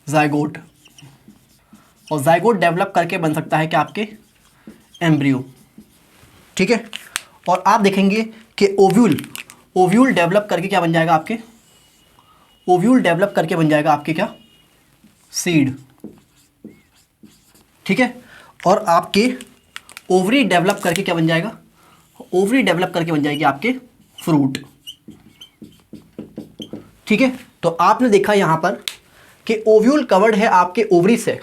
जाइगोट, और जाइगोट डेवलप करके बन सकता है कि आपके एम्ब्रियो, ठीक है। और आप देखेंगे कि ओव्यूल डेवलप करके क्या बन जाएगा आपके? ओव्यूल डेवलप करके बन जाएगा आपके क्या? सीड, ठीक है। और आपके ओवरी डेवलप करके क्या बन जाएगा? ओवरी डेवलप करके बन जाएगी आपके फ्रूट, ठीक है। तो आपने देखा यहां पर कि ओव्यूल कवर्ड है आपके ओवरी से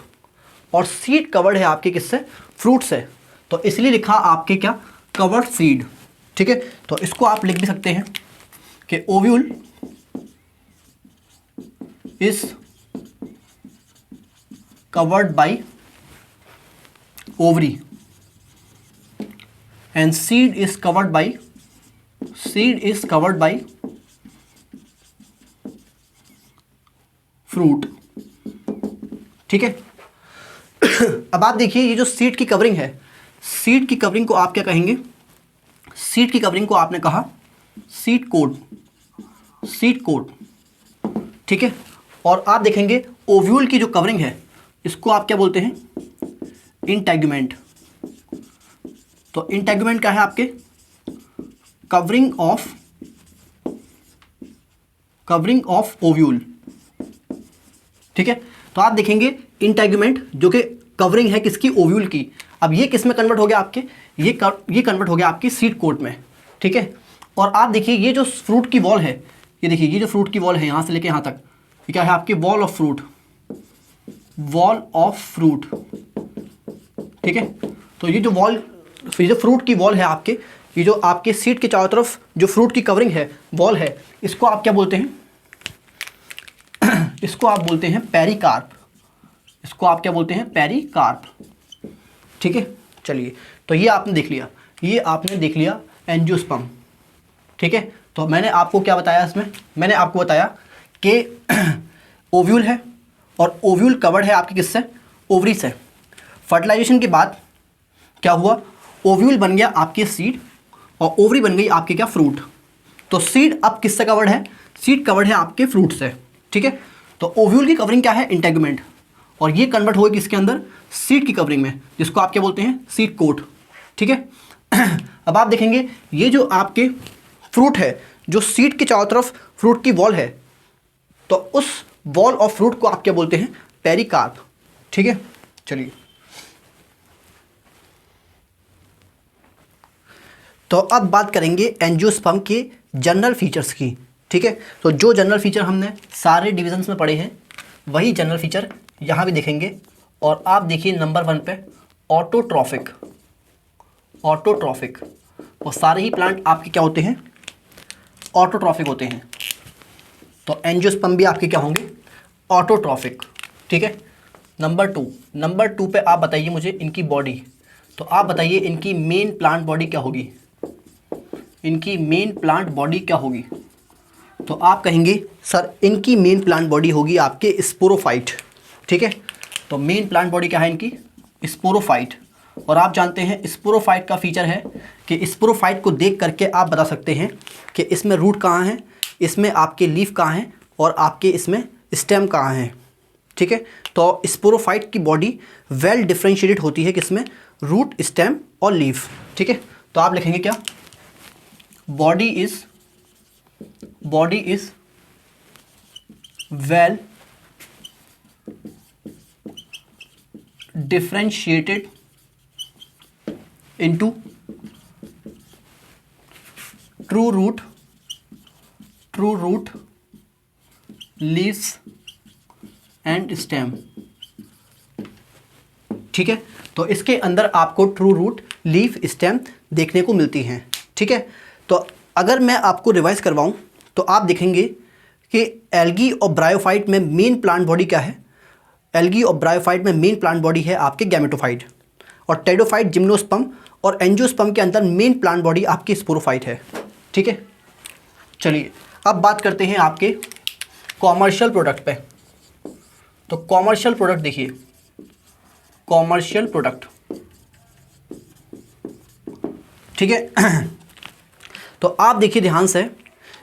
और सीड कवर्ड है आपके किससे? फ्रूट से। तो इसलिए लिखा आपके क्या? कवर्ड सीड, ठीक है। तो इसको आप लिख भी सकते हैं कि ovule is covered by ovary and seed is covered by fruit, ठीक है। अब आप देखिए ये जो सीड की कवरिंग है, सीड की कवरिंग को आप क्या कहेंगे? सीड की कवरिंग को आपने कहा सीड कोट, ठीक है। और आप देखेंगे ओव्यूल की जो कवरिंग है इसको आप क्या बोलते हैं? इंटेगुमेंट। तो इंटेगुमेंट क्या है आपके? कवरिंग ऑफ ओव्यूल, ठीक है। तो आप देखेंगे इंटेगुमेंट जो कि कवरिंग है किसकी? ओव्यूल की। अब ये किस में कन्वर्ट हो गया आपके? ये कन्वर्ट हो गया आपकी सीड कोट में, ठीक है। और आप देखिए ये जो फ्रूट की वॉल है, ये देखिए ये जो फ्रूट की वॉल है यहाँ से लेके यहाँ तक, ये क्या है आपकी? वॉल ऑफ फ्रूट, ठीक है। तो ये जो फ्रूट की वॉल है आपके, ये जो आपके सीड के चारों तरफ जो फ्रूट की कवरिंग है, वॉल है, इसको आप क्या बोलते हैं? इसको आप बोलते हैं पेरिकार्प, इसको आप क्या बोलते हैं? पेरिकार्प, ठीक है। चलिए, तो ये आपने देख लिया, एंजियोस्पर्म, ठीक है। तो मैंने आपको क्या बताया इसमें? मैंने आपको बताया कि ओव्यूल है और ओव्यूल कवर्ड है आपके किससे? ओवरी से। फर्टिलाइजेशन के बाद क्या हुआ? ओव्यूल बन गया आपके सीड और ओवरी बन गई आपके क्या, फ्रूट। तो सीड अब किससे कवर्ड है, सीड कवर्ड है आपके फ्रूट से, ठीक है। तो ओव्यूल की कवरिंग क्या है, इंटेगुमेंट, और ये कन्वर्ट होगी किसके अंदर, सीड की कवरिंग में, जिसको आप क्या बोलते हैं, सीड कोट, ठीक है। अब आप देखेंगे ये जो आपके फ्रूट है, जो सीड के चारों तरफ फ्रूट की वॉल है, तो उस वॉल ऑफ फ्रूट को आप क्या बोलते हैं, पेरिकार्प, ठीक है। चलिए, तो अब बात करेंगे एंजियोस्पर्म के जनरल फीचर्स की, ठीक है। तो जो जनरल फीचर हमने सारे डिविजन्स में पढ़े हैं, वही जनरल फीचर यहाँ भी देखेंगे। और आप देखिए नंबर 1 पे ऑटोट्रॉफिक, ऑटोट्रॉफिक, और सारे ही प्लांट आपके क्या होते हैं, ऑटोट्रॉफिक होते हैं। तो एंजियोस्पर्म भी आपके क्या होंगे, ऑटोट्रॉफिक, ठीक है। नंबर 2 पे आप बताइए मुझे इनकी बॉडी। तो आप बताइए इनकी मेन प्लांट बॉडी क्या होगी, इनकी मेन प्लांट बॉडी क्या होगी। तो आप कहेंगे सर इनकी मेन प्लांट बॉडी होगी आपके स्पोरोफाइट, ठीक है। तो मेन प्लांट बॉडी क्या है इनकी, स्पोरोफाइट। और आप जानते हैं स्पोरोफाइट का फीचर है कि स्पोरोफाइट को देख करके आप बता सकते हैं कि इसमें रूट कहाँ है, इसमें आपके लीफ कहाँ हैं, और आपके इसमें स्टेम कहाँ हैं, ठीक है। तो स्पोरोफाइट की बॉडी वेल डिफ्रेंशिएटेड होती है किसमें, रूट, स्टेम और लीफ, ठीक है। तो आप लिखेंगे क्या, body is well differentiated into true root, leaves and stem, ठीक है। तो इसके अंदर आपको ट्रू रूट, लीफ, स्टेम देखने को मिलती हैं, ठीक है। तो अगर मैं आपको रिवाइज करवाऊं तो आप देखेंगे कि एल्गी और ब्रायोफाइट में मेन प्लांट बॉडी क्या है, एल्गी और ब्रायोफाइट में मेन प्लांट बॉडी है आपके गैमेटोफाइट, और टेडोफाइट, जिम्नोस्पर्म और एंजियोस्पर्म के अंदर मेन प्लांट बॉडी आपकी स्पोरोफाइट है, ठीक है। चलिए अब बात करते हैं आपके कॉमर्शियल प्रोडक्ट पे। तो कॉमर्शियल प्रोडक्ट देखिए, कॉमर्शियल प्रोडक्ट, ठीक है। तो आप देखिए ध्यान से,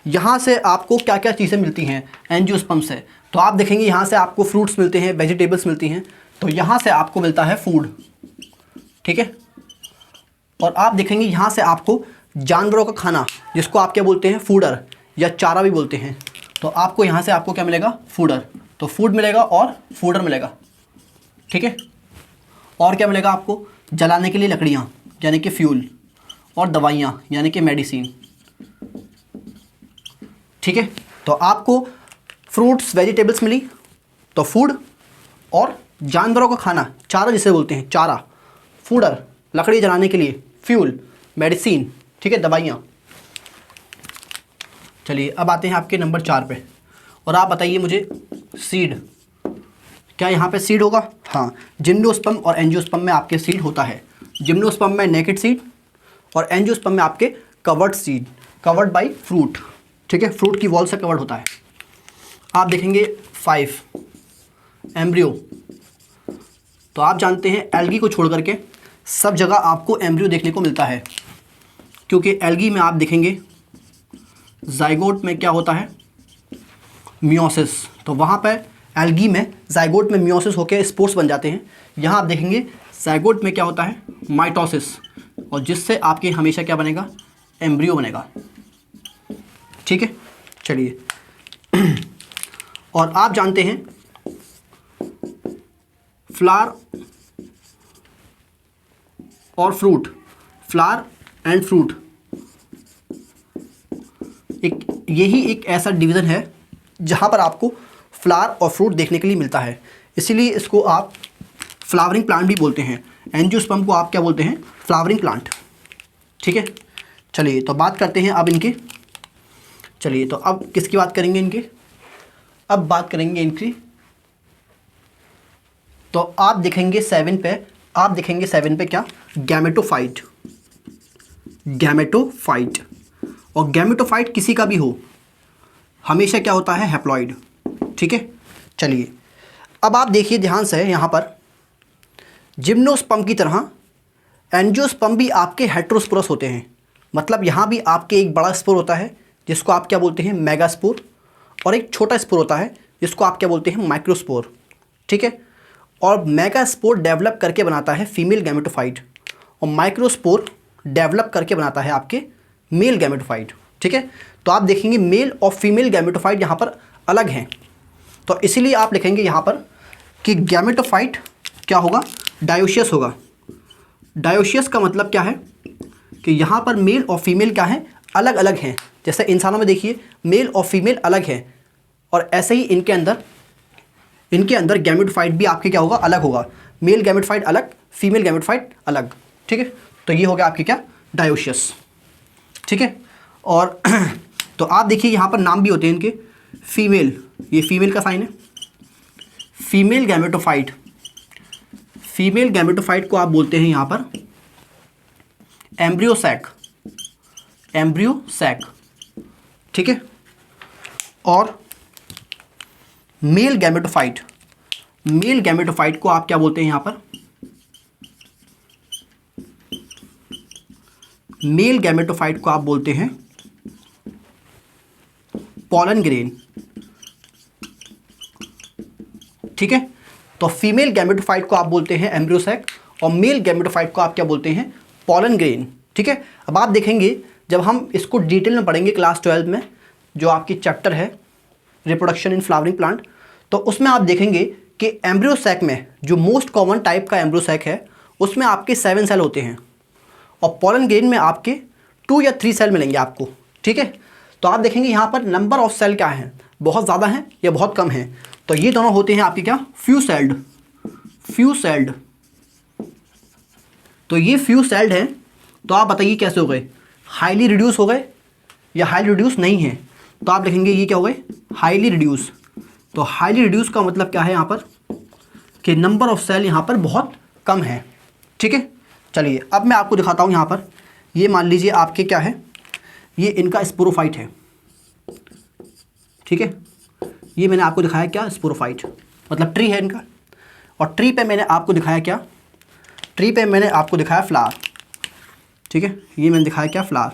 यहाँ से आपको क्या क्या चीज़ें मिलती हैं एंजियोस्पर्म से। तो आप देखेंगे यहाँ से आपको फ्रूट्स मिलते हैं, वेजिटेबल्स मिलती हैं, तो यहाँ से आपको मिलता है फूड, ठीक है। और आप देखेंगे यहाँ से आपको जानवरों का खाना, जिसको आप क्या बोलते हैं, फूडर या चारा भी बोलते हैं। तो आपको यहाँ से आपको क्या मिलेगा, फूडर। तो फूड मिलेगा और फूडर मिलेगा, ठीक है। और क्या मिलेगा आपको, जलाने के लिए लकड़ियाँ यानी कि फ्यूल, और दवाइयाँ यानी कि मेडिसिन, ठीक है। तो आपको फ्रूट्स, वेजिटेबल्स मिली, तो फूड, और जानवरों का खाना, चारा जिसे बोलते हैं, चारा, फूडर, लकड़ी जलाने के लिए, फ्यूल, मेडिसिन, ठीक है, दवाइयाँ। चलिए अब आते हैं आपके नंबर 4 पे, और आप बताइए मुझे सीड, क्या यहाँ पे सीड होगा, हाँ। जिम्नोस्पर्म और एंजियोस्पर्म में आपके सीड होता है। जिम्नोस्पर्म में नेकेड सीड, और एंजियोस्पर्म में आपके covered seed, covered by fruit, ठीक है, फ्रूट की वॉल से कवर्ड होता है। आप देखेंगे 5 एम्ब्रियो। तो आप जानते हैं एल्गी को छोड़ करके सब जगह आपको एम्ब्रियो देखने को मिलता है, क्योंकि एल्गी में आप देखेंगे जाइगोट में क्या होता है, मियोसिस। तो वहाँ पर एल्गी में जाइगोट में मियोसिस होकर स्पोर्स बन जाते हैं। यहाँ आप देखेंगे जाइगोट में क्या होता है, माइटोसिस, और जिससे आपके हमेशा क्या बनेगा, एम्ब्रियो बनेगा, ठीक है। चलिए और आप जानते हैं फ्लावर और फ्रूट, फ्लावर एंड फ्रूट, यही एक ऐसा डिवीज़न है जहाँ पर आपको फ्लावर और फ्रूट देखने के लिए मिलता है, इसीलिए इसको आप फ्लावरिंग प्लांट भी बोलते हैं। एंजियोस्पर्म को आप क्या बोलते हैं, फ्लावरिंग प्लांट, ठीक है। चलिए तो बात करते हैं अब इनके, चलिए तो अब किसकी बात करेंगे इनके, अब बात करेंगे इनकी। तो आप देखेंगे 7 पे, आप देखेंगे 7 पे क्या, गैमेटोफाइट, गैमेटोफाइट। और गैमेटोफाइट किसी का भी हो हमेशा क्या होता है, हैप्लॉइड, ठीक है। चलिए अब आप देखिए ध्यान से, यहाँ पर जिम्नोस्पर्म की तरह एंजियोस्पर्म भी आपके हेटेरोस्पोरस होते हैं। मतलब यहाँ भी आपके एक बड़ा स्पोर होता है जिसको आप क्या बोलते हैं मेगास्पोर, और एक छोटा स्पोर होता है जिसको आप क्या बोलते हैं माइक्रोस्पोर, ठीक है। और मेगास्पोर डेवलप करके बनाता है फीमेल गैमेटोफाइट और माइक्रोस्पोर डेवलप करके बनाता है आपके मेल गैमेटोफाइट, ठीक है। तो आप देखेंगे मेल और फीमेल गैमेटोफाइट यहाँ पर अलग हैं, तो इसीलिए आप लिखेंगे यहाँ पर कि गैमेटोफाइट क्या होगा, डायोशियस होगा। डायोशियस का मतलब क्या है कि यहाँ पर मेल और फीमेल क्या है, अलग अलग हैं। जैसे इंसानों में देखिए मेल और फीमेल अलग हैं, और ऐसे ही इनके अंदर गैमेटोफाइट भी आपके क्या होगा, अलग होगा। मेल गैमेटोफाइट अलग, फीमेल गैमेटोफाइट अलग, ठीक है। तो ये हो गया आपके क्या, डायोशियस, ठीक है। और तो आप देखिए यहाँ पर नाम भी होते हैं इनके, फीमेल, ये फीमेल का साइन है, फीमेल गैमेटोफाइट। फीमेल गैमेटोफाइट को आप बोलते हैं यहाँ पर एम्ब्रियोसैक, एम्ब्रियोसैक, ठीक है। और मेल गैमेटोफाइट, मेल गैमेटोफाइट को आप क्या बोलते हैं यहाँ पर, मेल गैमेटोफाइट को आप बोलते हैं पॉलन ग्रेन, ठीक है। तो फीमेल गैमेटोफाइट को आप बोलते हैं एम्ब्रियोसैक और मेल गैमेटोफाइट को आप क्या बोलते हैं, पॉलन ग्रेन, ठीक है। अब आप देखेंगे जब हम इसको डिटेल में पढ़ेंगे क्लास 12 में, जो आपकी चैप्टर है रिप्रोडक्शन इन फ्लावरिंग प्लांट, तो उसमें आप देखेंगे कि एम्ब्रियोसैक में जो मोस्ट कॉमन टाइप का एम्ब्रियोसैक है उसमें आपके 7 सेल होते हैं, और पॉलन ग्रेन में आपके 2 या 3 सेल मिलेंगे आपको, ठीक है। तो आप देखेंगे यहाँ पर नंबर ऑफ सेल क्या है, बहुत ज़्यादा है या बहुत कम है। तो ये दोनों होते हैं आपके क्या, फ्यू सेल्ड, फ्यू सेल्ड। तो ये फ्यू सेल्ड हैं, तो आप बताइए कैसे हो गए, हाईली रिड्यूस हो गए या हाईली रिड्यूस नहीं है। तो आप लिखेंगे ये क्या हो गए, हाईली रिड्यूस। तो हाईली रिड्यूस का मतलब क्या है यहाँ पर कि नंबर ऑफ सेल यहाँ पर बहुत कम है, ठीक है। चलिए अब मैं आपको दिखाता हूँ यहाँ पर, ये मान लीजिए आपके क्या है, ये इनका स्पोरोफाइट है, ठीक है। ये मैंने आपको दिखाया क्या, स्पोरोफाइट, मतलब ट्री है इनका। और ट्री पे मैंने आपको दिखाया क्या, ट्री पे मैंने आपको दिखाया फ्लावर, ठीक है। ये मैंने दिखाया क्या, फ्लावर,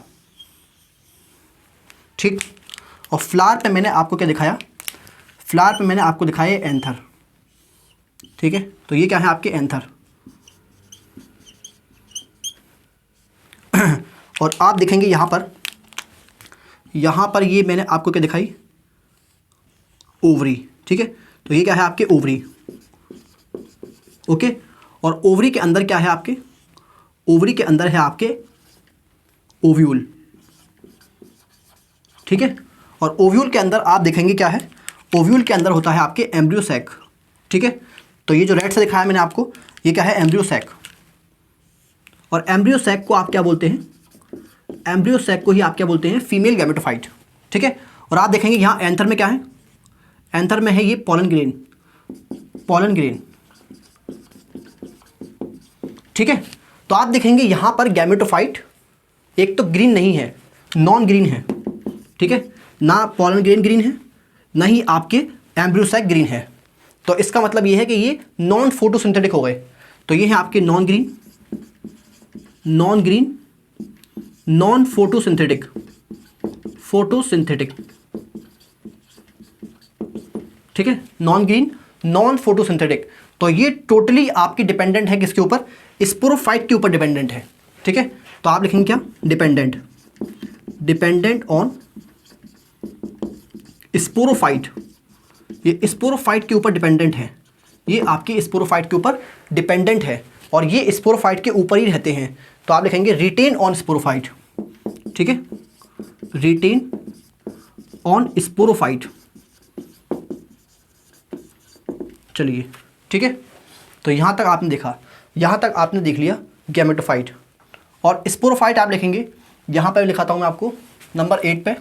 ठीक। और फ्लावर पे मैंने आपको क्या दिखाया, फ्लावर पे मैंने आपको दिखाया एंथर, ठीक है। तो ये क्या है आपके एंथर। और आप देखेंगे यहाँ पर ये मैंने आपको क्या दिखाई, ओवरी, ठीक है। तो ये क्या है आपके ओवरी, ओके। और ओवरी के अंदर क्या है आपके, ओवरी के अंदर है आपके ओव्यूल, ठीक है। और ओव्यूल के अंदर आप देखेंगे क्या है, ओव्यूल के अंदर होता है आपके एम्ब्रियोसैक, ठीक है। तो ये जो रेड से दिखाया मैंने आपको, ये क्या है, एम्ब्रियोसैक। और एम्ब्रियोसैक को आप क्या बोलते हैं, एम्ब्रियोसैक को ही आप क्या बोलते हैं, फीमेल गैमेटोफाइट, ठीक है। और आप देखेंगे यहाँ एंथर में क्या है, एंथर में है ये पॉलन ग्रेन, पॉलन ग्रेन, ठीक है। तो आप देखेंगे यहाँ पर गैमेटोफाइट एक तो ग्रीन नहीं है, नॉन ग्रीन है, ठीक है। ना पॉलन ग्रेन ग्रीन है, ना ही आपके एम्ब्रियोसैक ग्रीन है। तो इसका मतलब ये है कि ये नॉन फोटोसिंथेटिक हो गए। तो ये है आपके non green, non green, non photosynthetic, photosynthetic, ठीक है। Non green, non photosynthetic. तो ये टोटली आपकी डिपेंडेंट है किसके ऊपर, स्पोरोफाइट के ऊपर डिपेंडेंट है, ठीक है। तो आप लिखेंगे क्या, डिपेंडेंट, डिपेंडेंट ऑन स्पोरोफाइट। ये स्पोरोफाइट के ऊपर डिपेंडेंट है, ये आपके स्पोरोफाइट के ऊपर डिपेंडेंट है, और ये स्पोरोफाइट के ऊपर ही रहते हैं। तो आप लिखेंगे रिटेन ऑन स्पोरोफाइट, ठीक है, रिटेन ऑन स्पोरोफाइट। चलिए ठीक है। तो यहाँ तक आपने देखा, यहाँ तक आपने देख लिया गैमेटोफाइट। और स्पोरोफाइट आप लिखेंगे, यहाँ पर लिखाता हूँ मैं आपको नंबर 8 पे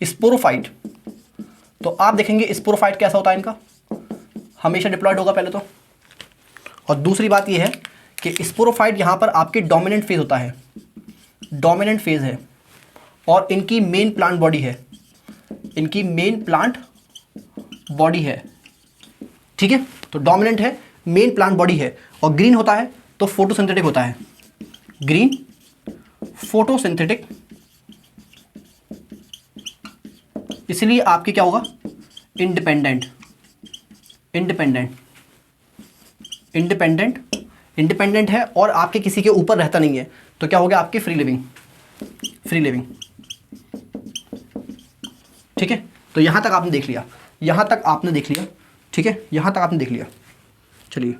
स्पोरोफाइट। तो आप देखेंगे स्पोरोफाइट कैसा होता है, इनका हमेशा डिप्लॉयड होगा पहले तो। और दूसरी बात ये है कि स्पोरोफाइट यहाँ पर आपके डोमिनेंट फेज होता है, डोमिनेंट फेज है, और इनकी मेन प्लांट बॉडी है, इनकी मेन प्लांट बॉडी है, ठीक है। तो डोमिनेंट है, मेन प्लांट बॉडी है, और ग्रीन होता है तो फोटोसिंथेटिक होता है, ग्रीन फोटोसिंथेटिक, इसलिए आपके क्या होगा, इंडिपेंडेंट। इंडिपेंडेंट इंडिपेंडेंट इंडिपेंडेंट है और आपके किसी के ऊपर रहता नहीं है, तो क्या हो गया आपके फ्री लिविंग। फ्री लिविंग, ठीक है। तो यहां तक आपने देख लिया, यहां तक आपने देख लिया, ठीक है, यहां तक आपने देख लिया। चलिए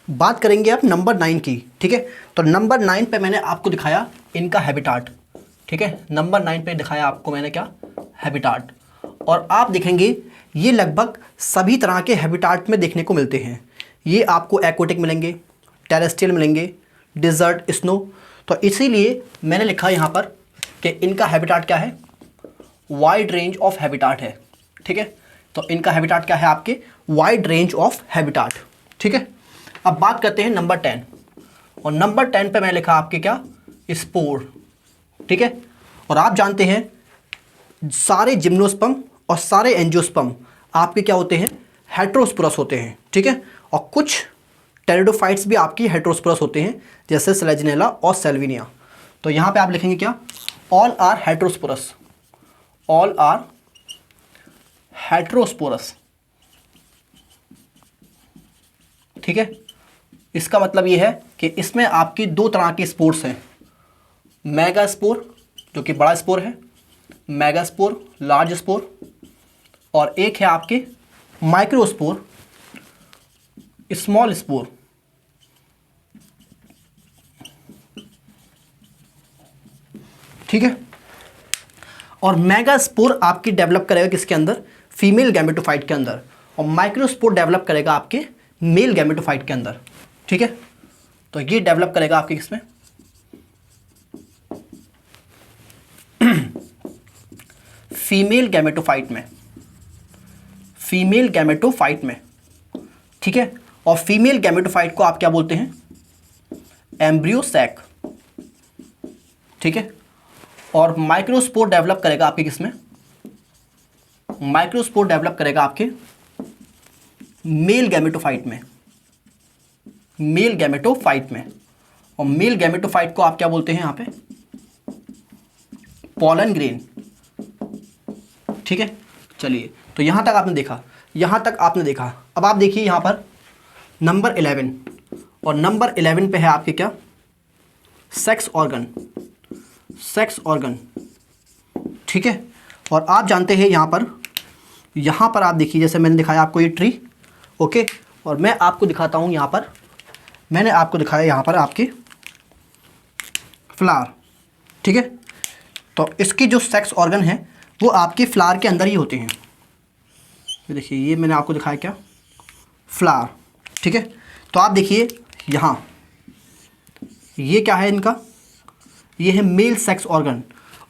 बात करेंगे आप नंबर 9 की, ठीक है। तो नंबर 9 पे मैंने आपको दिखाया इनका हैबिटाट, ठीक है। नंबर 9 पे दिखाया आपको मैंने क्या, हैबिटाट। और आप देखेंगे ये लगभग सभी तरह के हैबिटाट में देखने को मिलते हैं। ये आपको एक्वाटिक मिलेंगे, टेरेस्ट्रियल मिलेंगे, डिजर्ट, स्नो। तो इसीलिए मैंने लिखा यहाँ पर कि इनका हैबिटाट क्या है, वाइड रेंज ऑफ हैबिटाट है, ठीक है। तो इनका हैबिटाट क्या है आपके, वाइड रेंज ऑफ हैबिटाट, ठीक है। अब बात करते हैं नंबर 10, और नंबर 10 पे मैं लिखा आपके क्या, स्पोर, ठीक है। और आप जानते हैं सारे जिम्नोस्पर्म और सारे एंजियोस्पर्म आपके क्या होते हैं, हेटेरोस्पोरस होते हैं, ठीक है। और कुछ टेरिडोफाइट्स भी आपकी हेटेरोस्पोरस होते हैं, जैसे सेलेजिनेला और सेल्विनिया। तो यहाँ पे आप लिखेंगे क्या, all are heterosporous, all are heterosporous, ठीक है। इसका मतलब ये है कि इसमें आपकी दो तरह के स्पोर्स हैं, मेगा स्पोर जो कि बड़ा स्पोर है, मेगा स्पोर लार्ज स्पोर, और एक है आपके माइक्रोस्पोर स्मॉल स्पोर, ठीक है। और मेगा स्पोर आपकी डेवलप करेगा किसके अंदर, फीमेल गैमेटोफाइट के अंदर, और माइक्रोस्पोर डेवलप करेगा आपके मेल गैमेटोफाइट के अंदर, ठीक है। तो ये डेवलप करेगा आपके किसमें, फीमेल गैमेटोफाइट में, फीमेल गैमेटोफाइट में, ठीक है। और फीमेल गैमेटोफाइट को आप क्या बोलते हैं, एम्ब्रियो सैक, ठीक है। और माइक्रोस्पोर डेवलप करेगा आपके किसमें, माइक्रोस्पोर डेवलप करेगा आपके मेल गैमेटोफाइट में, मेल गैमेटोफाइट में। और मेल गैमेटोफाइट को आप क्या बोलते हैं यहाँ पे, पॉलन ग्रेन, ठीक है। चलिए तो यहां तक आपने देखा, यहां तक आपने देखा। अब आप देखिए यहां पर नंबर 11, और नंबर 11 पे है आपके क्या, सेक्स ऑर्गन, सेक्स ऑर्गन, ठीक है। और आप जानते हैं यहां पर आप देखिए, जैसे मैंने दिखाया आपको ये ट्री, ओके। और मैं आपको दिखाता हूं यहां पर, मैंने आपको दिखाया यहां पर आपके फ्लावर, ठीक है। तो इसकी जो सेक्स ऑर्गन है वो आपके फ्लावर के अंदर ही होते हैं। ये देखिए, ये मैंने आपको दिखाया क्या, फ्लावर, ठीक है। तो आप देखिए यहाँ, ये क्या है इनका, ये है मेल सेक्स ऑर्गन।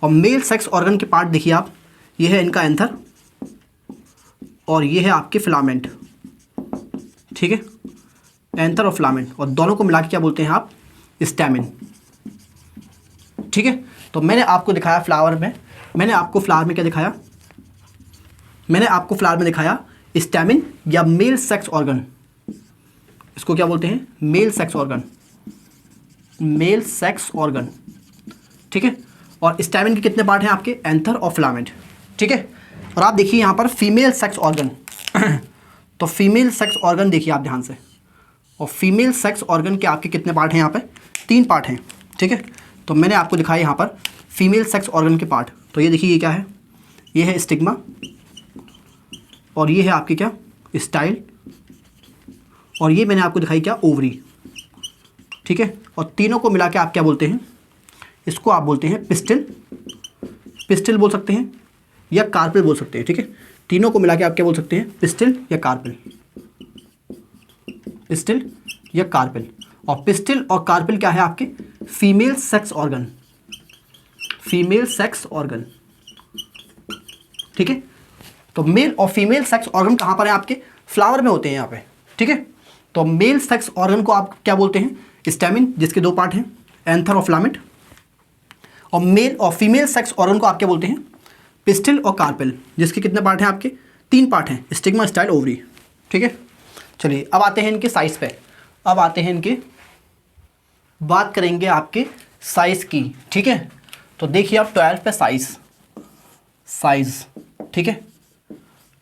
और मेल सेक्स ऑर्गन के पार्ट देखिए आप, ये है इनका एंथर, और ये है आपके फिलामेंट, ठीक है, एंथर और फिलामेंट, और दोनों को मिला के क्या बोलते हैं आप, स्टैमिन, ठीक है। तो मैंने आपको दिखाया फ्लावर में, मैंने आपको फ्लावर में क्या दिखाया, मैंने आपको फ्लावर में दिखाया स्टैमिन या मेल सेक्स ऑर्गन, इसको क्या बोलते हैं, male sex organ, male sex organ, ठीक है। और स्टैमिन के कितने पार्ट हैं आपके, एंथर और फिलामेंट, ठीक है। और आप देखिए यहाँ पर फीमेल सेक्स ऑर्गन तो फीमेल सेक्स ऑर्गन देखिए आप ध्यान से, और फीमेल सेक्स ऑर्गन के आपके कितने पार्ट हैं यहाँ पे, 3 पार्ट हैं, ठीक है। तो मैंने आपको दिखाया यहाँ पर फीमेल सेक्स ऑर्गन के पार्ट। तो ये देखिए, ये क्या है, ये है स्टिग्मा, और ये है आपकी क्या, स्टाइल, और ये मैंने आपको दिखाई क्या, ओवरी, ठीक है। और तीनों को मिला के आप क्या बोलते हैं, इसको आप बोलते हैं पिस्टिल, पिस्टिल बोल सकते हैं या कार्पेल बोल सकते हैं, ठीक है। तीनों को मिला के आप क्या बोल सकते हैं, पिस्टिल या कार्पेल, पिस्टिल या कार्पेल। और पिस्टिल और कार्पेल क्या है आपके, female sex organ, female sex organ, ठीक है। तो मेल और फीमेल सेक्स ऑर्गन कहाँ पर है आपके, फ्लावर में होते हैं यहाँ पे, ठीक है। तो मेल सेक्स ऑर्गन को आप क्या बोलते हैं, स्टैमिन, जिसके 2 पार्ट हैं, एंथर और फिलामेंट। और मेल और फीमेल सेक्स ऑर्गन को आप क्या बोलते हैं, पिस्टिल और कार्पेल, जिसके कितने पार्ट हैं आपके, 3 पार्ट हैं, स्टिग्मा, स्टाइल, ओवरी, ठीक है। चलिए अब आते हैं इनके साइज पे, अब आते हैं इनके बात करेंगे आपके साइज़ की, ठीक है। तो देखिए आप 12 पे साइज़, ठीक है।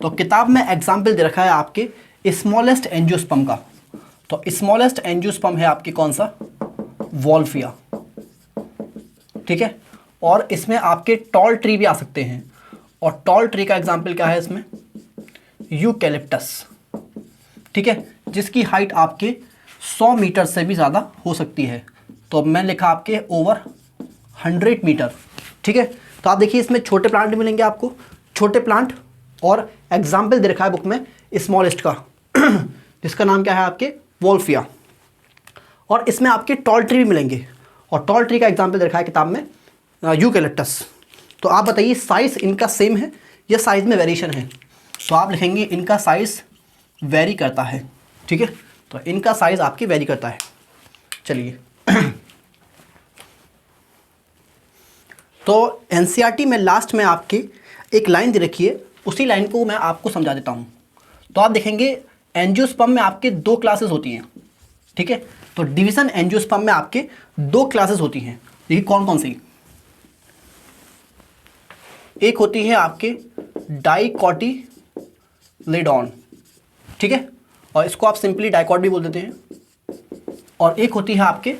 तो किताब में एग्जाम्पल दे रखा है आपके स्मॉलेस्ट एंजियोस्पर्म का। तो स्मॉलेस्ट एंजियोस्पर्म है आपके कौन सा, वॉल्फिया, ठीक है। और इसमें आपके टॉल ट्री भी आ सकते हैं, और टॉल ट्री का एग्जाम्पल क्या है इसमें, यूकैलिप्टस, ठीक है, जिसकी हाइट आपके 100 मीटर से भी ज़्यादा हो सकती है। तो मैं लिखा आपके ओवर 100 मीटर, ठीक है। तो आप देखिए इसमें छोटे प्लांट मिलेंगे आपको, छोटे प्लांट, और एग्जाम्पल दे रखा है बुक में स्मॉलेस्ट का जिसका नाम क्या है आपके वॉल्फिया। और इसमें आपके टॉल ट्री भी मिलेंगे, और टॉल ट्री का एग्जाम्पल दे रखा है किताब में यूकैलिप्टस। तो आप बताइए साइज़ इनका सेम है या साइज़ में वेरिएशन है। तो आप लिखेंगे इनका साइज़ वेरी करता है, ठीक है। तो इनका साइज़ आपकी वेरी करता है। चलिए तो एनसीईआरटी में लास्ट में आपके एक लाइन दे रखी है, उसी लाइन को मैं आपको समझा देता हूँ। तो आप देखेंगे एंजियोस्पर्म में आपके 2 क्लासेस होती हैं, ठीक है। तो डिवीजन एंजियोस्पर्म में आपके 2 क्लासेस होती हैं। देखिए कौन कौन सी, एक होती है आपके डाइकोटिलेडॉन, ठीक है, और इसको आप सिंपली डाइकॉट भी बोल देते हैं। और एक होती है आपके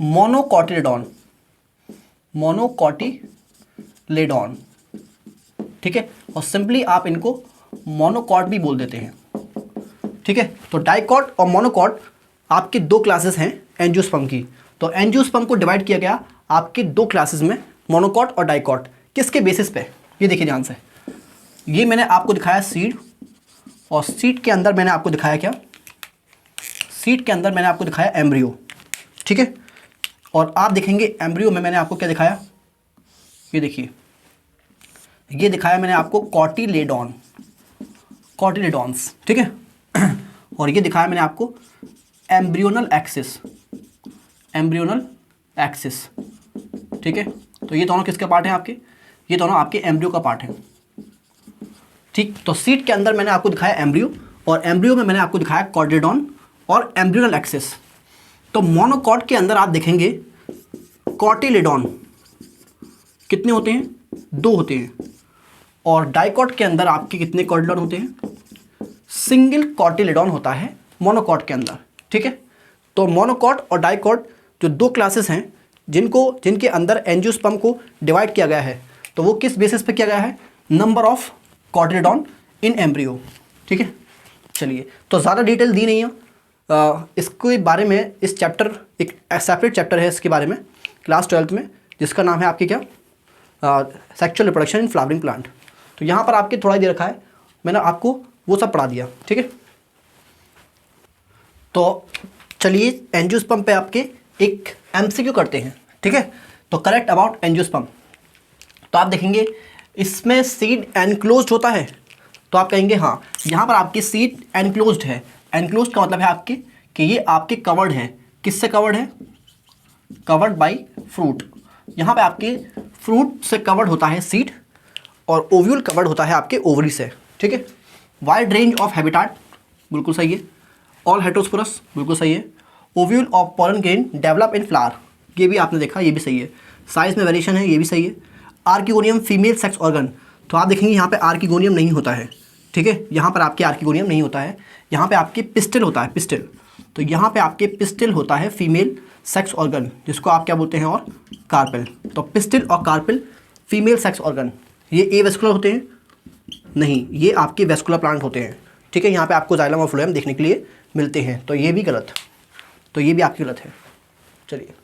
मोनोकोटिलेडॉन, मोनोकोटिलेडॉन, ठीक है, और सिंपली आप इनको मोनोकॉट भी बोल देते हैं, ठीक है। तो डाइकॉट और मोनोकॉट आपके 2 क्लासेस हैं एंजियोस्पर्म की। तो एंजियोस्पर्म को डिवाइड किया गया आपके 2 क्लासेस में, मोनोकॉट और डाइकॉट। किसके बेसिस पे, ये देखिए ध्यान से, ये मैंने आपको दिखाया सीड, और सीड के अंदर मैंने आपको दिखाया क्या, सीड के अंदर मैंने आपको दिखाया एम्ब्रियो, ठीक है। और आप देखेंगे एम्ब्रियो में मैंने आपको क्या दिखाया, ये देखिए, ये दिखाया मैंने आपको कॉटिलेडॉन, कॉटिलेडॉन्स, ठीक है। और ये दिखाया मैंने आपको एम्ब्रियोनल एक्सिस, एम्ब्रियोनल एक्सिस, ठीक है। तो ये दोनों किसके पार्ट हैं आपके, ये दोनों आपके एम्ब्रियो का पार्ट है, ठीक। तो सीड के अंदर मैंने आपको दिखाया एम्ब्रियो, और एम्ब्रियो में मैंने आपको दिखाया कॉटिलेडॉन और एम्ब्रियोनल एक्सिस। तो मोनोकॉट के अंदर आप देखेंगे कॉटिलेडॉन कितने होते हैं, 2 होते हैं। और डाइकॉट के अंदर आपके कितने कॉटिलेडॉन होते हैं, सिंगल कॉटिलेडॉन होता है मोनोकॉट के अंदर, ठीक है। तो मोनोकॉट और डाइकॉट जो 2 क्लासेस हैं जिनके अंदर एंजियोस्पर्म को डिवाइड किया गया है, तो वो किस बेसिस पे किया गया है, number of cotyledon in embryo, ठीक है। चलिए तो ज़्यादा डिटेल दी नहीं है इसके बारे में, इस चैप्टर एक सेपरेट चैप्टर है इसके बारे में क्लास 12th में, जिसका नाम है आपके क्या, sexual reproduction in flowering plant. तो यहाँ पर आपके थोड़ा ही दे रखा है, मैंने आपको वो सब पढ़ा दिया, ठीक है। तो चलिए एंजियोस्पर्म पे आपके एक एमसीक्यू करते हैं, ठीक है। तो करेक्ट अबाउट एंजियोस्पर्म। तो आप देखेंगे इसमें सीड एनक्लोज्ड होता है, तो आप कहेंगे हाँ, यहाँ पर आपकी सीड एनक्लोज्ड है। एनक्लोज्ड का मतलब है आपके कि ये आपके कवर्ड है, किससे कवर्ड है, कवर्ड बाय फ्रूट। यहाँ पे आपके फ्रूट से कवर्ड होता है सीड, और ओव्यूल कवर्ड होता है आपके ओवरी से, ठीक है। वाइड रेंज ऑफ हैबिटाट, बिल्कुल सही है। ऑल हेटेरोस्पोरस, बिल्कुल सही है। Ovule of pollen grain develop in flower, ये भी आपने देखा, ये भी सही है। साइज में वेरिएशन है, ये भी सही है। आर्किगोनियम फीमेल सेक्स ऑर्गन, तो आप देखेंगे यहाँ पे आर्किगोनियम नहीं होता है, ठीक है। यहाँ पर आपके आर्किगोनियम नहीं होता है, यहाँ पे आपके पिस्टिल होता है, पिस्टिल। तो यहाँ पे आपके पिस्टिल होता है फीमेल सेक्स ऑर्गन, जिसको आप क्या बोलते हैं, और कार्पेल। तो पिस्टिल और कार्पेल फीमेल सेक्स ऑर्गन, ये ए वेस्कुलर होते हैं, नहीं, ये आपके वेस्कुलर प्लांट होते हैं, ठीक है। यहाँ पे आपको जाइलम और फ्लोएम देखने के लिए मिलते हैं, तो ये भी गलत, तो ये भी आपकी गलत है। चलिए